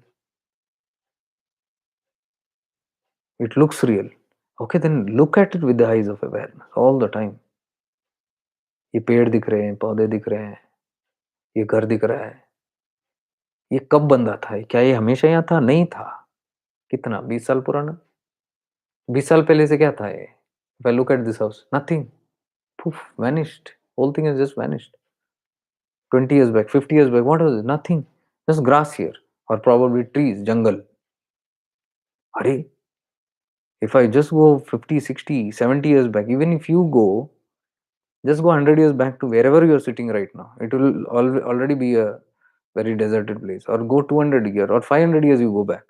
It looks real. Okay, then look at it with the eyes of awareness all the time. ये पेड़ दिख रहे हैं, पौधे दिख रहे हैं, ये घर दिख रहा है. ये कब बंधा था? क्या ये हमेशा यहाँ था? नहीं था. कितना? 20 साल पुराना? 20 साल पहले से क्या था ये? If I look at this house, nothing. Poof, vanished. Whole thing has just vanished. 20 years back, 50 years back, what was it? Nothing. Just grass here. Or probably trees, jungle. Arey, if I just go 50, 60, 70 years back, even if you go, just go 100 years back to wherever you are sitting right now. It will already be a very deserted place. Or go 200 years or 500 years you go back.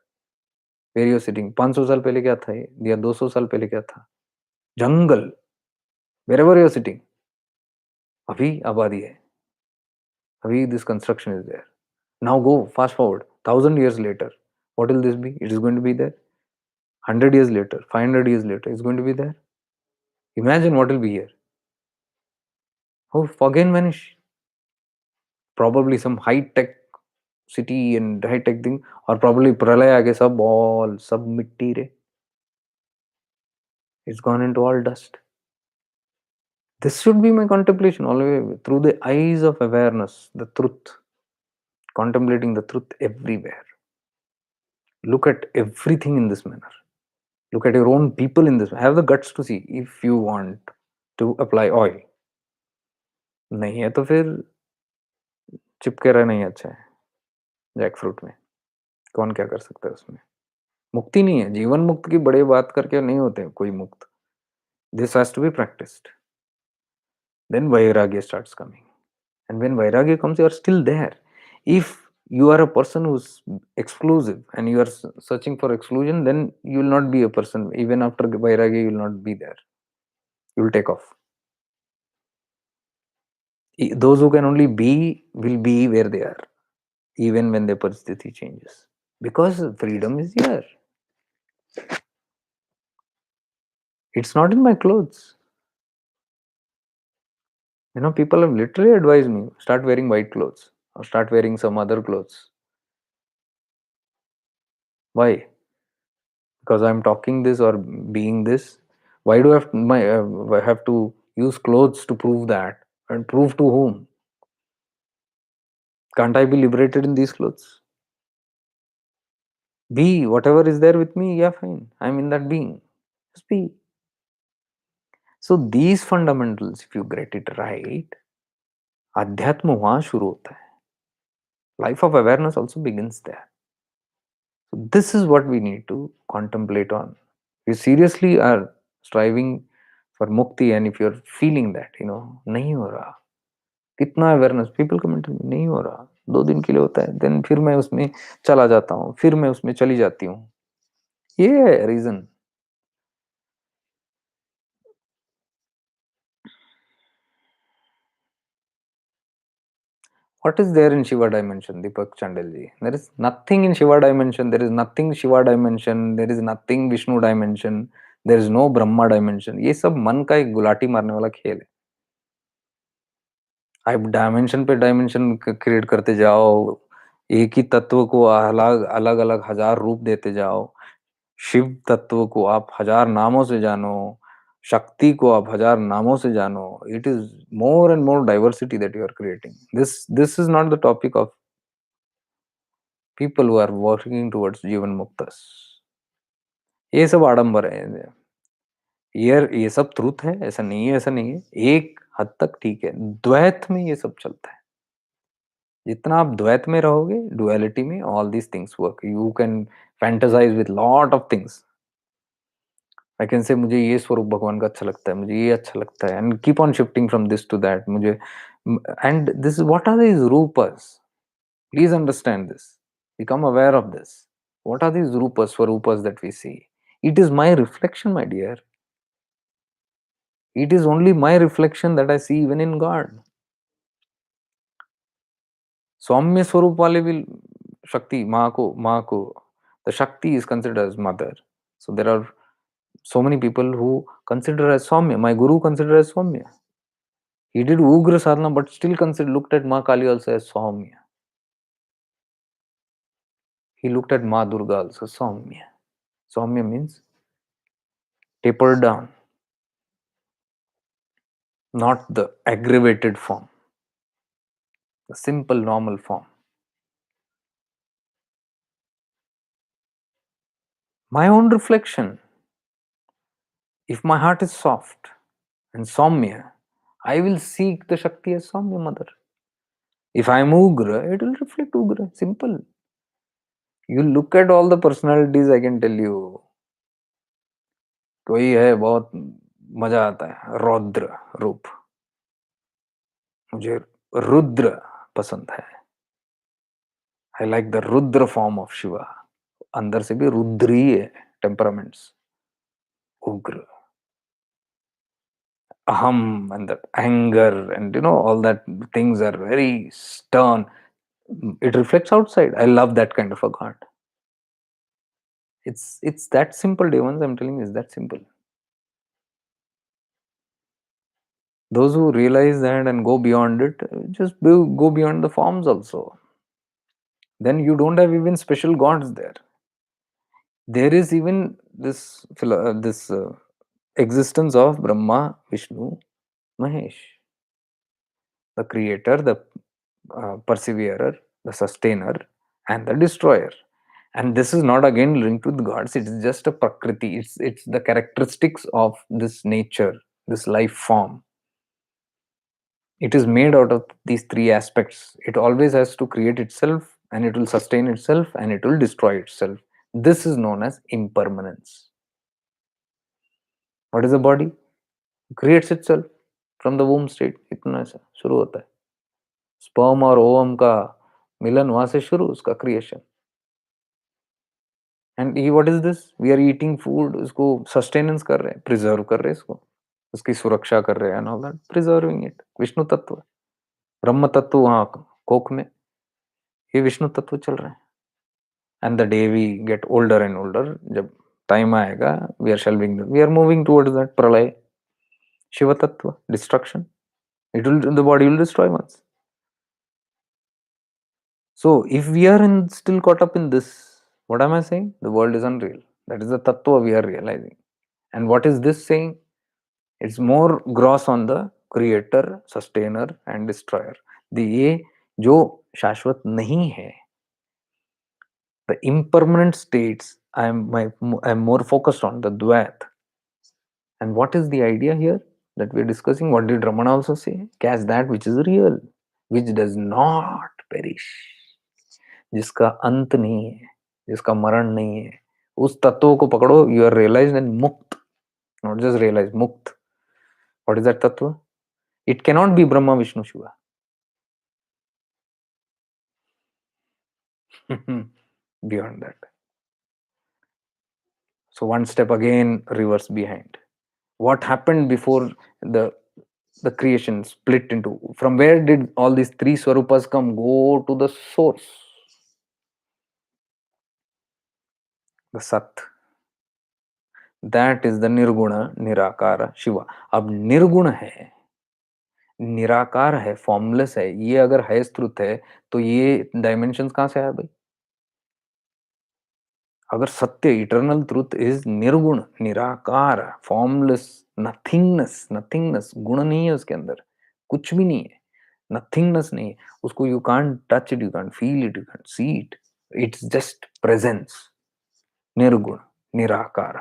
Where you are sitting. 500 साल पहले क्या था ये? या 200 साल पहले क्या था? जंगल. Wherever you are sitting. अभी आबादी है. अभी this construction is there. Now go fast forward 1000 years later. What will this be? It is going to be there. 100 years later, 500 years later, it's going to be there. Imagine what will be here. Oh, again vanish. Probably some high-tech city and high-tech thing, or probably pralay aage sab all sab mitti re. It's gone into all dust. This should be my contemplation always through the eyes of awareness, the truth, contemplating the truth everywhere. Look at everything in this manner. Look at your own people in this. Have the guts to see if you want to apply oil. नहीं है तो फिर चिपके रहना ही अच्छा है Jack fruit में. कौन क्या कर सकता है उसमें? मुक्ति नहीं है. जीवन मुक्त की बड़ी बात करके नहीं होते कोई मुक्त. This has to be practiced. Then vairagya starts coming. And when vairagya comes, you are still there. If you are a person who's exclusive and you are searching for exclusion, then you will not be a person. Even after vairagya, you will not be there. You will take off. Those who can only be will be where they are, even when their परिस्थिति changes. Because freedom is here. It's not in my clothes. People have literally advised me, start wearing white clothes or start wearing some other clothes. Why? Because I'm talking this or being this. Why do I have to use clothes to prove that? And prove to whom? Can't I be liberated in these clothes? Be whatever is there with me, yeah, fine. I'm in that being. Just be. So these fundamentals, if you get it right, अध्यात्म वहां शुरू होता है. Life of awareness also begins there. So this is what we need to contemplate on. If you seriously are striving for mukti and if you're feeling that, नहीं हो रहा, कितना awareness people comment नहीं हो रहा, 2 दिन के लिए होता है, देन फिर मैं उसमें चला जाता हूँ, फिर मैं उसमें चली जाती हूँ. ये है reason. What is there in Shiva dimension, Deepak Chandelji? There is nothing in Shiva dimension. There is nothing Shiva dimension. There is nothing Vishnu dimension. There is no Brahma dimension. ये सब मन का एक गुलाटी मारने वाला खेल है. आप डायमेंशन पे डायमेंशन क्रिएट करते जाओ. एक ही तत्व को अलग अलग अलग हजार रूप देते जाओ. शिव तत्व को आप हजार नामों से जानो. शक्ति को आप हजार नामों से जानो. It is more and more diversity that you are creating. This is not the topic of people who are working towards जीवन मुक्तस. ये सब आडंबर है. ये सब ट्रूथ है. ऐसा नहीं है, ऐसा नहीं है. एक हद तक ठीक है. द्वैत में ये सब चलता है. जितना आप द्वैत में रहोगे, डुअलिटी में, all these things work. You can fantasise with lot of things. I can say मुझे ये स्वरूप भगवान का अच्छा लगता है, मुझे ये अच्छा लगता है, and keep on shifting from this to that. मुझे and this what are these रूपस. Please understand this. Become aware of this. What are these rupas, swarupas that we see? It is my reflection, my dear. It is only my reflection that I see even in God. Saumya Swarup wale will Shakti, Maa ko. The Shakti is considered as mother. So there are so many people who consider as Saumya. My guru considered as Saumya. He did Ugra sadhana, but still looked at Ma Kali also as Saumya. He looked at Ma Durga also Saumya. Saumya means tapered down, not the aggravated form, the simple normal form. My own reflection. If my heart is soft and Saumya, I will seek the Shakti as Saumya mother. If I am Ugra, it will reflect Ugra. Simple. You look at all the personalities, I can tell you. कोई है बहुत मजा आता है रौद्र रूप. मुझे रुद्र पसंद है. I like the Rudra form of Shiva. अंदर से भी रुद्री है टेम्परामेंट्स. उग्र, aham, and that anger, and all that things are very stern. It reflects outside. I love that kind of a god. It's that simple, Devans. I'm telling you, it's that simple. Those who realize that and go beyond it, just go beyond the forms also. Then you don't have even special gods there. There is even this existence of Brahma, Vishnu, Mahesh, the creator, the perseverer, the sustainer, and the destroyer. And this is not again linked with gods. It is just a prakriti. It's the characteristics of this nature, this life form. It is made out of these three aspects. It always has to create itself, and it will sustain itself, and it will destroy itself. This is known as impermanence. What is the body? It creates itself from the womb state. इतना ऐसा शुरू होता है. Sperm और ovum का मिलन वहां से शुरू, उसका creation. And what is this? We are eating food, उसको सस्टेनेंस कर रहे हैं, प्रिजर्व कर रहे हैं इसको, उसकी सुरक्षा कर रहे हैं, and all that, preserving it. Vishnu तत्व, ब्रह्म तत्व वहां कोख में, ये विष्णु तत्व चल रहे हैं. And the day we get older and older, जब टाइम आएगा, we are shelving, we are moving towards that pralaya, Shiva tattva, destruction. It will, the body will destroy once. So if we are still caught up in this, what am I saying? The world is unreal. That is the tattva we are realizing. And what is this saying? It's more gross on the creator, sustainer, and destroyer. The ये जो शाश्वत नहीं है, the impermanent states, I'm more focused on the dvait. And what is the idea here that we're discussing? What did Ramana also say? Catch that which is real, which does not perish, जिसका अंत नहीं है, जिसका मरण नहीं है, उस तत्व को पकड़ो. You are realized and मुक्त, not just realized, मुक्त. What is that tattva? It cannot be Brahma, Vishnu, Shiva. Beyond that. So one step again reverse behind. What happened before the creation split into? From where did all these three swarupas come? Go to the source, the Sat. That is the Nirguna, Nirakara, Shiva. अब निर्गुण है, निराकार है, formless है, ये अगर highest truth है, तो ये डायमेंशंस कहां से आया भाई? अगर सत्य, इटर्नल ट्रुथ इज निर्गुण, निराकार, फॉर्मलेस, नथिंगनेस. नथिंगनेस, गुण नहीं है उसके अंदर, कुछ भी नहीं है, नथिंगनेस नहीं है उसको. You can't touch it, you can't feel it, you can't see it. It's just presence. निर्गुण, निराकार.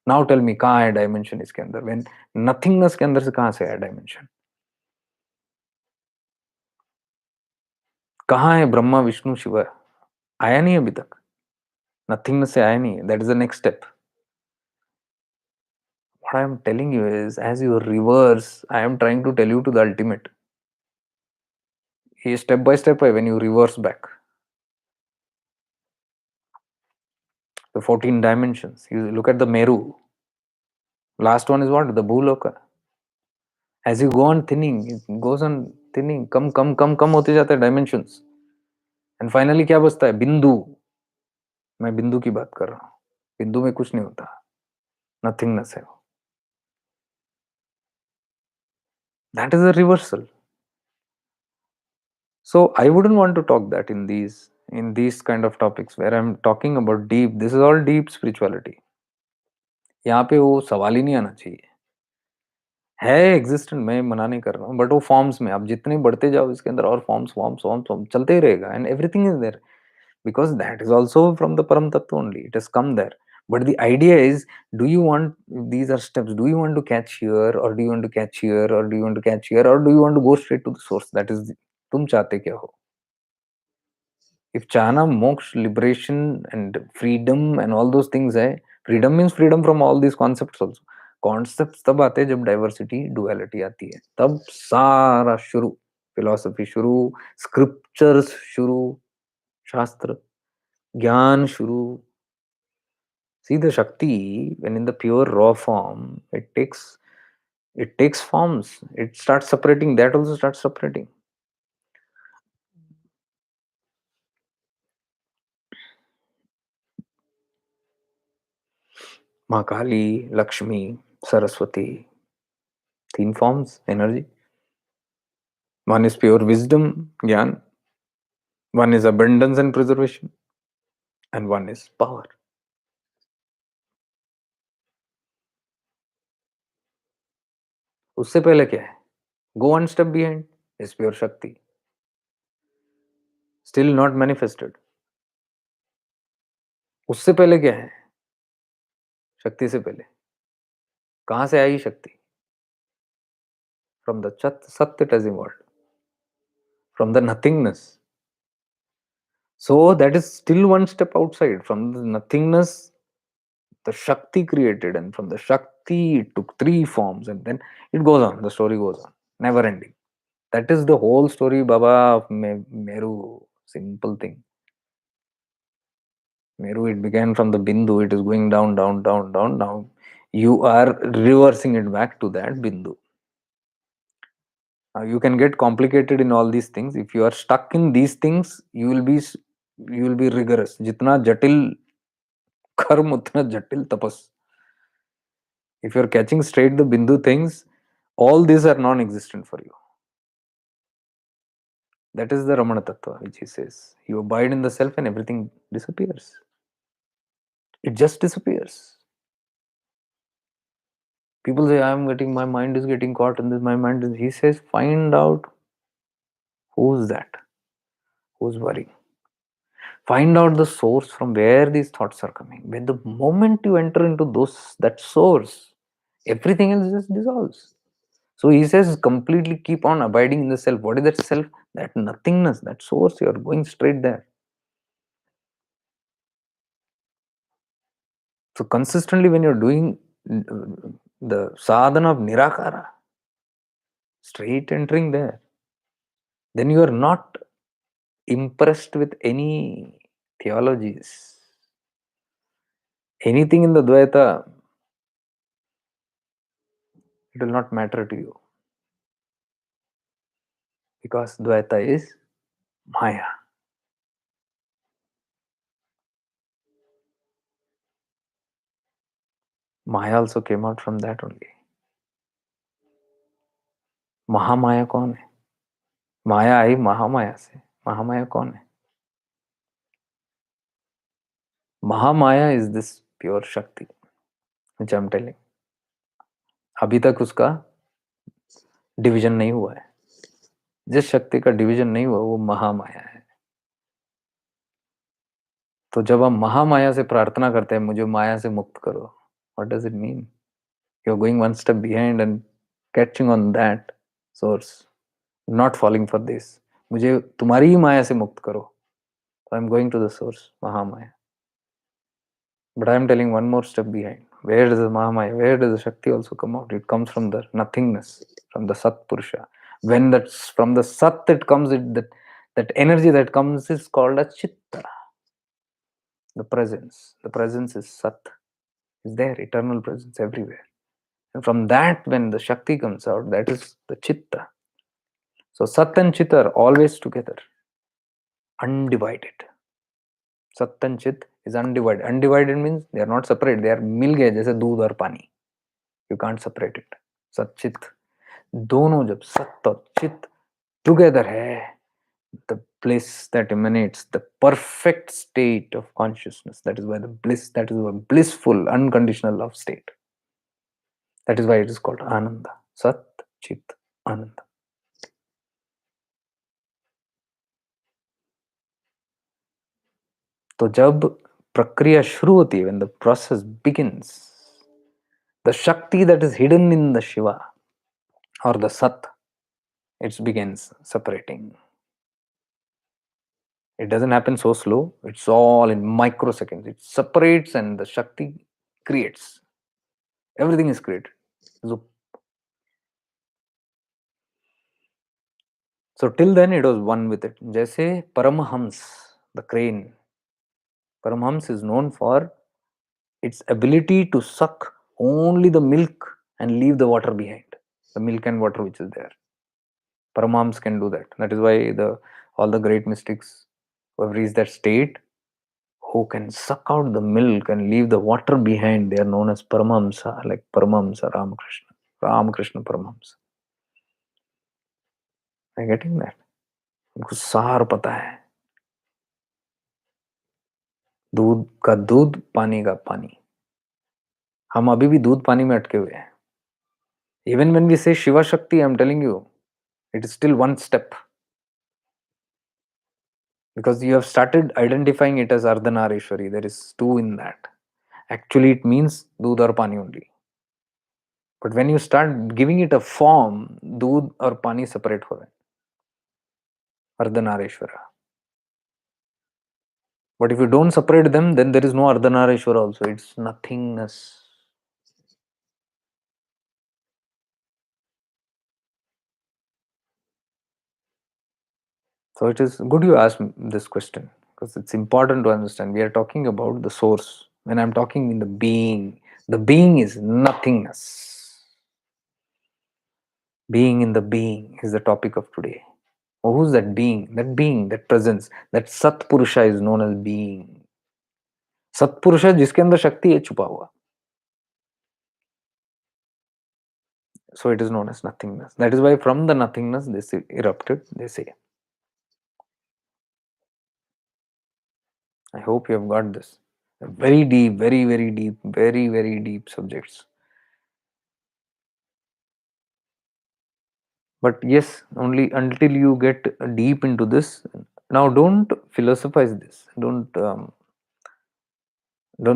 नाउ टेल मी, कहाँ है डायमेंशन इसके अंदर? व्हेन नथिंगनेस के अंदर से कहां से आया डायमेंशन? कहाँ है ब्रह्मा, विष्णु, शिव? आया नहीं अभी तक, नथिंगनेस से आया नहीं है. That is the next step. What I am telling you is, as you reverse, I am trying to tell you to the ultimate. ये step by step है when you reverse back. The 14 dimensions. You look at the Meru. Last one is what? The Bhuloka. As you go on thinning, it goes on thinning. कम होते जाते हैं dimensions. And finally क्या बचता है? बिंदु. मैं बिंदु की बात कर रहा हूँ. बिंदु में कुछ नहीं होता. Nothingness है. That is a reversal. So I wouldn't want to talk that in these kind of topics where I'm talking about deep. This is all deep spirituality. यहाँ पे वो सवाल ही नहीं आना चाहिए. है एग्जिस्टेंट, मैं मना नहीं कर रहा हूँ, बट वो फॉर्म्स में आप जितने बढ़ते जाओ इसके अंदर और फॉर्म्स फॉर्म्स फॉर्म्स फॉर्म चलते ही रहेगा and everything is there because that is also from the param tattva only. It has come there. But the idea is, do you want, these are steps, do you want to catch here or do you want to catch here or do you want to catch here or do you want to go straight to the source? That is, तुम चाहते क्या हो? If chana, moksha, liberation and freedom and all those things hai, freedom means freedom from all these concepts also. Concepts तब आते हैं जब diversity, duality आती है. तब सारा शुरू, philosophy शुरू, scriptures शुरू, शास्त्र, ज्ञान शुरू. See the Shakti, when in the pure raw form, it takes forms. It starts separating. That also starts separating. माँ काली, Lakshmi, Saraswati, 3 forms, energy. One is pure wisdom, Gyan. One is abundance and preservation. And one is power. उससे पहले क्या है? Go one step behind is pure Shakti. Still not manifested. उससे पहले क्या है? शक्ति से पहले. कहाँ से आई शक्ति? From the Sat it has evolved. From the nothingness. So that is still one step outside. From the nothingness, the Shakti created, and from the Shakti it took 3 forms, and then it goes on. The story goes on, never ending. That is the whole story, Baba, of Meru. Simple thing. Meru, it began from the Bindu. It is going down, down, down, down. Now you are reversing it back to that Bindu. Now you can get complicated in all these things. If you are stuck in these things, you will be rigorous. Jitna jatil कर्म उतना जटिल तपस. If you're catching straight the bindu things, all these are non-existent for you. That is the Ramana Tattva, which he says. You abide in the self and everything disappears. It just disappears. People say, my mind is getting caught in this, my mind is, he says, find out who's that, who's worrying. Find out the source from where these thoughts are coming. When the moment you enter into that source, everything else just dissolves. So he says, completely keep on abiding in the self. What is that self? That nothingness, that source, you are going straight there. So consistently when you're doing the sadhana of nirakara, straight entering there, then you are not impressed with any theologies. Anything in the Dvaita, it will not matter to you. Because Dvaita is Maya. Maya also came out from that only. Mahamaya कौन है? माया आई महामाया से. महामाया कौन है? Mahamaya is this pure Shakti, which I'm telling. अभी तक उसका division नहीं हुआ है. जिस शक्ति का डिवीजन नहीं हुआ वो महामाया है. तो जब हम महामाया से प्रार्थना करते हैं, मुझे माया से मुक्त करो, what does it mean? You're going one step behind and catching on that source, not falling for this. मुझे तुम्हारी ही माया से मुक्त करो. So I'm going to the source, Mahamaya. But I'm telling one more step behind. Where does the Mahamaya, where does the Shakti also come out? It comes from the nothingness, from the Sat Purusha. When that's from the Sat it comes, that energy that comes is called a Chitta. The presence is Sat, is there, eternal presence everywhere. And from that, when the Shakti comes out, that is the Chitta. So Sat and Chit are always together, undivided. Sat and Chit is undivided. Undivided means they are not separate. They are मिल गए जैसे दूध और पानी. You can't separate it. सत चित दोनों जब सत और चित together है, the bliss that emanates, the perfect state of consciousness. That is why the bliss, that is a blissful, unconditional love state. That is why it is called Ananda. Sat, Chit, Ananda. तो जब प्रक्रिया शुरू होती है, when the process begins, the Shakti that is hidden in the Shiva or the Sat, it begins separating. It doesn't happen so slow. It's all in microseconds. It separates and the Shakti creates. Everything is created. So till then it was one with it. जैसे Paramahams, the crane. Paramahams is known for its ability to suck only the milk and leave the water behind. The milk and water which is there. Paramahams can do that. That is why all the great mystics who have reached that state, who can suck out the milk and leave the water behind, they are known as Paramahamsa, like Paramahamsa Ramakrishna. Ramakrishna Paramahamsa. Are you getting that? उनको सार पता है. दूध का दूध, पानी का पानी. हम अभी भी दूध पानी में अटके हुए हैं. Even when we say Shiva Shakti, I'm telling you, it is still one step. Because you have started identifying it as Ardhanareshwari. There is two in that. Actually, it means दूध और पानी only. But when you start giving it a form, दूध और पानी separate हो रहे हैं. Ardhanareshwara. But if you don't separate them, then there is no Ardhanareshwara also. It's nothingness. So it is good you asked this question, because it's important to understand. We are talking about the source. When I'm talking in the being is nothingness. Being in the being is the topic of today. Oh, who's that being? That being, that presence, that Sat Purusha is known as being. Sat Purusha जिसके अंदर शक्ति है छुपा हुआ. So it is known as nothingness. That is why from the nothingness this erupted, they say. I hope you have got this. Very deep, very, very deep, very, very deep subjects. But yes, only until you get deep into this. Now, don't philosophize this. Don't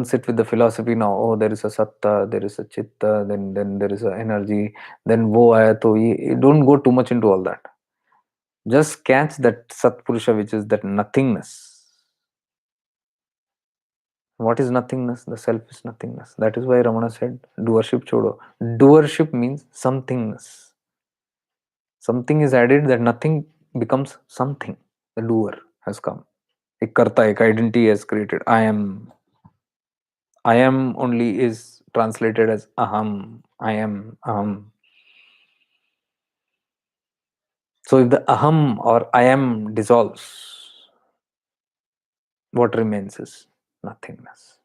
sit with the philosophy now. Oh, there is a satta, there is a chitta, then there is a energy. Then wo aaya to ye. Don't go too much into all that. Just catch that Satpurusha, which is that nothingness. What is nothingness? The self is nothingness. That is why Ramana said, doership chodo. Doership means somethingness. Something is added, that nothing becomes something. The doer has come. एक कर्ता, एक identity has created. I am only is translated as aham. I am aham. So if the aham or I am dissolves, what remains is nothingness.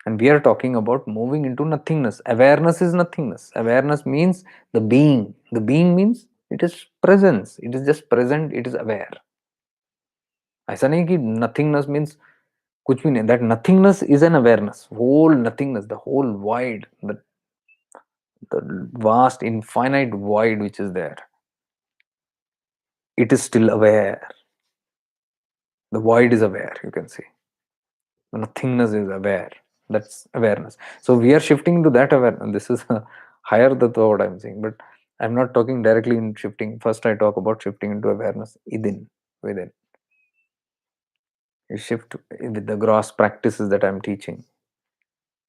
And we are talking about moving into nothingness. Awareness is nothingness. Awareness means the being. The being means it is presence. It is just present. It is aware. ऐसा नहीं कि nothingness means कुछ भी नहीं. That nothingness is an awareness. Whole nothingness, the whole void, the vast infinite void which is there. It is still aware. The void is aware, you can see. The nothingness is aware. That's awareness. So we are shifting to that awareness. This is higher than what I'm saying, but I'm not talking directly in shifting. First, I talk about shifting into awareness within. You shift with the gross practices that I'm teaching.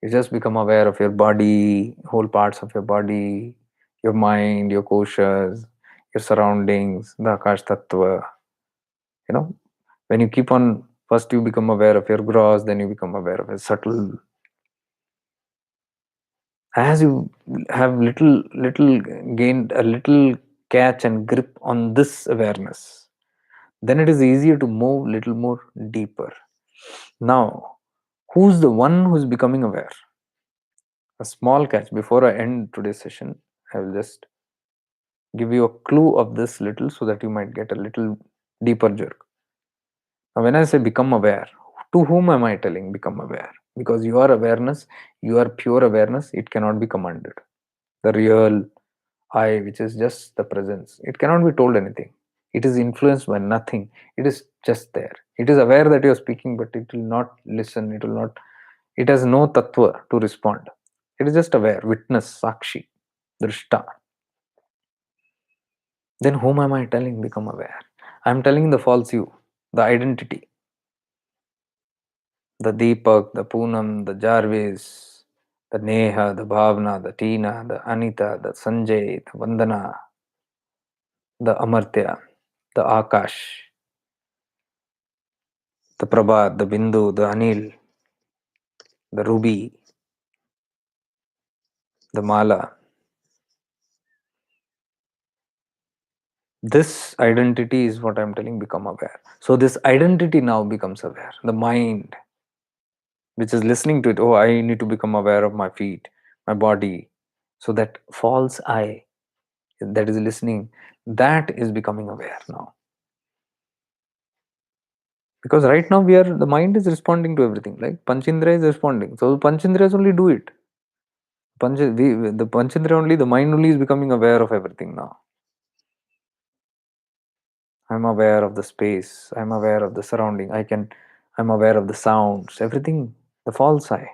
You just become aware of your body, whole parts of your body, your mind, your koshas, your surroundings, the Akash Tattva. You know, when you keep on First you become aware of your gross, then you become aware of a subtle. As you have little gained a little catch and grip on this awareness, then it is easier to move little more deeper. Now, who's the one who's becoming aware? A small catch before I end today's session. I will just give you a clue of this little so that you might get a little deeper jerk. Now, when I say become aware, to whom am I telling become aware? Because your awareness, your pure awareness, it cannot be commanded. The real I, which is just the presence, it cannot be told anything. It is influenced by nothing. It is just there. It is aware that you are speaking, but it will not listen. It will not, it has no tattva to respond. It is just aware, witness, sakshi, drishta. Then whom am I telling become aware? I am telling the false you, the identity, the Deepak, the Poonam, the Jarvis, the Neha, the Bhavna, the Tina, the Anita, the Sanjay, the Vandana, the Amartya, the Akash, the Prabhat, the Bindu, the Anil, the Ruby, the Mala. This identity is what I'm telling become aware. So this identity now becomes aware. The mind, which is listening to it, oh, I need to become aware of my feet, my body. So that false I that is listening, that is becoming aware now. Because right now the mind is responding to everything. Like Panchindra is responding. So Panchindras only do it. The Panchindra only, the mind only is becoming aware of everything now. I'm aware of the space. I'm aware of the surrounding. I'm aware of the sounds, everything, the false I.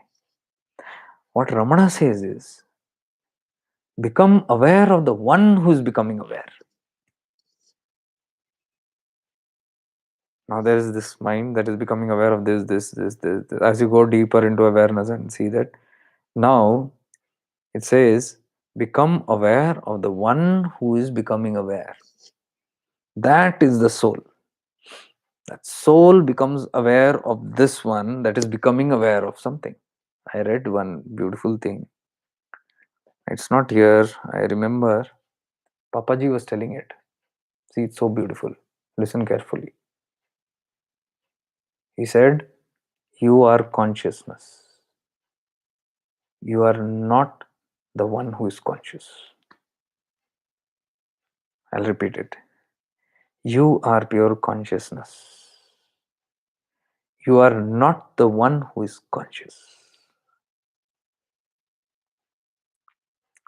What Ramana says is, become aware of the one who is becoming aware. Now there is this mind that is becoming aware of this. As you go deeper into awareness and see that, now it says, become aware of the one who is becoming aware. That is the soul. That soul becomes aware of this one that is becoming aware of something. I read one beautiful thing. It's not here. I remember Papaji was telling it. See, it's so beautiful. Listen carefully. He said, you are consciousness. You are not the one who is conscious. I'll repeat it. You are pure consciousness. You are not the one who is conscious.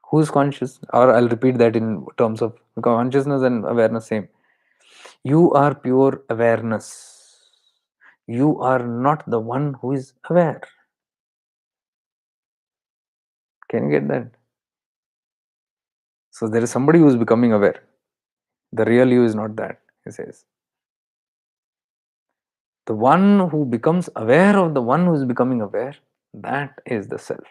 Who is conscious? Or I'll repeat that in terms of consciousness and awareness, same. You are pure awareness. You are not the one who is aware. Can you get that? So there is somebody who is becoming aware. The real you is not that, he says. The one who becomes aware of the one who is becoming aware, that is the self.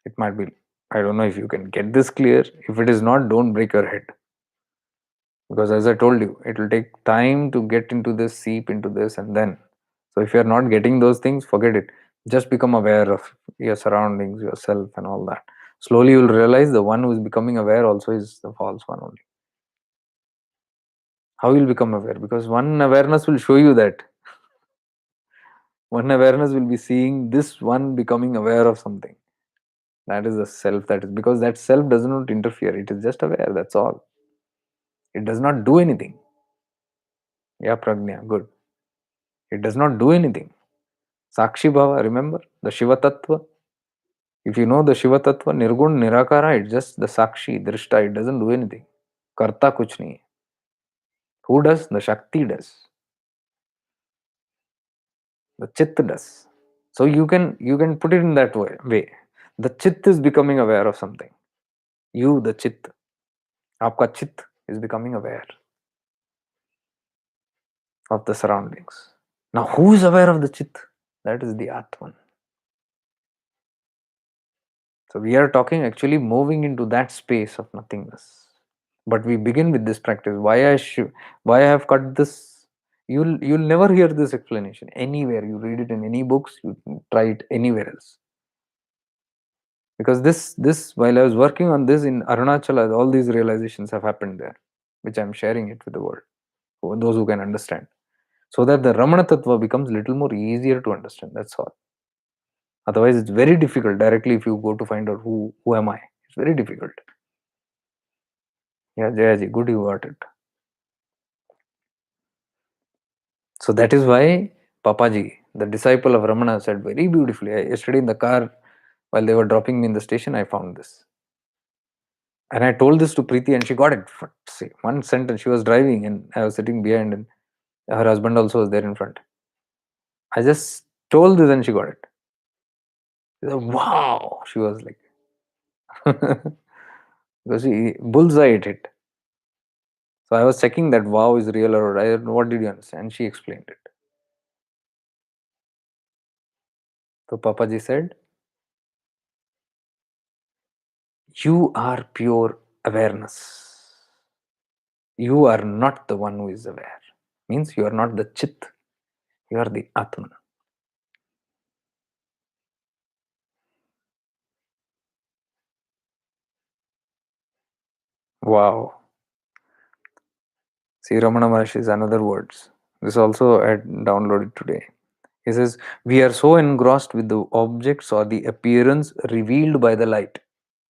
It might be, I don't know if you can get this clear. If it is not, don't break your head. Because as I told you, it will take time to get into this, seep into this, and then. So if you're not getting those things, forget it. Just become aware of your surroundings, yourself, and all that. Slowly you'll realize the one who is becoming aware also is the false one only. How you'll become aware? Because one awareness will show you that. One awareness will be seeing this one becoming aware of something. That is the self. That is because that self does not interfere. It is just aware. That's all. It does not do anything. Yeah, Pragnya, good. It does not do anything. Sakshi Bhava, remember the Shiva Tattva? If you know the Shiva Tattva, Nirgun, Nirakara, it's just the Sakshi, Drishta, it doesn't do anything. Karta kuch nahi hai. Who does? The Shakti does. The Chit does. So you can put it in that way. The Chit is becoming aware of something. You, the Chit, Aapka Chit is becoming aware of the surroundings. Now who is aware of the Chit? That is the Atman. So we are talking actually moving into that space of nothingness. But we begin with this practice. Why I have cut this You'll never hear this explanation anywhere. You read it in any books, you try it anywhere else. Because this while I was working on this in Arunachala, all these realizations have happened there, which I'm sharing it with the world, for those who can understand. So that the Ramana Tattva becomes little more easier to understand. That's all. Otherwise, it's very difficult directly if you go to find out who am I. It's very difficult. Yeah, Jayaji, good you got it. So that is why Papaji, the disciple of Ramana, said very beautifully. Yesterday in the car, while they were dropping me in the station, I found this. And I told this to Preeti and she got it. For, say, one sentence. She was driving and I was sitting behind and her husband also was there in front. I just told this and she got it. She said, wow. She was like, because she bullseye it hit. So I was checking that wow is real or I don't know, what did you understand? She explained it. So Papaji said, you are pure awareness. You are not the one who is aware. Means you are not the Chit, you are the Atman. Wow. See, Ramana Maharshi's another words. This also I downloaded today. He says, we are so engrossed with the objects or the appearance revealed by the light.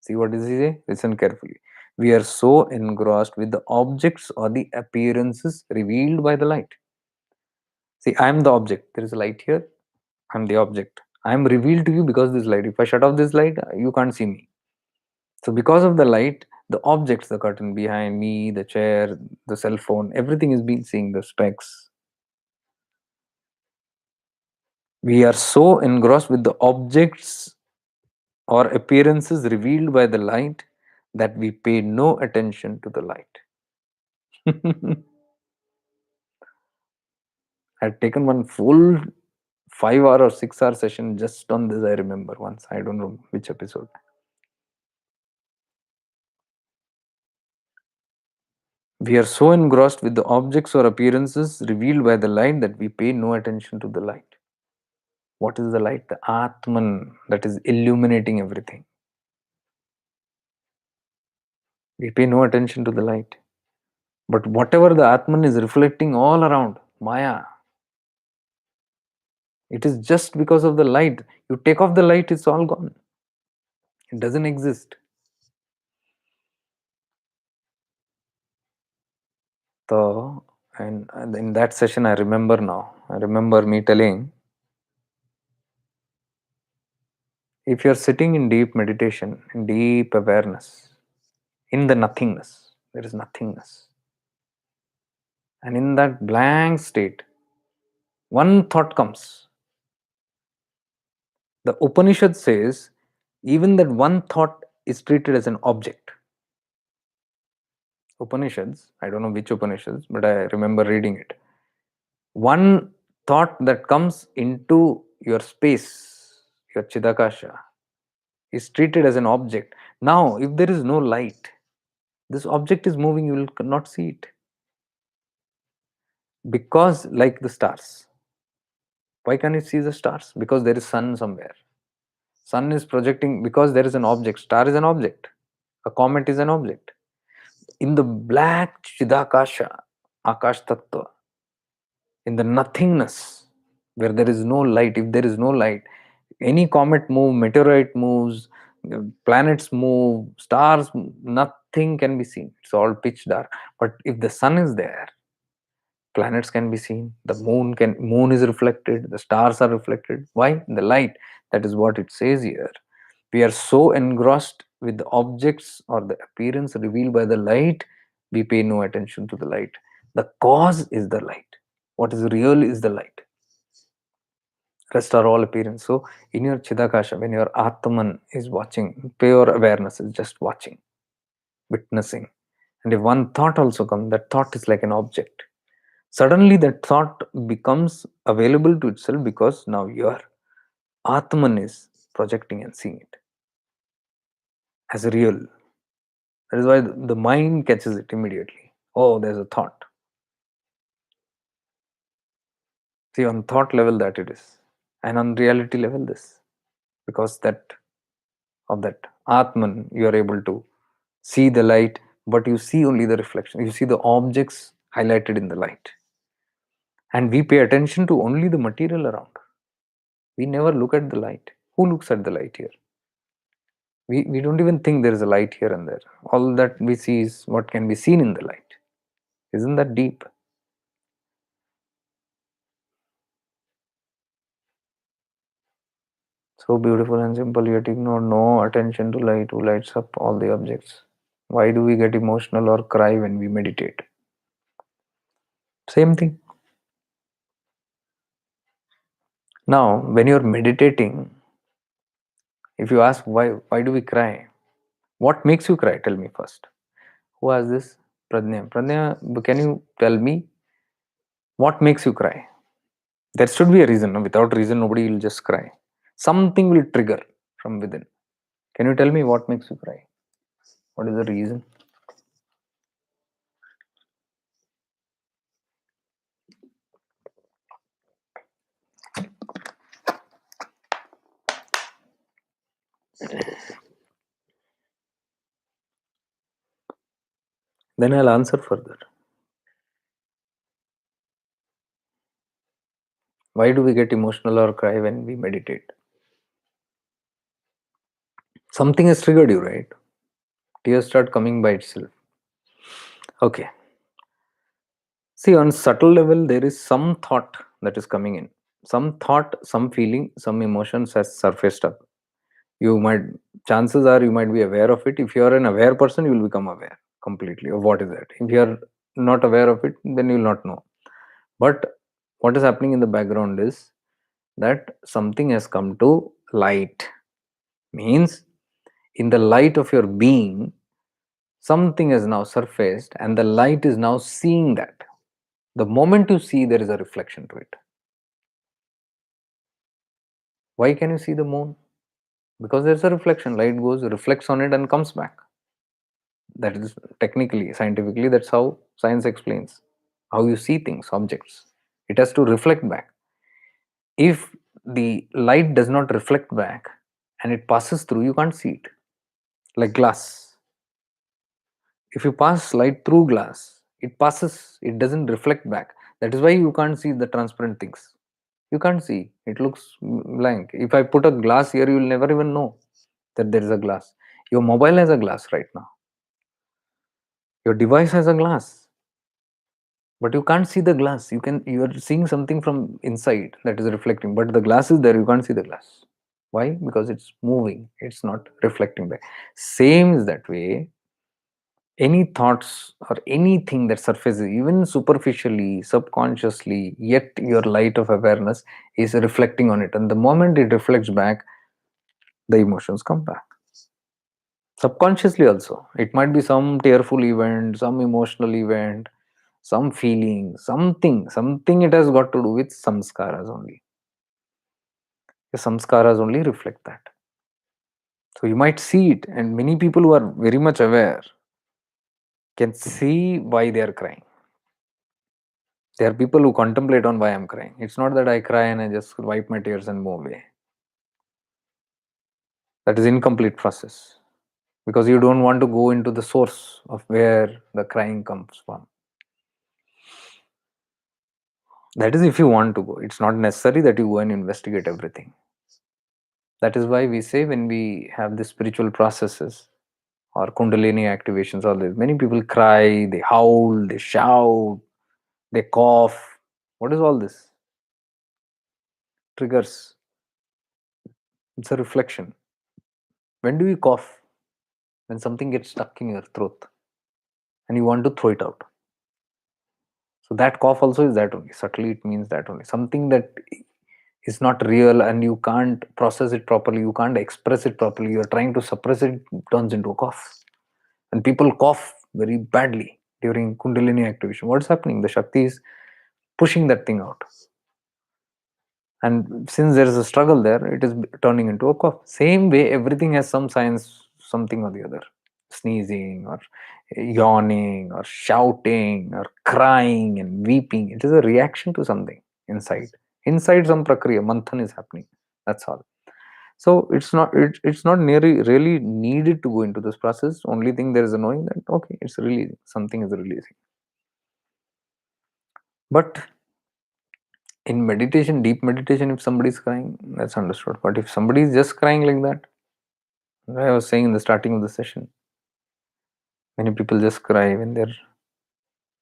See what does he say? Listen carefully. We are so engrossed with the objects or the appearances revealed by the light. See, I am the object. There is a light here. I am the object. I am revealed to you because this light. If I shut off this light, you can't see me. So because of the light, the objects, the curtain behind me, the chair, the cell phone, everything is being seen, the specs. We are so engrossed with the objects or appearances revealed by the light that we pay no attention to the light. I've taken one full 5 hour or 6 hour session just on this. I remember once. I don't know which episode. We are so engrossed with the objects or appearances revealed by the light that we pay no attention to the light. What is the light? The Atman that is illuminating everything. We pay no attention to the light. But whatever the Atman is reflecting all around, Maya, it is just because of the light. You take off the light, it's all gone. It doesn't exist. So, and in that session, I remember now, I remember me telling, if you're sitting in deep meditation, in deep awareness, in the nothingness, there is nothingness. And in that blank state, one thought comes. The Upanishad says, even that one thought is treated as an object. Upanishads, I don't know which Upanishads, but I remember reading it. One thought that comes into your space, your Chidakasha, is treated as an object. Now, if there is no light, this object is moving, you will not see it. Because, like the stars, why can't you see the stars? Because there is sun somewhere. Sun is projecting because there is an object. Star is an object. A comet is an object. In the black Chidakasha, Akash Tattva, in the nothingness, where there is no light, if there is no light, any comet move, meteorite moves, planets move, stars, nothing can be seen. It's all pitch dark. But if the sun is there, planets can be seen, the moon is reflected, the stars are reflected. Why? The light. That is what it says here. We are so engrossed with the objects or the appearance revealed by the light, we pay no attention to the light. The cause is the light. What is real is the light. Rest are all appearance. So in your Chidakasha, when your Atman is watching, pure awareness is just watching, witnessing. And if one thought also comes, that thought is like an object. Suddenly that thought becomes available to itself because now your Atman is projecting and seeing it as real. That is why the mind catches it immediately. Oh, there's a thought. See, on thought level that it is, and on reality level this, because that of that Atman, you are able to see the light, but you see only the reflection. You see the objects highlighted in the light, and we pay attention to only the material around. We never look at the light. Who looks at the light here? We don't even think there is a light here and there. All that we see is what can be seen in the light. Isn't that deep? So beautiful and simple, yet ignore no attention to light who lights up all the objects. Why do we get emotional or cry when we meditate? Same thing. Now, when you're meditating, if you ask why do we cry? What makes you cry? Tell me first. Who has this? Pradnya. Pradnya, can you tell me what makes you cry? There should be a reason. No? Without reason, nobody will just cry. Something will trigger from within. Can you tell me what makes you cry? What is the reason? Then I'll answer further. Why do we get emotional or cry when we meditate? Something has triggered you, right? Tears start coming by itself. Okay. See, on subtle level, there is some thought that is coming in. Some thought, some feeling, some emotions has surfaced up. You might, chances are you might be aware of it. If you are an aware person, you will become aware completely of what is that. If you are not aware of it, then you will not know. But what is happening in the background is that something has come to light. Means in the light of your being, something has now surfaced and the light is now seeing that. The moment you see, there is a reflection to it. Why can you see the moon? Because there's a reflection. Light goes, reflects on it, and comes back. That is technically, scientifically, that's how science explains how you see things, objects. It has to reflect back. If the light does not reflect back and it passes through, you can't see it. Like glass. If you pass light through glass, it passes, it doesn't reflect back. That is why you can't see the transparent things. You can't see. It looks blank. If I put a glass here, you will never even know that there is a glass. Your mobile has a glass right now. Your device has a glass, but you can't see the glass. You are seeing something from inside that is reflecting, but the glass is there. You can't see the glass. Why? Because it's moving. It's not reflecting back. Same is that way. Any thoughts or anything that surfaces, even superficially, subconsciously, yet your light of awareness is reflecting on it. And the moment it reflects back, the emotions come back. Subconsciously also. It might be some tearful event, some emotional event, some feeling, something it has got to do with samskaras only. The samskaras only reflect that. So you might see it, and many people who are very much aware can see why they are crying. There are people who contemplate on why I'm crying. It's not that I cry and I just wipe my tears and move away. That is incomplete process because you don't want to go into the source of where the crying comes from. That is if you want to go. It's not necessary that you go and investigate everything. That is why we say when we have the spiritual processes or kundalini activations, all this, many people cry, they howl, they shout, they cough. What is all this? Triggers. It's a reflection. When do you cough? When something gets stuck in your throat and you want to throw it out. So that cough also is that only. Subtly it means that only. Something that is not real and you can't process it properly, you can't express it properly, you're trying to suppress it, turns into a cough. And people cough very badly during kundalini activation. What's happening? The Shakti is pushing that thing out. And since there is a struggle there, it is turning into a cough. Same way, everything has some science, something or the other. Sneezing or yawning or shouting or crying and weeping. It is a reaction to something. inside. Inside some prakriya, manthan is happening. That's all. So it's not nearly really needed to go into this process. Only thing there is a knowing that okay, it's releasing. Something is releasing. But in meditation, deep meditation, if somebody is crying, that's understood. But if somebody is just crying like that, I was saying in the starting of the session, many people just cry when they're in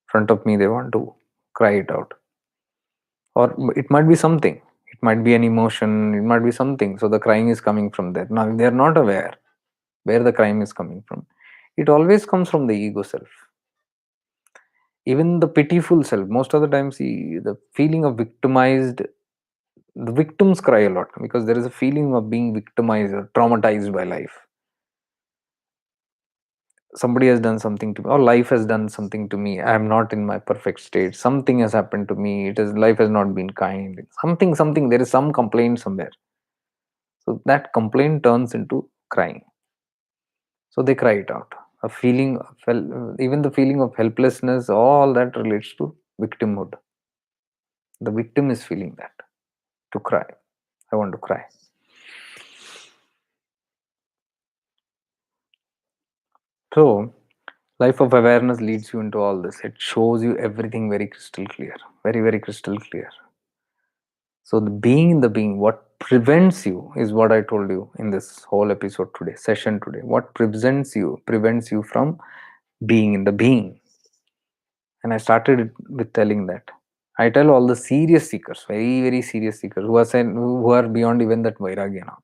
front of me, they want to cry it out. Or it might be something. It might be an emotion, it might be something. So the crying is coming from there. Now they're not aware where the crime is coming from. It always comes from the ego self. Even the pitiful self, most of the time, see the feeling of victimized, the victims cry a lot because there is a feeling of being victimized or traumatized by life. Somebody has done something to me, or life has done something to me. I am not in my perfect state. Something has happened to me. It is life has not been kind. Something. There is some complaint somewhere. So that complaint turns into crying. So they cry it out. A feeling, of even the feeling of helplessness, all that relates to victimhood. The victim is feeling that to cry. I want to cry. So life of awareness leads you into all this. It shows you everything very crystal clear, very, very crystal clear. So the being in the being, what prevents you is what I told you in this whole episode today, session today. What prevents you from being in the being. And I started it with telling that. I tell all the serious seekers, very, very serious seekers who are beyond even that vairagya now.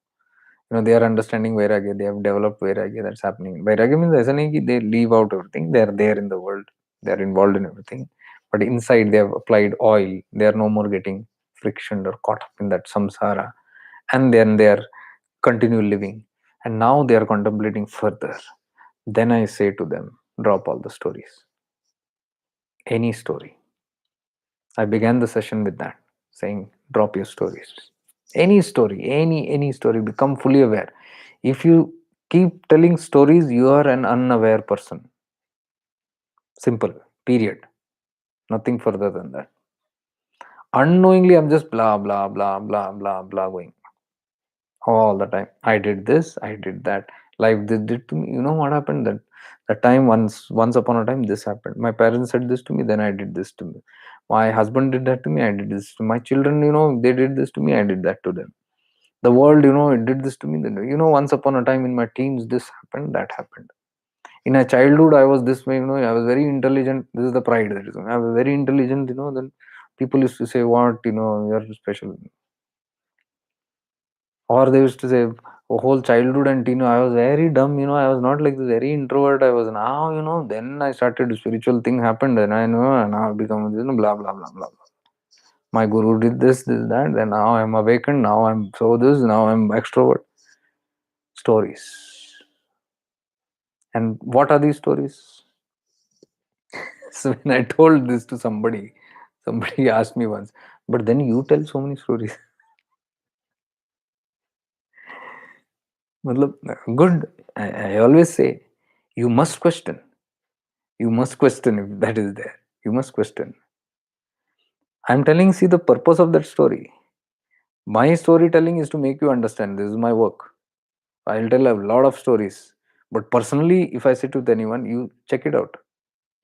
They are understanding vairagya, they have developed vairagya, that's happening. Vairagya means ऐसा नहीं कि they leave out everything, they are there in the world, they are involved in everything. But inside they have applied oil, they are no more getting friction or caught up in that samsara. And then they are continue living. And now they are contemplating further. Then I say to them, drop all the stories. Any story. I began the session with that, saying, drop your stories. Any story, any story, become fully aware. If you keep telling stories, you are an unaware person. Simple, period. Nothing further than that. Unknowingly, I'm just blah, blah, blah, blah, blah, blah going all the time. I did this, I did that. Life did to me. You know what happened? That time, once upon a time, this happened. My parents said this to me, then I did this to me. My husband did that to me, I did this to my children. They did this to me, I did that to them. The world, it did this to me. Then, once upon a time in my teens, this happened, that happened. In a childhood, I was this way. I was very intelligent. This is the pride that is. I was very intelligent. Then people used to say, "What? You're special." Or they used to say, "Oh, whole childhood and I was very dumb. I was not like this, very introvert. I was now. Then I started spiritual thing happened, and I know, and now I become blah blah blah blah. My guru did this, that. Then now I'm awakened. Now I'm so this. Now I'm extrovert." Stories. And what are these stories? So when I told this to somebody asked me once, "But then you tell so many stories." Matlab, good. I always say, you must question. You must question if that is there. You must question. I'm telling, see the purpose of that story. My storytelling is to make you understand. This is my work. I'll tell a lot of stories. But personally, if I sit with anyone, you check it out.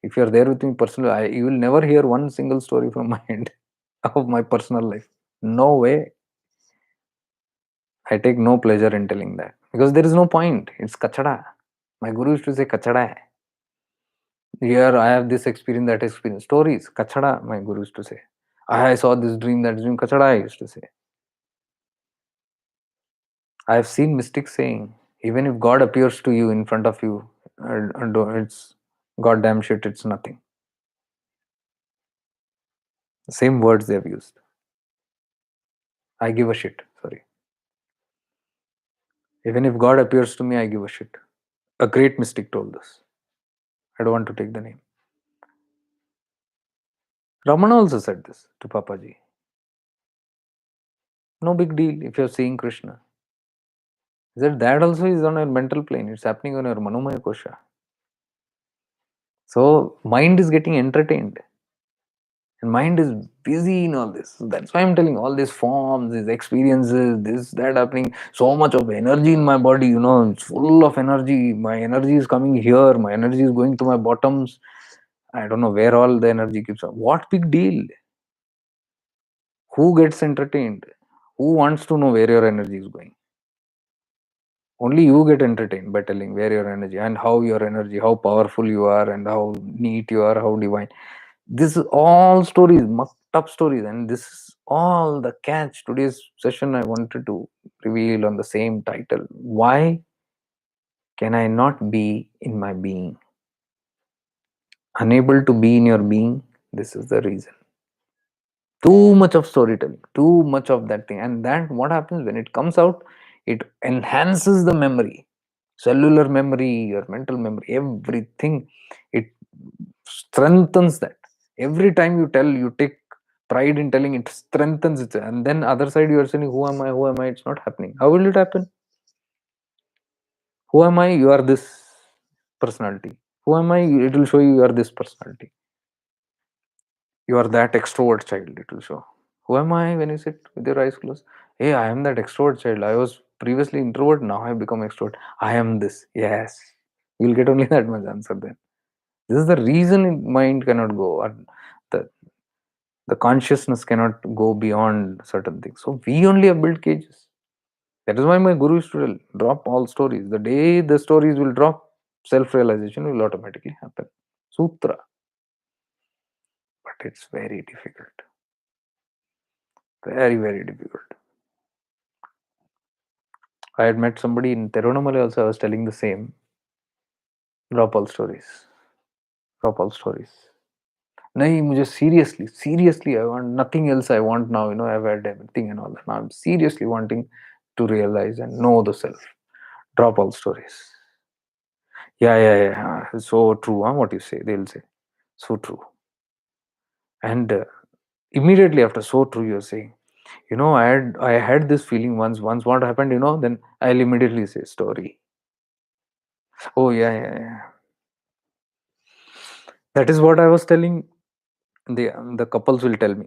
If you're there with me personally, you will never hear one single story from my end of my personal life. No way. I take no pleasure in telling that because there is no point. It's kachada. My guru used to say kachada hai. Here I have this experience, that experience. Stories, kachada, my guru used to say. I saw this dream, that dream, kachada, I used to say. I have seen mystics saying, even if God appears to you in front of you, it's goddamn shit, it's nothing. The same words they have used. I give a shit, sorry. Even if God appears to me, I give a shit. A great mystic told this. I don't want to take the name. Ramana also said this to Papaji. No big deal if you're seeing Krishna. He said that also is on a mental plane. It's happening on your Manomaya Kosha. So mind is getting entertained. And mind is busy in all this. So that's why I'm telling all these forms, these experiences, this, that happening. So much of energy in my body, it's full of energy. My energy is coming here. My energy is going to my bottoms. I don't know where all the energy keeps on. What big deal? Who gets entertained? Who wants to know where your energy is going? Only you get entertained by telling where your energy and how your energy, how powerful you are, and how neat you are, how divine. This is all stories, mucked up stories, and this is all the catch. Today's session I wanted to reveal on the same title. Why can I not be in my being? Unable to be in your being, this is the reason. Too much of storytelling, too much of that thing. And that what happens when it comes out, it enhances the memory, cellular memory, your mental memory, everything. It strengthens that. Every time you tell, you take pride in telling, it strengthens it. And then other side you are saying, who am I? Who am I? It's not happening. How will it happen? Who am I? You are this personality. Who am I? It will show you are this personality. You are that extrovert child, it will show. Who am I when you sit with your eyes closed? Hey, I am that extrovert child. I was previously introvert, now I become extrovert. I am this. Yes. You'll get only that much answer then. This is the reason mind cannot go. And the the consciousness cannot go beyond certain things. So we only have built cages. That is why my guru used to tell, drop all stories. The day the stories will drop, self-realization will automatically happen. Sutra. But it's very difficult. Very, very difficult. I had met somebody in Terunamale also. I was telling the same. Drop all stories. Drop all stories. नहीं मुझे seriously I want nothing else. I want now, I've had everything and all that. Now I'm seriously wanting to realize and know the self. Drop all stories. Yeah. So true, huh? What you say, they'll say. So true. And immediately after so true, you're saying, I had this feeling once what happened, then I'll immediately say story. Oh yeah. That is what I was telling. The couples will tell me.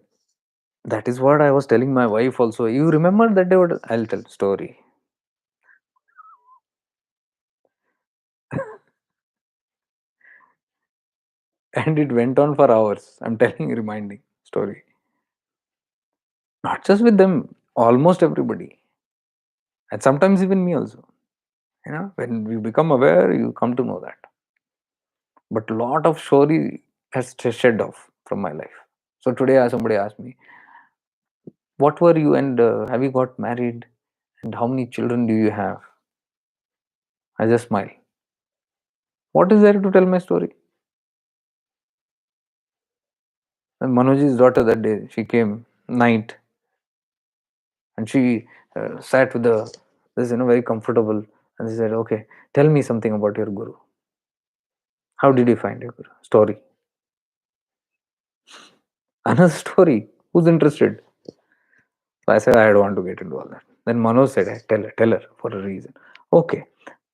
That is what I was telling my wife also. You remember that day? What I'll tell story, and it went on for hours. I'm telling, reminding story. Not just with them, almost everybody, and sometimes even me also. When you become aware, you come to know that. But a lot of story has shed off from my life. So today, somebody asked me, "What were you? And have you got married? And how many children do you have?" I just smile. What is there to tell my story? And Manoj's daughter that day, she came night, and she sat with this, very comfortable, and she said, "Okay, tell me something about your guru. How did you find your guru? Story." Another story. Who's interested? So I said, I don't want to get into all that. Then Manoj said, "Hey, tell her for a reason." Okay,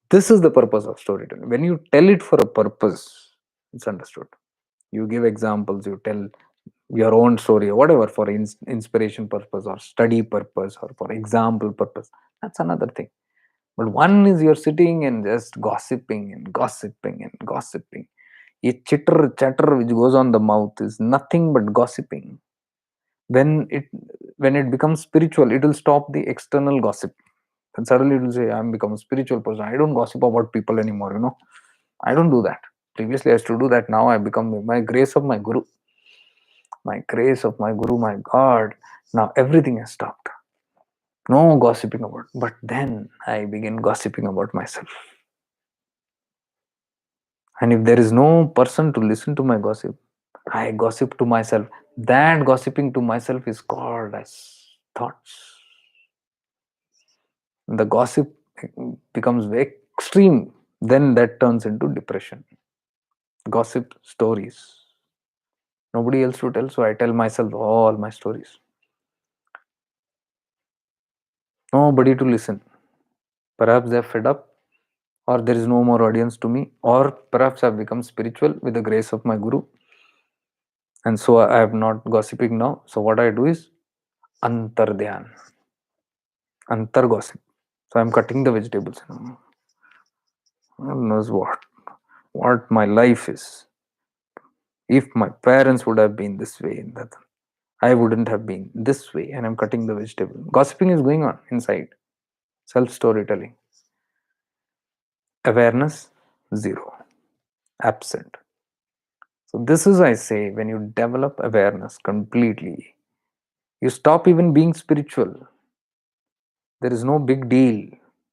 this is the purpose of storytelling. When you tell it for a purpose, it's understood. You give examples, you tell your own story or whatever for inspiration purpose or study purpose or for example purpose. That's another thing. But one is you're sitting and just gossiping and gossiping and gossiping. A chitter chatter which goes on the mouth is nothing but gossiping. When it becomes spiritual, it will stop the external gossip. And suddenly it will say, I'm become a spiritual person. I don't gossip about people anymore. I don't do that. Previously I used to do that. Now I become my grace of my guru. My grace of my guru, my God. Now everything has stopped. No gossiping about. But then I begin gossiping about myself. And if there is no person to listen to my gossip, I gossip to myself. That gossiping to myself is called as thoughts. The gossip becomes very extreme. Then that turns into depression. Gossip stories. Nobody else to tell, so I tell myself all my stories. Nobody to listen. Perhaps they're fed up, or there is no more audience to me, or perhaps I've become spiritual with the grace of my guru. And so I am not gossiping now. So what I do is antar dhyan, antar gossip. So I'm cutting the vegetables. Who knows what my life is. If my parents would have been this way, that I wouldn't have been this way, and I'm cutting the vegetable. Gossiping is going on inside. Self storytelling. Awareness, zero. Absent. So, this is, I say, when you develop awareness completely, you stop even being spiritual. There is no big deal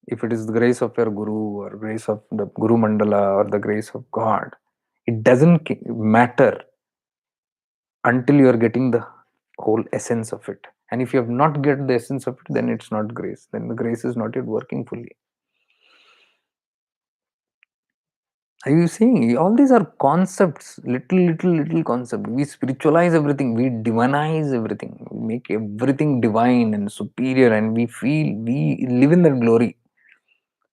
if it is the grace of your guru or grace of the Guru Mandala or the grace of God. It doesn't matter until you are getting the whole essence of it. And if you have not get the essence of it, then it's not grace. Then the grace is not yet working fully. Are you seeing? All these are concepts, little concept. We spiritualize everything, we divinize everything, we make everything divine and superior, and we feel we live in that glory.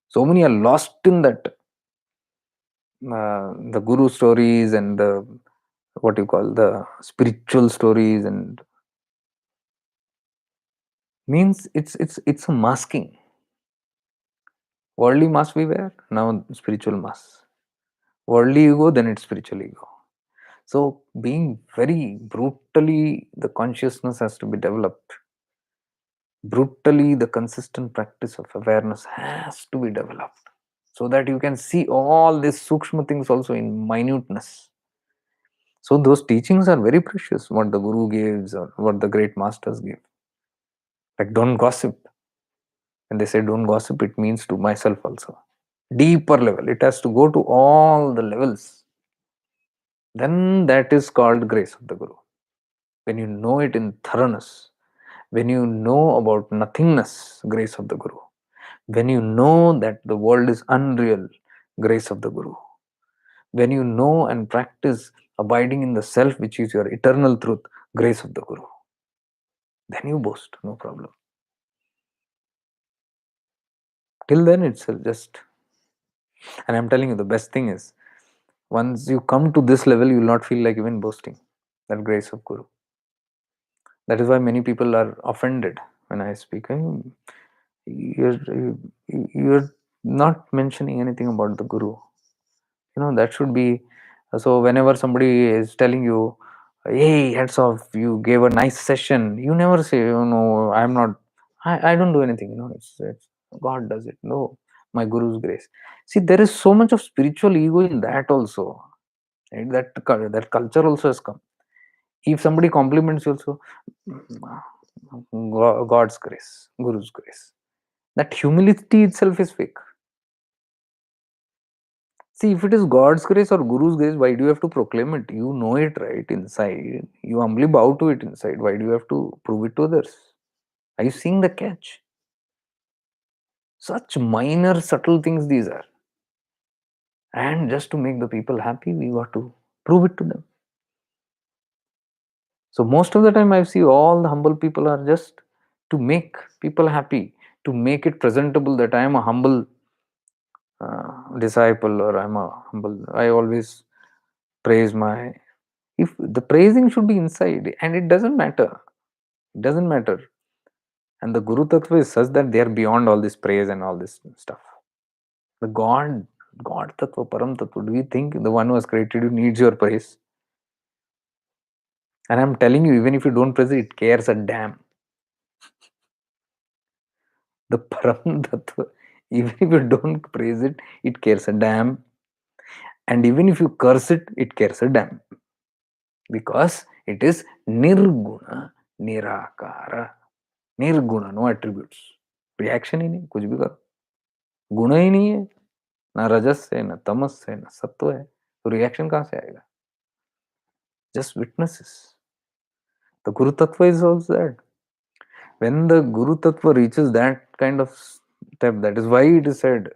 So many are lost in that. The guru stories and the what you call the spiritual stories, and means it's a masking. Worldly mask we wear, now spiritual mask. Worldly ego, then it's spiritual ego. So being very brutally, the consciousness has to be developed. Brutally, the consistent practice of awareness has to be developed, so that you can see all these sukshma things also in minuteness. So those teachings are very precious, what the guru gives or what the great masters give. Like don't gossip. When they say don't gossip, it means to myself also. Deeper level. It has to go to all the levels. Then that is called grace of the guru. When you know it in thoroughness, when you know about nothingness, grace of the guru. When you know that the world is unreal, grace of the guru. When you know and practice abiding in the self, which is your eternal truth, grace of the guru. Then you boast, no problem. Till then, it's just. And I'm telling you, the best thing is once you come to this level, you will not feel like even boasting. That grace of guru. That is why many people are offended when I speak. You're you're not mentioning anything about the guru. That should be. So whenever somebody is telling you, hey, hats off, you gave a nice session, you never say, no, I'm not, I don't do anything. It's God does it. No, my guru's grace. See, there is so much of spiritual ego in that also, right? That culture also has come. If somebody compliments you also, God's grace, guru's grace, that humility itself is fake. See, if it is God's grace or Guru's grace, why do you have to proclaim it? You know it right inside. You humbly bow to it inside. Why do you have to prove it to others? Are you seeing the catch? Such minor, subtle things these are. And just to make the people happy, we got to prove it to them. So, most of the time, I see all the humble people are just to make people happy, to make it presentable that I am a humble disciple or I'm a humble. I always praise my. If the praising should be inside, and it doesn't matter. It doesn't matter. And the Guru Tattva is such that they are beyond all this praise and all this stuff. The God Tattva, Param Tattva, do you think the one who has created you needs your praise? And I'm telling you, even if you don't praise it, it cares a damn. The Param Tattva, even if you don't praise it, it cares a damn. And even if you curse it, it cares a damn. Because it is Nirguna, Nirakara. Nirguna, no attributes. Reaction ही नहीं, कुछ भी करो. गुण ही नहीं है, ना रजस है, ना तमस है, ना सत्व है, तो रिएक्शन कहाँ से आएगा? Just witnesses. The Guru Tattva is also that. When the Guru Tattva reaches that kind of step, that is why it is said,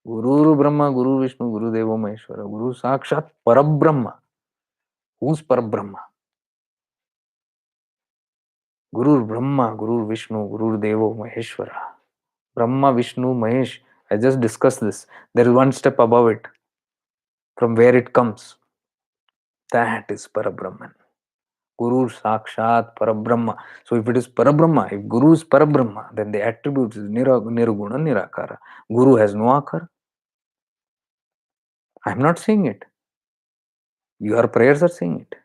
Guru Brahma, Guru Vishnu, Guru Devo Maheshwara, Guru Sakshat Parabrahma. Who's Parabrahma? Guru Brahma, Guru Vishnu, Guru Devo Maheshwara. Brahma, Vishnu, Mahesh. I just discussed this. There is one step above it. From where it comes. That is Parabrahman. Guru Sakshat Parabrahma. So if it is Parabrahma, if Guru is Parabrahma, then the attributes is Nirguna Nirakara. Guru has no akar. I am not saying it. Your prayers are saying it.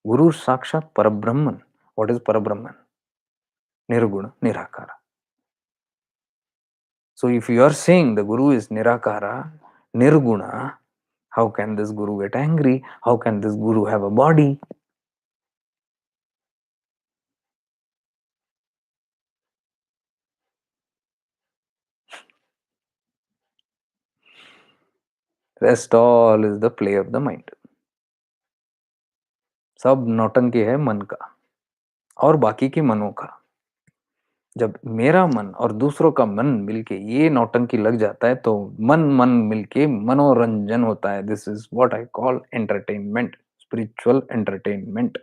Guru Sakshat Parabrahman. What is Parabrahman? Nirguna Nirakara. So if you are saying the Guru is Nirakara, Nirguna, how can this Guru get angry? How can this Guru have a body? Rest all is the play of the mind. सब नौटंकी है मन का और बाकी के मनों का. जब मेरा मन और दूसरों का मन मिलके ये नौटंकी लग जाता है तो मन मन मिलके मनोरंजन होता है. This is what I call entertainment, spiritual entertainment.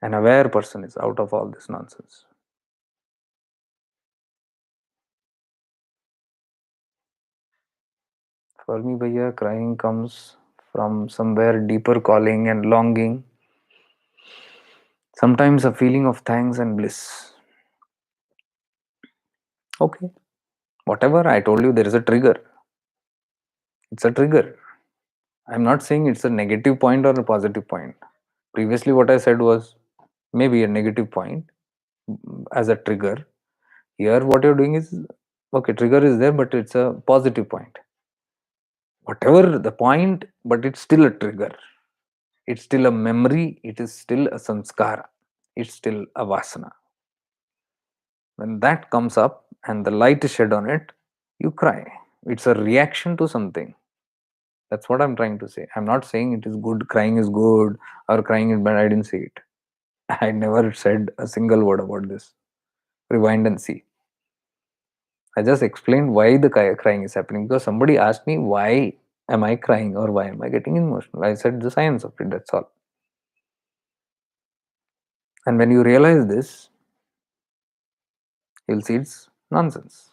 An aware person is out of all this nonsense. For me, bhaiya, crying comes from somewhere deeper calling and longing. Sometimes a feeling of thanks and bliss. Okay, whatever I told you, there is a trigger. It's a trigger. I'm not saying it's a negative point or a positive point. Previously, what I said was maybe a negative point as a trigger. Here, what you're doing is okay, trigger is there, but it's a positive point. Whatever the point, but it's still a trigger. It's still a memory. It is still a samskara. It's still a vasana. When that comes up and the light is shed on it, you cry. It's a reaction to something. That's what I'm trying to say. I'm not saying it is good, crying is good, or crying is bad. I didn't say it. I never said a single word about this. Rewind and see. I just explained why the crying is happening because somebody asked me why am I crying or why am I getting emotional. I said the science of it, that's all. And when you realize this, you'll see it's nonsense.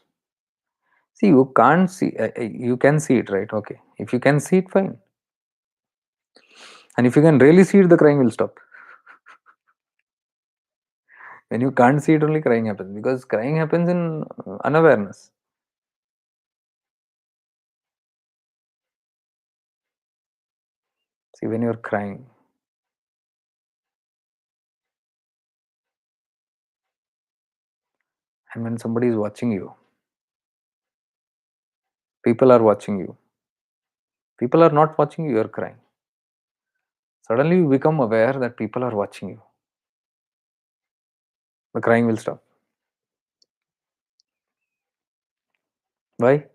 See, you can't see, you can see it, right? Okay. If you can see it, fine. And if you can really see it, the crying will stop. When you can't see it, only crying happens because crying happens in unawareness. See, when you're crying, and when somebody is watching you, people are watching you, people are not watching you, you're crying. Suddenly you become aware that people are watching you. The crying will stop. Why?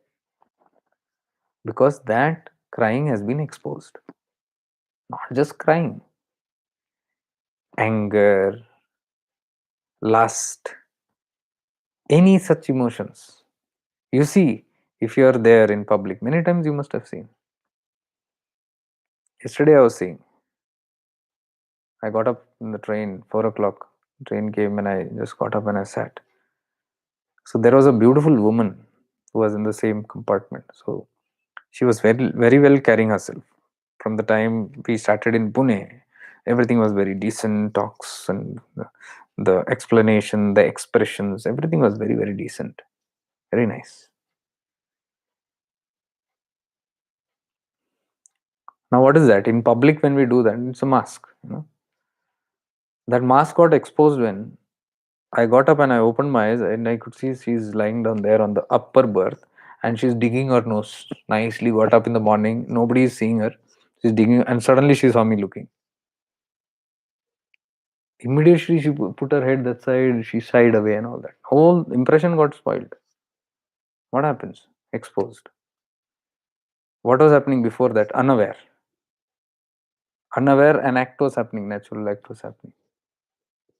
Because that crying has been exposed. Not just crying, anger, lust, any such emotions. You see, if you are there in public, many times you must have seen. Yesterday I was seeing, I got up in the train, 4 o'clock. Train came and I just got up and I sat. So there was a beautiful woman who was in the same compartment. So she was very well carrying herself. From the time we started in Pune, everything was very decent, talks and the explanation, the expressions, everything was very decent, very nice. Now, what is that? In public, when we do that, it's a mask. That mask got exposed when I got up and I opened my eyes and I could see she's lying down there on the upper berth and she's digging her nose. Nicely got up in the morning. Nobody is seeing her. She's digging and suddenly she saw me looking. Immediately she put her head that side, she shied away and all that. Whole impression got spoiled. What happens? Exposed. What was happening before that? Unaware. Unaware, an act was happening, natural act was happening.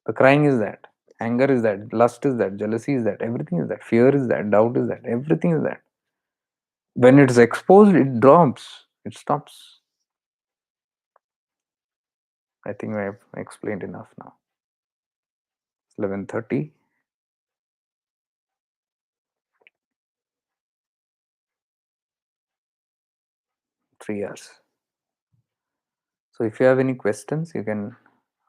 The crying is that. Anger is that. Lust is that. Jealousy is that. Everything is that. Fear is that. Doubt is that. Everything is that. When it's exposed, it drops. It stops. I think I have explained enough now. It's 11:30. 3 hours. So if you have any questions, you can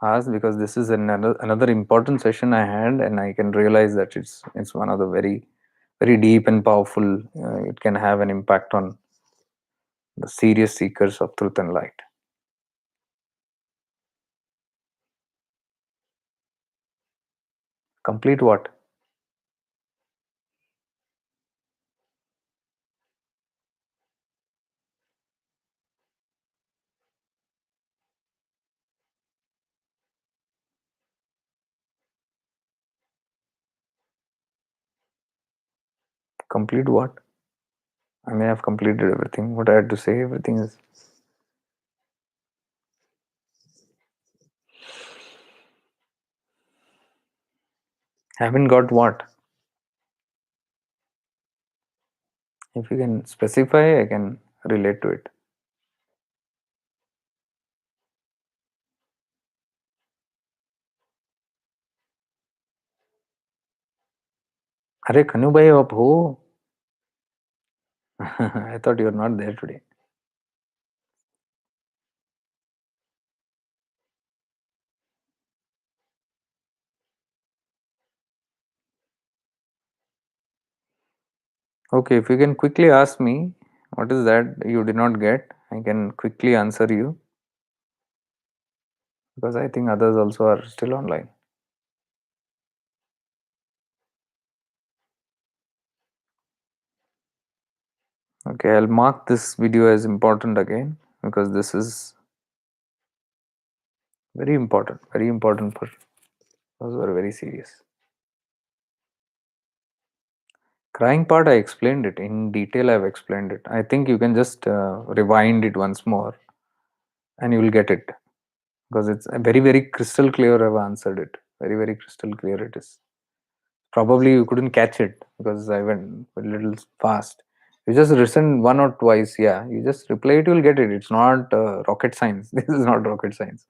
ask, because this is another important session I had, and I can realize that it's one of the very deep and powerful. It can have an impact on the serious seekers of truth and light. Complete what? Complete what? I may have completed everything. What I had to say, everything is. Haven't got what? If you can specify, I can relate to it. अरे कन्हू भाई आप हो? I thought you were not there today. Okay, if you can quickly ask me what is that you did not get, I can quickly answer you, because I think others also are still online. Okay, I'll mark this video as important again, because this is very important for those who are very serious. Crying part, I explained it in detail. I've explained it. I think you can just rewind it once more and you will get it, because it's a very crystal clear. I've answered it very crystal clear. It is. Probably you couldn't catch it because I went a little fast. You just listen one or twice. Yeah, you just replay it, you'll get it. It's not rocket science. This is not rocket science.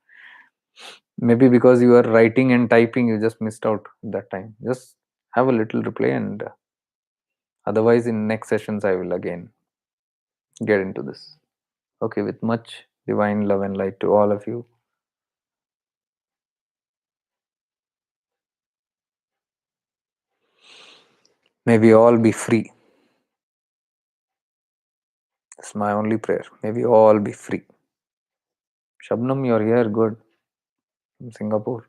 Maybe because you are writing and typing, you just missed out that time. Just have a little replay, and otherwise, in next sessions, I will again get into this. Okay, with much divine love and light to all of you. May we all be free. It's my only prayer. May we all be free. Shabnam, you're here. Good. From Singapore.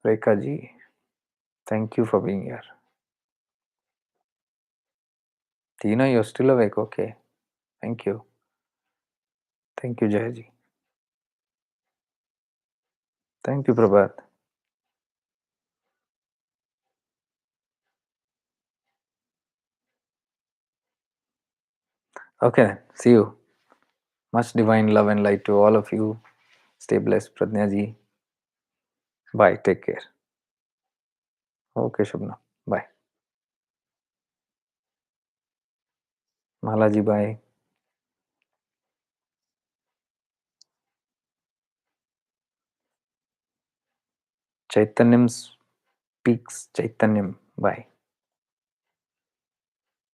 Rekha ji, thank you for being here. Tina, you're still awake. Okay. Thank you. Thank you, Jayaji. Thank you, Prabhat. Okay. See you. Much divine love and light to all of you. Stay blessed, Pradnya ji. Bye. Take care. Okay, Shabnam. Bye. Mala ji, bye. Chaitanyam speaks Chaitanyam. Bye.